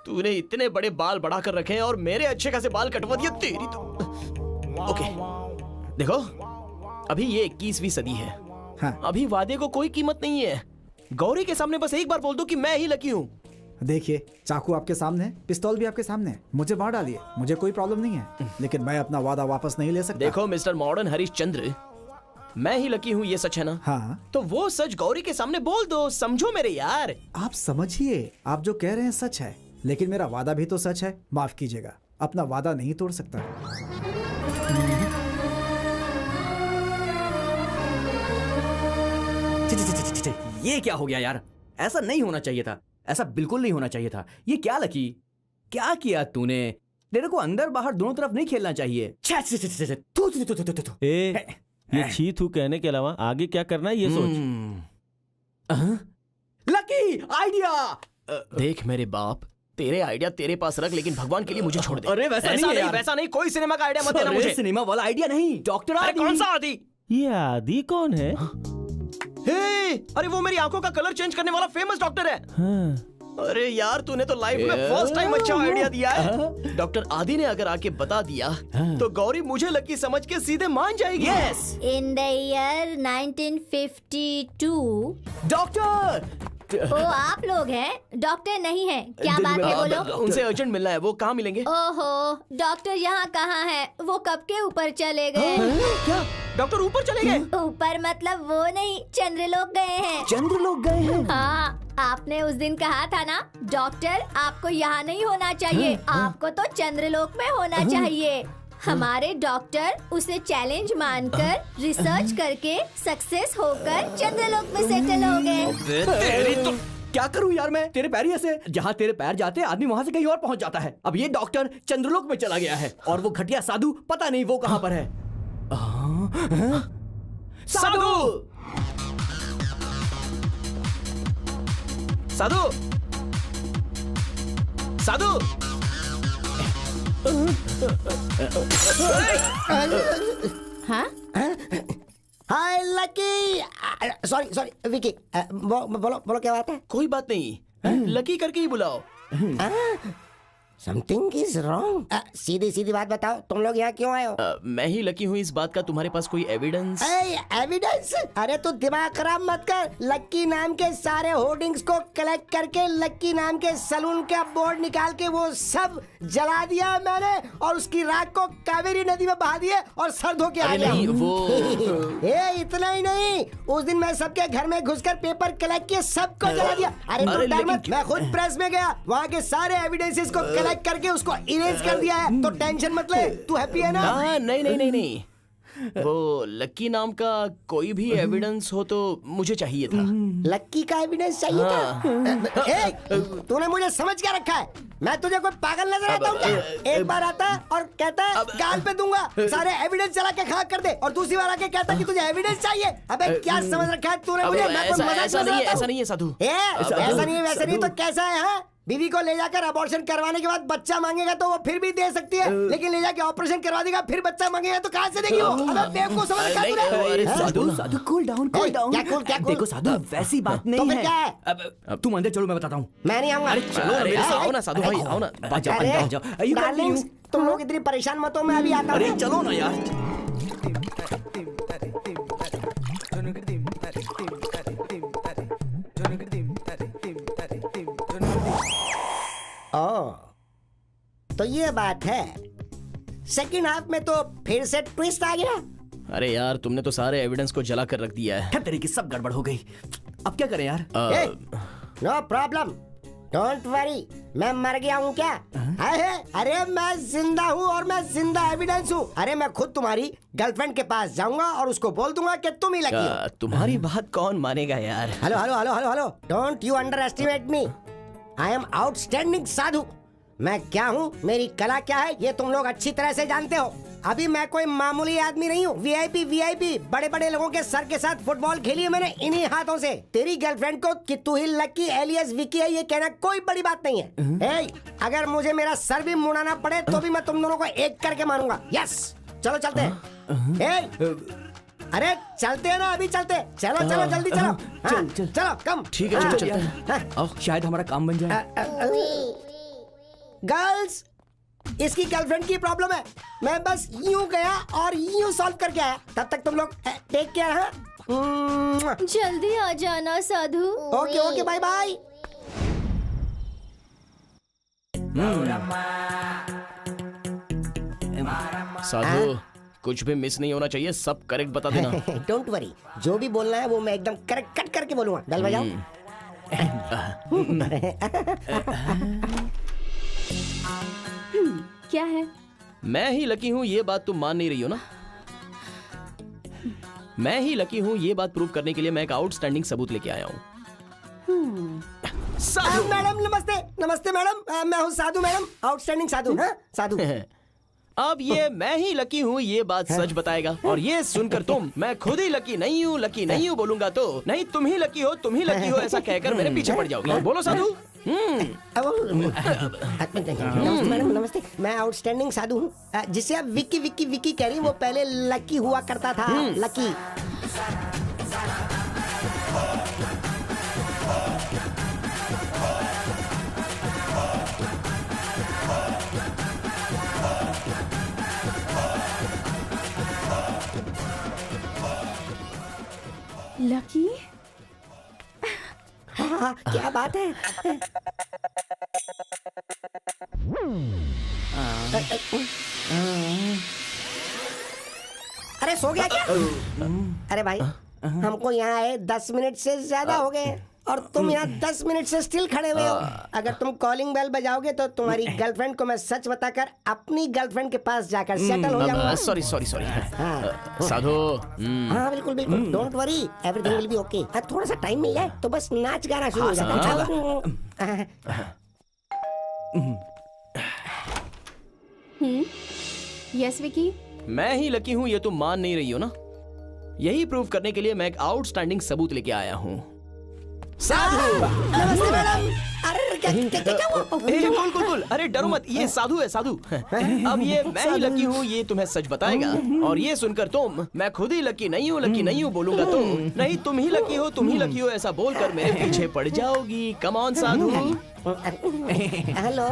तूने इतने बड़े बाल बढ़ा कर रखे हैं और मेरे अच्छे खासे बाल कटवा दिए तेरी तो। ओके, देखो, अभी ये 21वीं सदी है। हाँ। अभी वादे को कोई कीमत नहीं है। गौरी के सामने बस एक बार बोल दो कि मैं ही लकी हूँ। देखिए, चाकू आपके सामने है, पिस्तौल भी आपके सामने है, मुझे मार डालिए, मुझे कोई प्रॉब्लम नहीं है, लेकिन मैं अपना वादा वापस नहीं ले सकता। देखो मिस्टर मॉडर्न हरिश्चंद्र, मैं ही लकी हूँ, ये सच है ना? हाँ। तो वो सच गौरी के सामने बोल दो, समझो मेरे यार। आप समझिए, आप जो कह रहे हैं सच है, लेकिन मेरा वादा भी तो सच है। माफ कीजिएगा, अपना वादा नहीं तोड़ सकता। ये क्या हो गया यार? ऐसा नहीं होना चाहिए था, ऐसा बिल्कुल नहीं होना चाहिए था। ये क्या लकी, क्या किया तूने? तेरे को अंदर बाहर दोनों तरफ नहीं खेलना चाहिए। ये छी थू कहने के अलावा आगे क्या करना है ये सोच। Lucky idea. देख मेरे बाप, तेरे आइडिया तेरे पास रख, लेकिन भगवान के लिए मुझे छोड़ दे। अरे वैसा नहीं है यार। वैसा नहीं, कोई सिनेमा का आइडिया मत देना मुझे। सिनेमा वाला आइडिया नहीं, डॉक्टर आदि। कौन सा आदि? ये आदि कौन है? हे, अरे वो मेरी आंखों का कलर चेंज करने वाला फेमस डॉक्टर है। हाँ। अरे यार, तूने तो लाइफ में फर्स्ट टाइम अच्छा आइडिया दिया है। डॉक्टर आदि ने अगर आके बता दिया तो गौरी मुझे लकी समझ के सीधे मान जाएगी। Yes. In the year 1952 doctor. ओ आप लोग हैं, डॉक्टर नहीं है। क्या बात है, बोलो। उनसे अर्जेंट मिलना है, वो कहाँ मिलेंगे? ओहो, डॉक्टर यहाँ कहाँ है? वो कब के ऊपर चले गए। क्या डॉक्टर ऊपर चले गए? ऊपर मतलब वो नहीं, चंद्रलोक गए हैं। चंद्रलोक गए हैं? हाँ, आपने उस दिन कहा था ना, डॉक्टर आपको यहाँ नहीं होना चाहिए, आपको तो चंद्रलोक में होना चाहिए। हमारे डॉक्टर उसे चैलेंज मानकर रिसर्च करके सक्सेस होकर चंद्रलोक में सेटल हो गए। तेरी तो क्या करूं यार मैं? तेरे पैर ही ऐसे, जहाँ तेरे पैर जाते आदमी वहाँ से कहीं और पहुँच जाता है। अब ये डॉक्टर चंद्रलोक में चला गया है और वो घटिया साधु पता नहीं वो कहाँ पर है। साधु! साधु! साधु! हाँ? हाय लकी। सॉरी सॉरी विकी, बोलो बोलो क्या बात है? कोई बात नहीं, लकी करके ही बुलाओ। Something is wrong. सीधी सीधी बात बताओ, तुम लोग यहाँ क्यों आए हो? मैं ही लकी हूँ इस बात का। तुम्हारे पास कोई एविडेंस? एविडेंस? अरे तू दिमाग खराब मत कर। लक्की नाम के सारे होर्डिंग्स को कलेक्ट करके लक्की नाम के सलून का बोर्ड निकाल के वो सब जला दिया मैंने, और उसकी राख को कावेरी नदी में बहा दिए और सर धो के आ गया। नहीं, वो इतना ही नहीं, उस दिन मैं सबके घर में घुसकर पेपर कलेक्ट किए, सबको जला दिया। अरे तू डर मत, मैं खुद प्रेस में गया, वहाँ के सारे एविडेंसेस को कलेक्ट करके उसको इरेज कर दिया है। तो टेंशन मत ले, तू हैप्पी है ना? नहीं नहीं नहीं नहीं, वो लक्की नाम का कोई भी एविडेंस हो तो मुझे चाहिए था। लक्की का एविडेंस चाहिए था? तूने मुझे समझ क्या रखा है? मैं तुझे कोई पागल नजर आता हूँ क्या? एक बार आता है और कहता है गाल पे दूंगा, सारे एविडेंस चला के खाक कर दे, और दूसरी बार आके कहता है कि तुझे एविडेंस चाहिए। अबे क्या समझ रखा है तूने मुझे? मैं कोई मजाक ऐसा नहीं है साधु। ऐसा नहीं है, वैसा नहीं तो कैसा है? हाँ, बीवी को ले जाकर अबॉर्शन करवाने के बाद बच्चा मांगेगा तो वो फिर भी दे सकती है, लेकिन ले जाके ऑपरेशन करवा देगा फिर बच्चा मांगेगा तो कहाँ से देगी वो? अबे बेवकूफ समझ रखा है तूने? साधु साधु कूल डाउन कूल डाउन। क्या cool, क्या cool? देखो साधु वैसी बात तो नहीं फिर है। क्या है? अब तुम अंदर चलो, मैं बताता हूँ। मैं नहीं आऊंगा। अरे चलो मेरे साथ आओ ना साधु भाई, आओ ना। अरे डार्लिंग्स, तुम लोग इतनी परेशान मत हो, मैं अभी आता हूँ। अरे चलो ना यार। तो ये बात है। सेकंड हाफ में तो फिर से ट्विस्ट आ गया। अरे यार, तुमने तो सारे एविडेंस को जला कर रख दिया है। तेरे की सब गड़बड़ हो गई। अब क्या करें यार? No problem, don't worry. मैं मर गया हूँ क्या? अरे मैं जिंदा हूँ, और मैं जिंदा एविडेंस हूँ। अरे मैं खुद तुम्हारी गर्लफ्रेंड के पास जाऊंगा और उसको बोल दूंगा कि तुम ही लकी हो। तुम्हारी बात कौन मानेगा यार? Hello hello hello hello hello, don't you underestimate me. I am outstanding Sadhu. मैं क्या हूँ, मेरी कला क्या है, ये तुम लोग अच्छी तरह से जानते हो। अभी मैं कोई मामूली आदमी नहीं हूँ। वीआईपी बड़े बड़े लोगों के सर के साथ फुटबॉल खेली है मैंने इन्हीं हाथों से। तेरी गर्लफ्रेंड को कि तू ही लकी एलियस विकी है, ये कहना कोई बड़ी बात नहीं है। अगर मुझे मेरा सर भी मुड़ाना पड़े तो भी मैं तुम दोनों को एक करके मारूंगा। यस, चलो चलते हैं। अरे चलते हैं ना, अभी चलते। चलो चलो जल्दी चलो। चलो कम। ठीक है, चलो चलते हैं। आओ, शायद हमारा काम बन जाए। गर्ल्स, इसकी गर्लफ्रेंड की प्रॉब्लम है। मैं बस यूं गया और यूं सॉल्व करके आया। तब तक तुम लोग टेक केयर। हाँ, जल्दी आ जाना Sadhu. Okay okay, bye bye. Sadhu, कुछ भी मिस नहीं होना चाहिए, सब करेक्ट बता देना। डोंट वरी, जो भी बोलना है वो मैं एकदम करेक्ट कट करके बोलूंगा। बेल बजाओ। क्या है? मैं ही लकी हूँ, ये बात तुम मान नहीं रही हो ना? मैं ही लकी हूँ, ये बात प्रूव करने के लिए मैं एक आउटस्टैंडिंग सबूत लेके आया हूँ। मैडम नमस्ते। नमस्ते मैडम, मैं हूँ साधु मैडम, आउटस्टैंडिंग साधु। हाँ साधु। अब ये मैं ही लकी हूँ ये बात सच बताएगा, और ये सुनकर तुम मैं खुद ही लकी नहीं हूँ बोलूंगा तो नहीं तुम ही लकी हो ऐसा कहकर मेरे पीछे पड़ जाओगी। बोलो साधु। मैडम नमस्ते, मैं आउटस्टैंडिंग साधु हूँ। जिसे आप विक्की विक्की विक्की कह रही, वो पहले लकी हुआ करता था। लकी। लकी? हाँ, क्या बात है? अरे सो गया क्या? अरे भाई, हमको यहाँ आए 10 मिनट से ज्यादा हो गए और तुम यहाँ 10 मिनट से स्टिल खड़े हुए हो। अगर तुम कॉलिंग बेल बजाओगे तो तुम्हारी गर्लफ्रेंड को मैं सच बताकर अपनी गर्लफ्रेंड के पास जाकर सेटल हो जाऊंगा। सॉरी साधु। हाँ बिल्कुल बिल्कुल, don't worry, everything will be okay. थोड़ा सा टाइम मिल जाए तो बस नाच गाना शुरू हो जाता है। यस विकी। मैं ही लकी हूँ ये तुम मान नहीं रही हो ना? यही प्रूव करने के लिए मैं एक आउटस्टैंडिंग सबूत लेके आया हूँ। साधु। नमस्ते मैडम। अरे कुल कुल कुल, अरे डरो मत, ये साधु है साधु। अब ये मैं ही लकी हूँ, ये तुम्हें सच बताएगा। और ये सुनकर तुम, मैं खुद ही लकी नहीं हूँ बोलूंगा तो नहीं, तुम ही लकी हो ऐसा बोलकर मेरे पीछे पड़ जाओगी। Come on Sadhu. हेलो,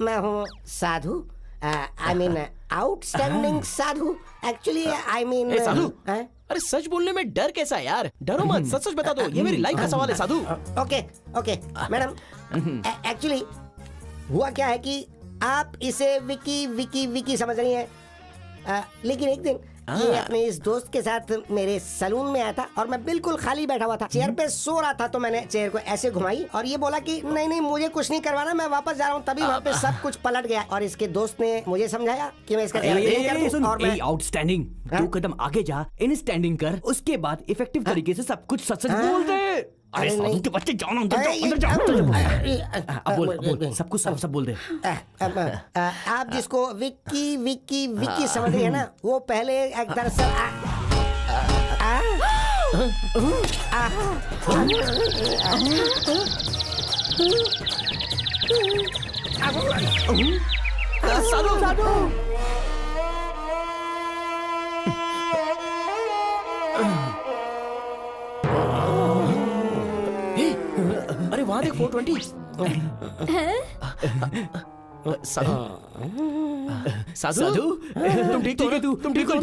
मैं हूँ Sadhu, I mean outstanding Sadhu, actually I mean. Sadhu, अरे सच बोलने में डर कैसा यार? डरो मत, सच सच बता दो, ये मेरी लाइफ का सवाल है साधु। ओके ओके मैडम, एक्चुअली हुआ क्या है कि आप इसे विकी विकी विकी समझ रही हैं, लेकिन एक दिन ये अपने इस दोस्त के साथ मेरे सलून में आया था और मैं बिल्कुल खाली बैठा हुआ था, चेयर पे सो रहा था। तो मैंने चेयर को ऐसे घुमाई और ये बोला कि नहीं नहीं मुझे कुछ नहीं करवाना, मैं वापस जा रहा हूँ। तभी वहाँ पे सब कुछ पलट गया और इसके दोस्त ने मुझे समझाया कि मैं इसका और मैं आउटस्टैंडिंग, 2 कदम आगे जा, इन स्टैंडिंग कर, उसके बाद इफेक्टिव तरीके से सब कुछ सच सच बोल दे। अरे साधु के बच्चे, जाओ ना अंदर जाओ। अब बोल सब कुछ सब बोल दे। आप जिसको विक्की विक्की विक्की समझ रही है ना, वो पहले एक दरअसल साधु साधु अरे वहां देख 420। साधु साधु तुम ठीक हो? तुम ठीक हो?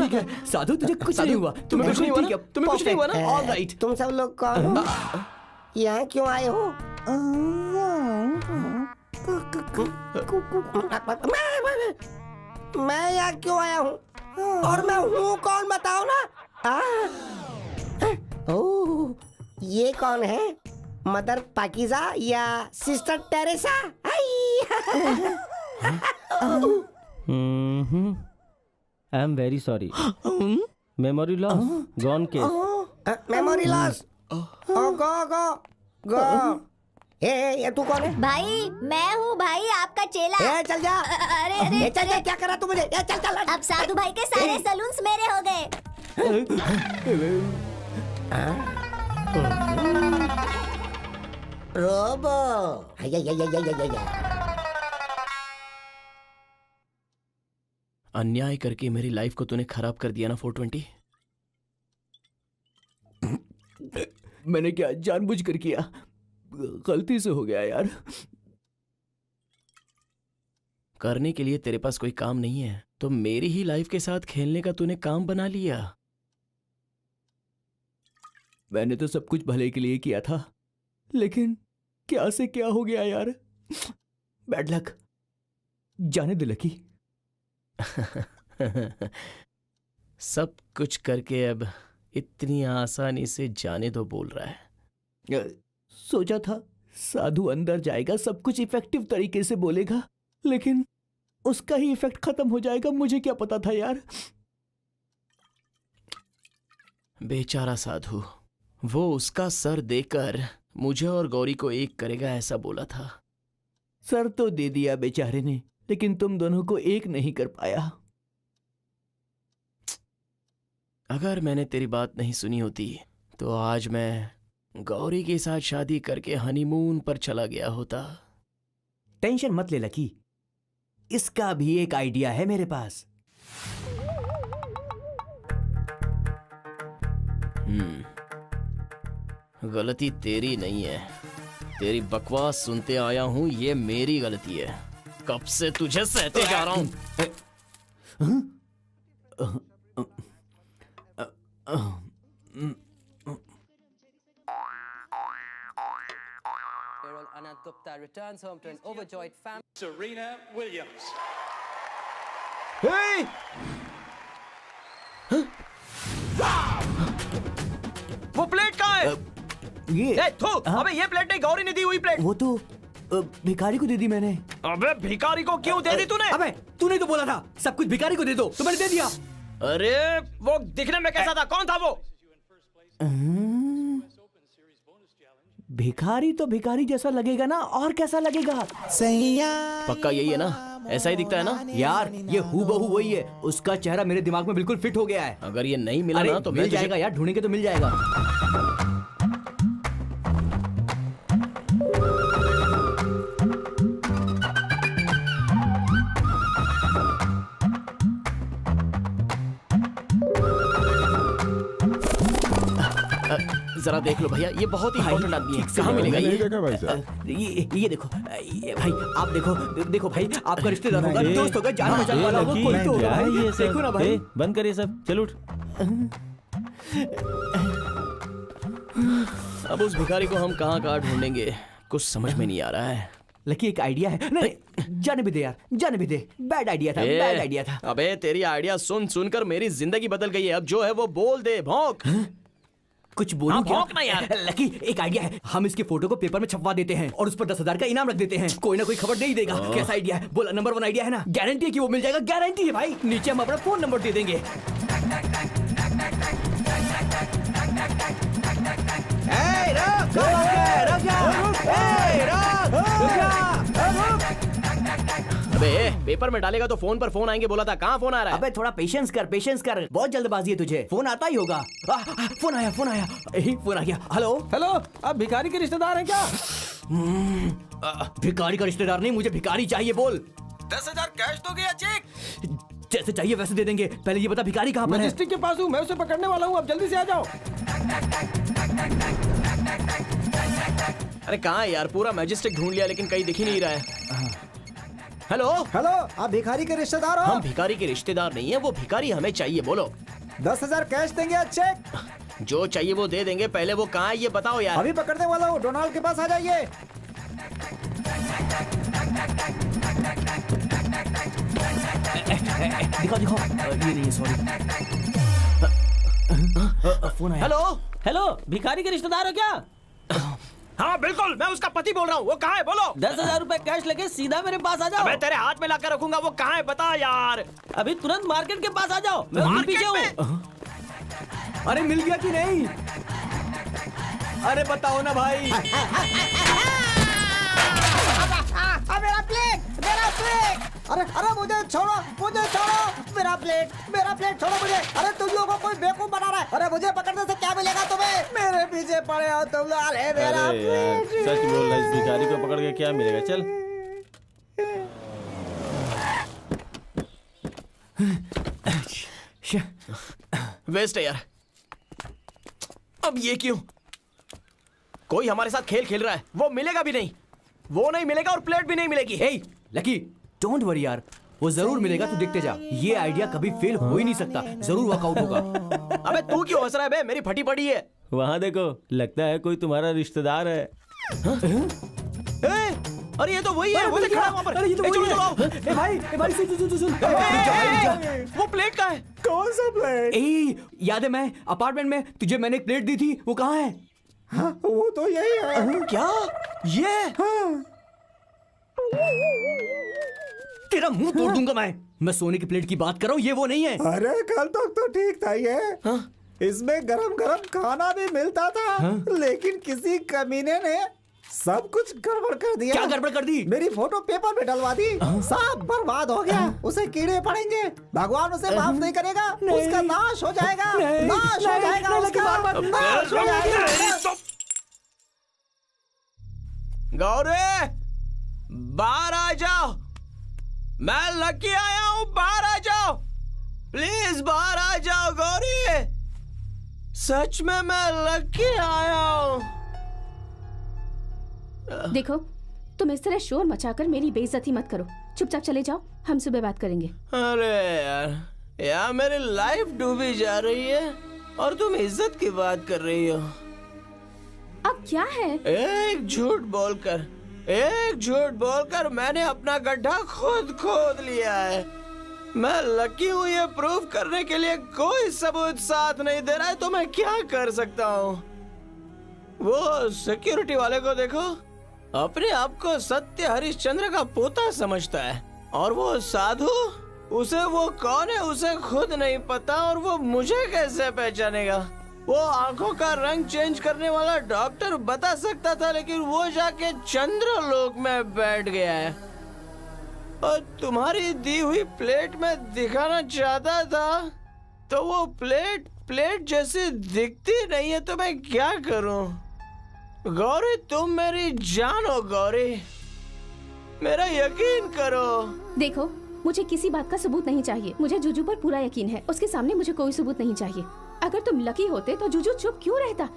साधु तुझे कुछ नहीं हुआ, तुम्हें कुछ नहीं हुआ ना? तुम्हें कुछ नहीं हुआ ना? All right. तुम सब लोग कौन हो? यहाँ क्यों आए हो? मैं यहाँ क्यों आया हूँ और मैं हूँ कौन बताओ ना? ओह, ये कौन है? मदर पाकीज़ा या sister Teresa? I am very sorry. Memory loss, gone case. Memory loss, go go go. ये तू कौन है? भाई मैं हूँ भाई, आपका चेला। चल जा। अरे अरे चल जा, क्या करा तू मुझे? चल चल। अब साधु भाई के सारे सलून्स मेरे हो गए। रोबो। अन्याय करके मेरी लाइफ को तूने खराब कर दिया ना 420। मैंने क्या जानबूझकर किया? गलती से हो गया यार। करने के लिए तेरे पास कोई काम नहीं है तो मेरी ही लाइफ के साथ खेलने का तूने काम बना लिया। मैंने तो सब कुछ भले के लिए किया था, लेकिन क्या से क्या हो गया यार। Bad luck. जाने दे लकी। सब कुछ करके अब इतनी आसानी से जाने दो बोल रहा है। सोचा था साधु अंदर जाएगा, सब कुछ इफेक्टिव तरीके से बोलेगा, लेकिन उसका ही इफेक्ट खत्म हो जाएगा। मुझे क्या पता था यार। बेचारा साधु, वो उसका सर देकर मुझे और गौरी को एक करेगा ऐसा बोला था। सर तो दे दिया बेचारे ने, लेकिन तुम दोनों को एक नहीं कर पाया। अगर मैंने तेरी बात नहीं सुनी होती तो आज मैं गौरी के साथ शादी करके हनीमून पर चला गया होता। टेंशन मत ले लकी, इसका भी एक आइडिया है मेरे पास। गलती तेरी नहीं है, तेरी बकवास सुनते आया हूं, ये मेरी गलती है। कब से तुझे सहते जा रहा हूं। Anand Gupta returns home to an overjoyed family. Serena Williams. Hey! वो प्लेट कहाँ है? ये अबे ये प्लेट नहीं, गौरी ने दी हुई प्लेट। वो तो भिखारी को दे दी मैंने। अबे भिखारी को क्यों दे दी तूने? अबे तूने तो बोला था सब कुछ भिखारी को दे दो, तो मैंने दे दिया। अरे वो दिखने में कैसा था? कौन था वो? भिखारी तो भिखारी जैसा लगेगा ना, और कैसा लगेगा? पक्का यही है ना? ऐसा ही दिखता है ना? यार ये हूबहू वही है। उसका चेहरा मेरे दिमाग में बिल्कुल फिट हो गया है। अगर ये नहीं मिला ना तो मिल जाएगा यार, ढूंढेंगे तो मिल जाएगा। जरा देख लो भैया, ये बहुत ही इंपॉर्टेंट आदमी है। कहाँ मिलेगा नहीं ये? देखा भाई साहब। ये देखो, ये भाई आप देखो, देखो भाई आपका रिश्तेदार होगा, दोस्त होगा, जान पहचान वाला होगा, कोई तो होगा भाई। ये सब देखो ना भाई। बंद करिए सब, चल उठ। अब उस भिखारी को हम कहाँ कहाँ ढूंढेंगे, कुछ समझ में नहीं आ रहा है। लकी एक आइडिया है। नहीं जाने भी दे यार, जाने भी दे। बैड आइडिया था, बैड आइडिया था। अबे तेरी आइडिया सुन सुनकर मेरी जिंदगी बदल गई है। अब जो है वो बोल दे, भौंक। कुछ बोलूं क्या? भौंक ना यार। लकी एक आइडिया है, हम इसके फोटो को पेपर में छपवा देते हैं और उस पर 10,000 का इनाम रख देते हैं। कोई ना कोई खबर दे ही देगा। कैसा आइडिया है? बोला, नंबर 1 आइडिया है ना। गारंटी है कि वो मिल जाएगा, गारंटी है भाई। नीचे हम अपना फोन नंबर दे देंगे। अबे पेपर में डालेगा तो फोन पर फोन आएंगे बोला था, कहाँ फोन आ रहा है? अबे थोड़ा पेशेंस कर, पेशेंस कर। बहुत जल्दबाजी है तुझे, फोन आता ही होगा। फोन आया, फोन आया, फोन आ गया। हेलो हेलो, आप भिखारी के रिश्तेदार हैं क्या? भिखारी का रिश्तेदार नहीं, मुझे भिखारी चाहिए। बोल। 10,000 कैश दोगे या चेक? जैसे चाहिए वैसे दे देंगे। पहले ये बता भिखारी कहाँ पर है? मैजिस्ट्रेट के पास हूँ, मैं उसे पकड़ने वाला हूँ, अब जल्दी से आ जाओ। अरे कहाँ है यार, पूरा मैजिस्ट्रेट ढूंढ लिया लेकिन कहीं दिख ही नहीं रहा है। हेलो हेलो, आप भिखारी के रिश्तेदार हो? हम भिखारी के रिश्तेदार नहीं है, वो भिखारी हमें चाहिए। बोलो। 10,000 कैश देंगे या चेक? जो चाहिए वो दे देंगे, पहले वो कहाँ है ये बताओ यार। अभी पकड़ने वाला हूँ, डोनाल्ड के पास आ जाइए। दिखाओ दिखाओ। ये नहीं, सॉरी। फोन आया। हेलो हेलो, भिखारी के रिश्तेदार हो क्या? हाँ बिल्कुल, मैं उसका पति बोल रहा हूँ। वो कहाँ है बोलो। 10,000 रुपए कैश लेके सीधा मेरे पास आ जाओ। मैं तेरे हाथ में लाकर रखूंगा, वो कहाँ है बता यार। अभी तुरंत मार्केट के पास आ जाओ, मैं उसके पीछे हूँ। अरे मिल गया कि नहीं? अरे बताओ ना भाई। मेरा प्लेट, मेरा प्लेट। अरे मुझे छोड़ो, मुझे छोड़ो। मेरा प्लेट छोड़ो मुझे। अरे तुम लोगों को कोई बेवकूफ बना रहा है। अरे मुझे पकड़ने से क्या मिलेगा तुम्हें? मेरे पीछे पड़े हो तुम लोग। अरे मेरा अरे यार, प्लेट। सच बोल रहा है, इस भिखारी को पकड़ के क्या मिलेगा? चल। वेस्ट है यार। अब ये क्यों? कोई हमारे साथ खेल खेल रहा है। वो मिलेगा भी नहीं, वो नहीं मिलेगा और प्लेट भी नहीं मिलेगी। हे लकी, डोंट वरी यार, वो जरूर मिलेगा, तू देखते जा। ये आइडिया कभी फेल हो ही नहीं सकता, जरूर वर्कआउट होगा। अबे तू क्यों हंस रहा है बे? मेरी फटी पड़ी है। वहाँ देखो, लगता है कोई तुम्हारा रिश्तेदार है। अरे ये तो वही है, वो देख खड़ा है वहाँ पर। अरे ये तो वही है। ए भाई सुन। वो प्लेट कहाँ है? कौन सा प्लेट? याद है, मैं अपार्टमेंट में तुझे मैंने एक प्लेट दी थी, वो कहाँ है? हाँ, वो तो यही है। क्या ये? हाँ। तेरा मुंह तोड़ दूंगा मैं सोने की प्लेट की बात कर रहा हूँ, ये वो नहीं है। अरे कल तक तो ठीक था ये। इसमें गरम गरम खाना भी मिलता था। लेकिन किसी कमीने ने सब कुछ गड़बड़ कर दिया। क्या गड़बड़ कर दी? मेरी फोटो पेपर में डलवा दी, सब बर्बाद हो गया। उसे कीड़े पड़ेंगे, भगवान उसे माफ नहीं करेगा, उसका नाश हो जाएगा, नाश हो जाएगा उसका, नाश हो जाएगा। गौरी बाहर आ जाओ, मैं लकी आया हूँ, बाहर आ जाओ प्लीज, बाहर आ जाओ गौरी। सच में मैं लकी आया हूँ। देखो, तुम इस तरह शोर मचाकर मेरी बेइज्जती मत करो। चुपचाप चले जाओ, हम सुबह बात करेंगे। अरे यार मेरी लाइफ डूबी जा रही है और तुम इज्जत की बात कर रही हो। अब क्या है? एक झूठ बोलकर मैंने अपना गड्ढा खुद खोद लिया है। मैं लकी हूँ, ये प्रूव करने के लिए कोई सबूत साथ नहीं दे रहा है, तो मैं क्या कर सकता हूँ? वो सिक्योरिटी वाले को देखो, अपने आप को सत्य हरिश्चंद्र का पोता समझता है, और वो साधु, उसे वो कौन है उसे खुद नहीं पता, और वो मुझे कैसे पहचानेगा? वो आंखों का रंग चेंज करने वाला डॉक्टर बता सकता था, लेकिन वो जाके चंद्रलोक में बैठ गया है। और तुम्हारी दी हुई प्लेट में दिखाना चाहता था, तो वो प्लेट जैसी दिखती नहीं है, तो मैं क्या करूं? गौरी तुम मेरी जान हो गौरी, मेरा यकीन करो। देखो, मुझे किसी बात का सबूत नहीं चाहिए। मुझे जुजू पर पूरा यकीन है, उसके सामने मुझे कोई सबूत नहीं चाहिए। अगर तुम लकी होते तो जुजू चुप क्यों रहता?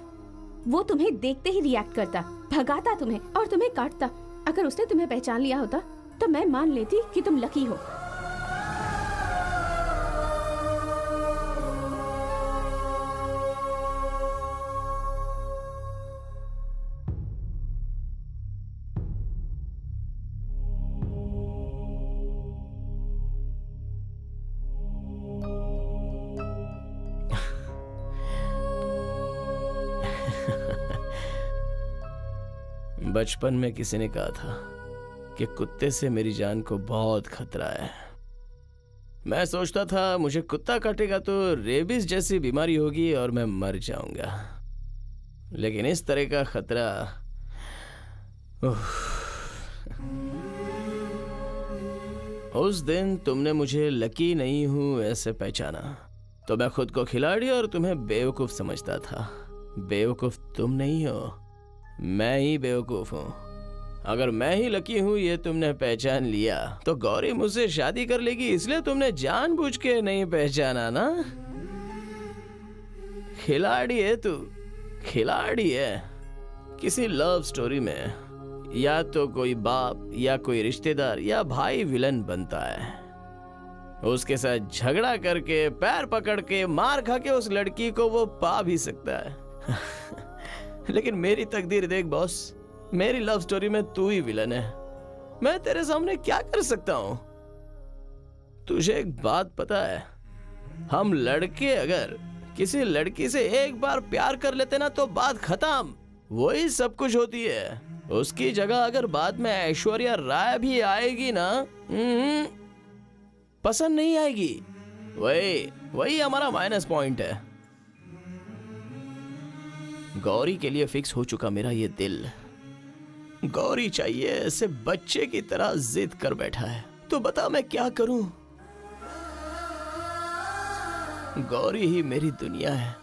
वो तुम्हें देखते ही रिएक्ट करता, भगाता तुम्हें और तुम्हें काटता। अगर उसने तुम्हें पहचान लिया होता तो मैं मान लेती कि तुम लकी हो। बचपन में किसी ने कहा था कि कुत्ते से मेरी जान को बहुत खतरा है। मैं सोचता था मुझे कुत्ता काटेगा तो रेबीज जैसी बीमारी होगी और मैं मर जाऊंगा, लेकिन इस तरह का खतरा उस दिन तुमने मुझे लकी नहीं हूं ऐसे पहचाना तो मैं खुद को खिलाड़ी और तुम्हें बेवकूफ समझता था। बेवकूफ तुम नहीं हो, मैं ही बेवकूफ हूँ। अगर मैं ही लकी हूँ ये तुमने पहचान लिया तो गौरी मुझसे शादी कर लेगी, इसलिए तुमने जानबूझ के नहीं पहचाना ना। खिलाड़ी है तू, खिलाड़ी है। किसी लव स्टोरी में या तो कोई बाप या कोई रिश्तेदार या भाई विलन बनता है, उसके साथ झगड़ा करके पैर पकड़ के मार खा के उस लड़की को वो पा भी सकता है। लेकिन मेरी तकदीर देख बॉस, मेरी लव स्टोरी में तू ही विलन है। मैं तेरे सामने क्या कर सकता हूं? तुझे एक बात पता है, हम लड़के अगर किसी लड़की से एक बार प्यार कर लेते ना तो बात खत्म, वही सब कुछ होती है। उसकी जगह अगर बाद में ऐश्वर्या राय भी आएगी ना, पसंद नहीं आएगी। वही हमारा माइनस पॉइंट है। गौरी के लिए फिक्स हो चुका मेरा ये दिल। गौरी चाहिए, ऐसे बच्चे की तरह जिद कर बैठा है। तो बता मैं क्या करूं? गौरी ही मेरी दुनिया है।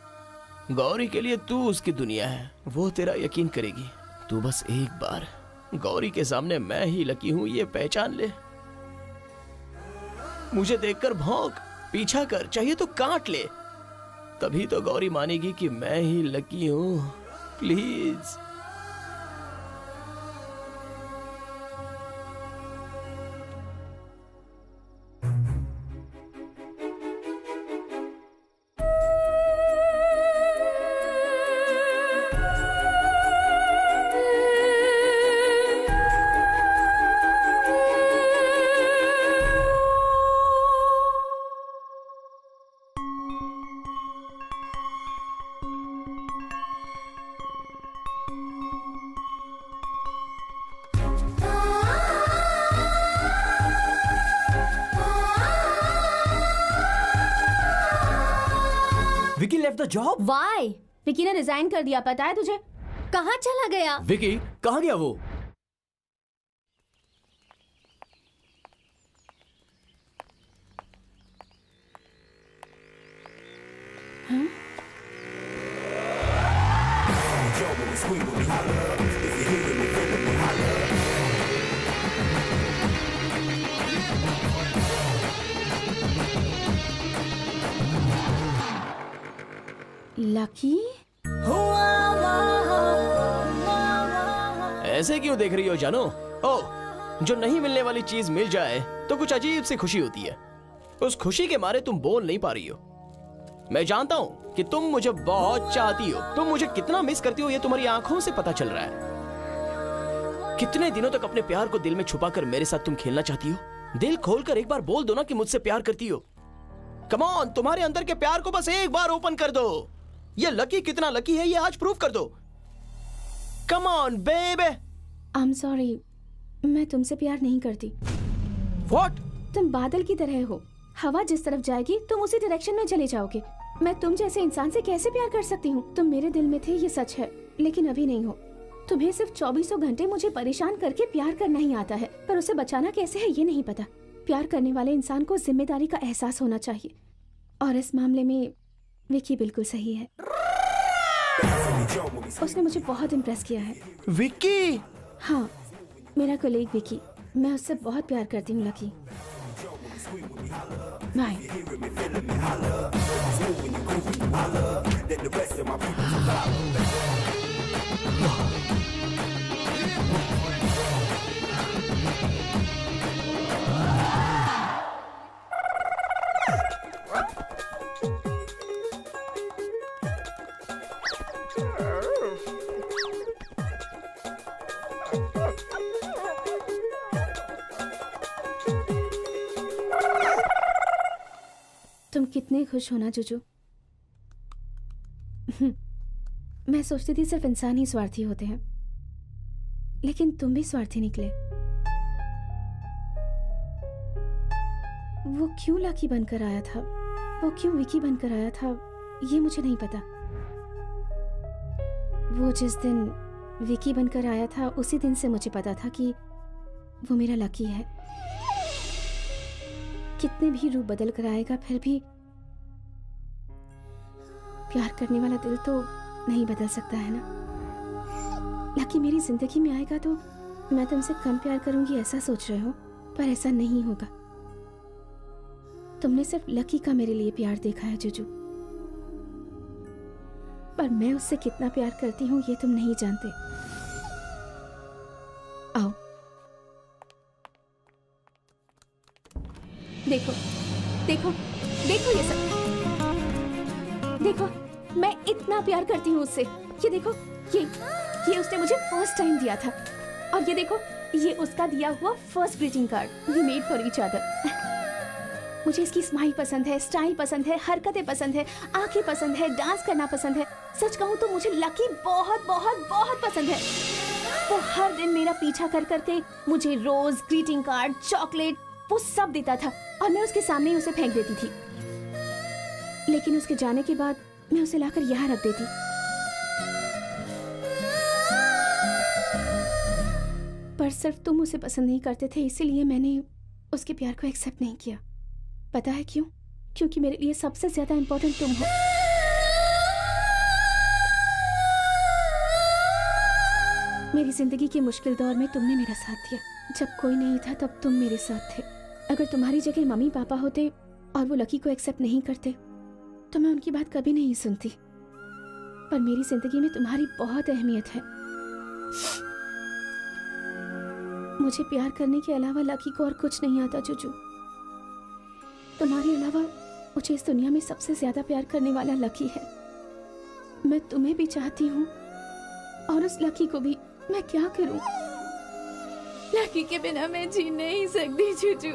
गौरी के लिए तू उसकी दुनिया है, वो तेरा यकीन करेगी। तू बस एक बार गौरी के सामने मैं ही लकी हूं ये पहचान ले। मुझे देखकर भौंक, पीछा कर, चाहिए तो काट ले, तभी तो गौरी मानेगी कि मैं ही लकी हूं। Please. Vicky left the job. Why? Vicky ने रिजाइन कर दिया, पता है तुझे? कहाँ चला गया? विकी कहाँ गया वो? लकी? ऐसे क्यों देख रही हो जानो? ओ, जो नहीं मिलने वाली चीज मिल जाए तो कुछ अजीब सी खुशी होती है। उस खुशी के मारे तुम बोल नहीं पा रही हो। मैं जानता हूँ कि तुम मुझे बहुत चाहती हो, तुम मुझे कितना मिस करती हो ये तुम्हारी आंखों से पता चल रहा है। कितने दिनों तक अपने प्यार को दिल में छुपाकर मेरे साथ तुम खेलना चाहती हो? दिल खोलकर एक बार बोल दो ना कि मुझसे प्यार करती हो। कम ऑन, तुम्हारे अंदर के प्यार को बस एक बार ओपन कर दो। ये लकी कितना लकी है ये आज प्रूव कर दो। Come on baby. I am sorry, मैं तुमसे प्यार नहीं करती। What? तुम बादल की तरह हो, हवा जिस तरफ जाएगी तुम उसी डायरेक्शन में चले जाओगे। मैं तुम जैसे इंसान से कैसे प्यार कर सकती हूँ? तुम मेरे दिल में थे, ये सच है, लेकिन अभी नहीं हो। तुम्हें सिर्फ 24 घंटे मुझे परेशान करके प्यार करना ही आता है, पर उसे बचाना कैसे है ये नहीं पता। प्यार करने वाले इंसान को जिम्मेदारी का एहसास होना चाहिए, और इस मामले में विकी बिल्कुल सही है। उसने मुझे बहुत इम्प्रेस किया है। विकी? हाँ, मेरा कोलीग विकी। मैं उससे बहुत प्यार करती हूँ लकी। बाय। तुम कितने खुश हो ना जुजू। मैं सोचती थी सिर्फ इंसान ही स्वार्थी होते हैं, लेकिन तुम भी स्वार्थी निकले। वो क्यों लाकी बनकर आया था, वो क्यों विकी बनकर आया था, ये मुझे नहीं पता। वो जिस दिन विकी बनकर आया था उसी दिन से मुझे पता था कि वो मेरा लकी है। कितने भी रूप बदल कर आएगा फिर भी प्यार करने वाला दिल तो नहीं बदल सकता है ना। लकी मेरी जिंदगी में आएगा तो मैं तुमसे कम प्यार करूंगी ऐसा सोच रहे हो, पर ऐसा नहीं होगा। तुमने सिर्फ लकी का मेरे लिए प्यार देखा है जुजू, पर मैं उससे कितना प्यार करती हूँ ये तुम नहीं जानते। आओ देखो देखो देखो ये सब देखो, मैं इतना प्यार करती हूँ उससे। ये देखो, ये उसने मुझे फर्स्ट टाइम दिया था, और ये देखो ये उसका दिया हुआ first greeting card. We made for each other. मुझे इसकी स्माइल पसंद है, स्टाइल पसंद है, हरकतें पसंद है, आंखें पसंद है, डांस करना पसंद है। सच कहूँ तो मुझे लकी बहुत बहुत बहुत पसंद है। वो हर दिन मेरा पीछा कर करके मुझे रोज, ग्रीटिंग कार्ड, चॉकलेट वो सब देता था, और मैं उसके सामने ही उसे फेंक देती थी। लेकिन उसके जाने के बाद मैं उसे लाकर यहाँ रख देती। पर सिर्फ तुम उसे पसंद नहीं करते थे, इसीलिए मैंने उसके प्यार को एक्सेप्ट नहीं किया। पता है क्यों? क्योंकि मेरे लिए सबसे ज्यादा इंपॉर्टेंट तुम हो। मेरी जिंदगी के मुश्किल दौर में तुमने मेरा साथ दिया। जब कोई नहीं था तब तुम मेरे साथ थे। अगर तुम्हारी जगह मम्मी पापा होते और वो लकी को एक्सेप्ट नहीं करते तो मैं उनकी बात कभी नहीं सुनती। पर मेरी जिंदगी में तुम्हारी बहुत अहमियत है। मुझे प्यार करने के अलावा लकी को और कुछ नहीं आता जुजू। तुम्हारे अलावा मुझे इस दुनिया में सबसे ज्यादा प्यार करने वाला लकी है। मैं तुम्हें भी चाहती हूँ और उस लकी को भी। मैं क्या करूँ? लकी के बिना मैं जी नहीं सकती जुजू।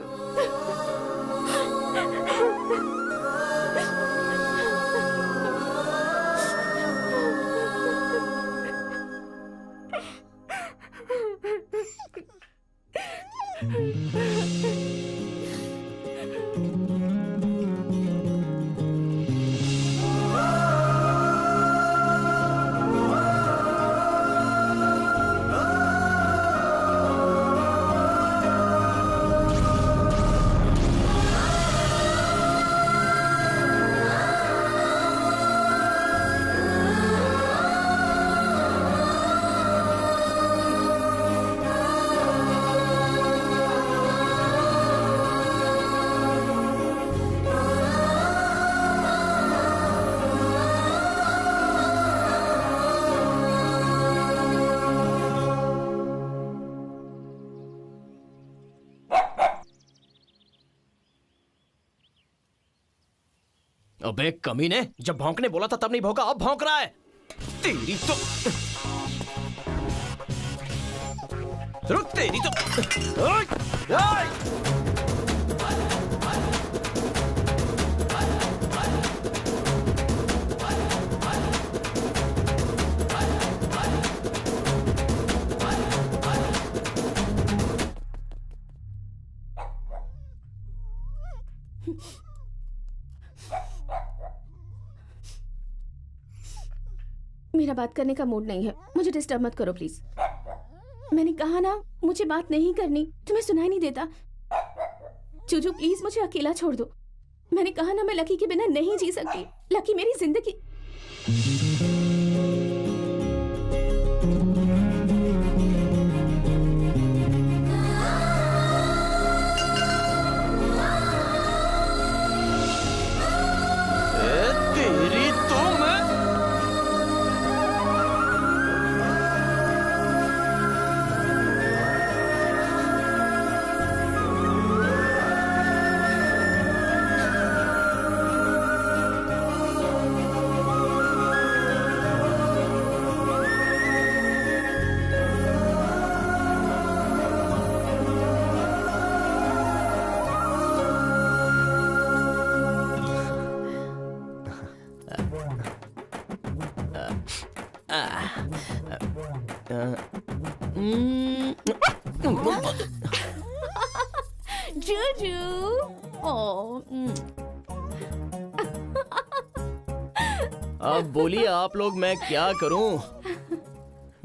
अबे कमीने, जब भौंकने बोला था तब नहीं भौंका, अब भौंक रहा है। तेरी तो रुक, तेरी तो ओए! मेरा बात करने का मूड नहीं है, मुझे डिस्टर्ब मत करो प्लीज। मैंने कहा ना मुझे बात नहीं करनी, तुम्हें सुनाई नहीं देता? जुजू प्लीज मुझे अकेला छोड़ दो। मैंने कहा ना मैं लकी के बिना नहीं जी सकती। लकी मेरी जिंदगी। जूजू ओ अब बोलिए आप लोग, मैं क्या करूं?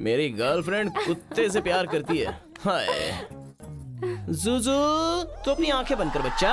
मेरी गर्लफ्रेंड कुत्ते से प्यार करती है। हाय जुजू, तो अपनी आंखें बंद कर बच्चा।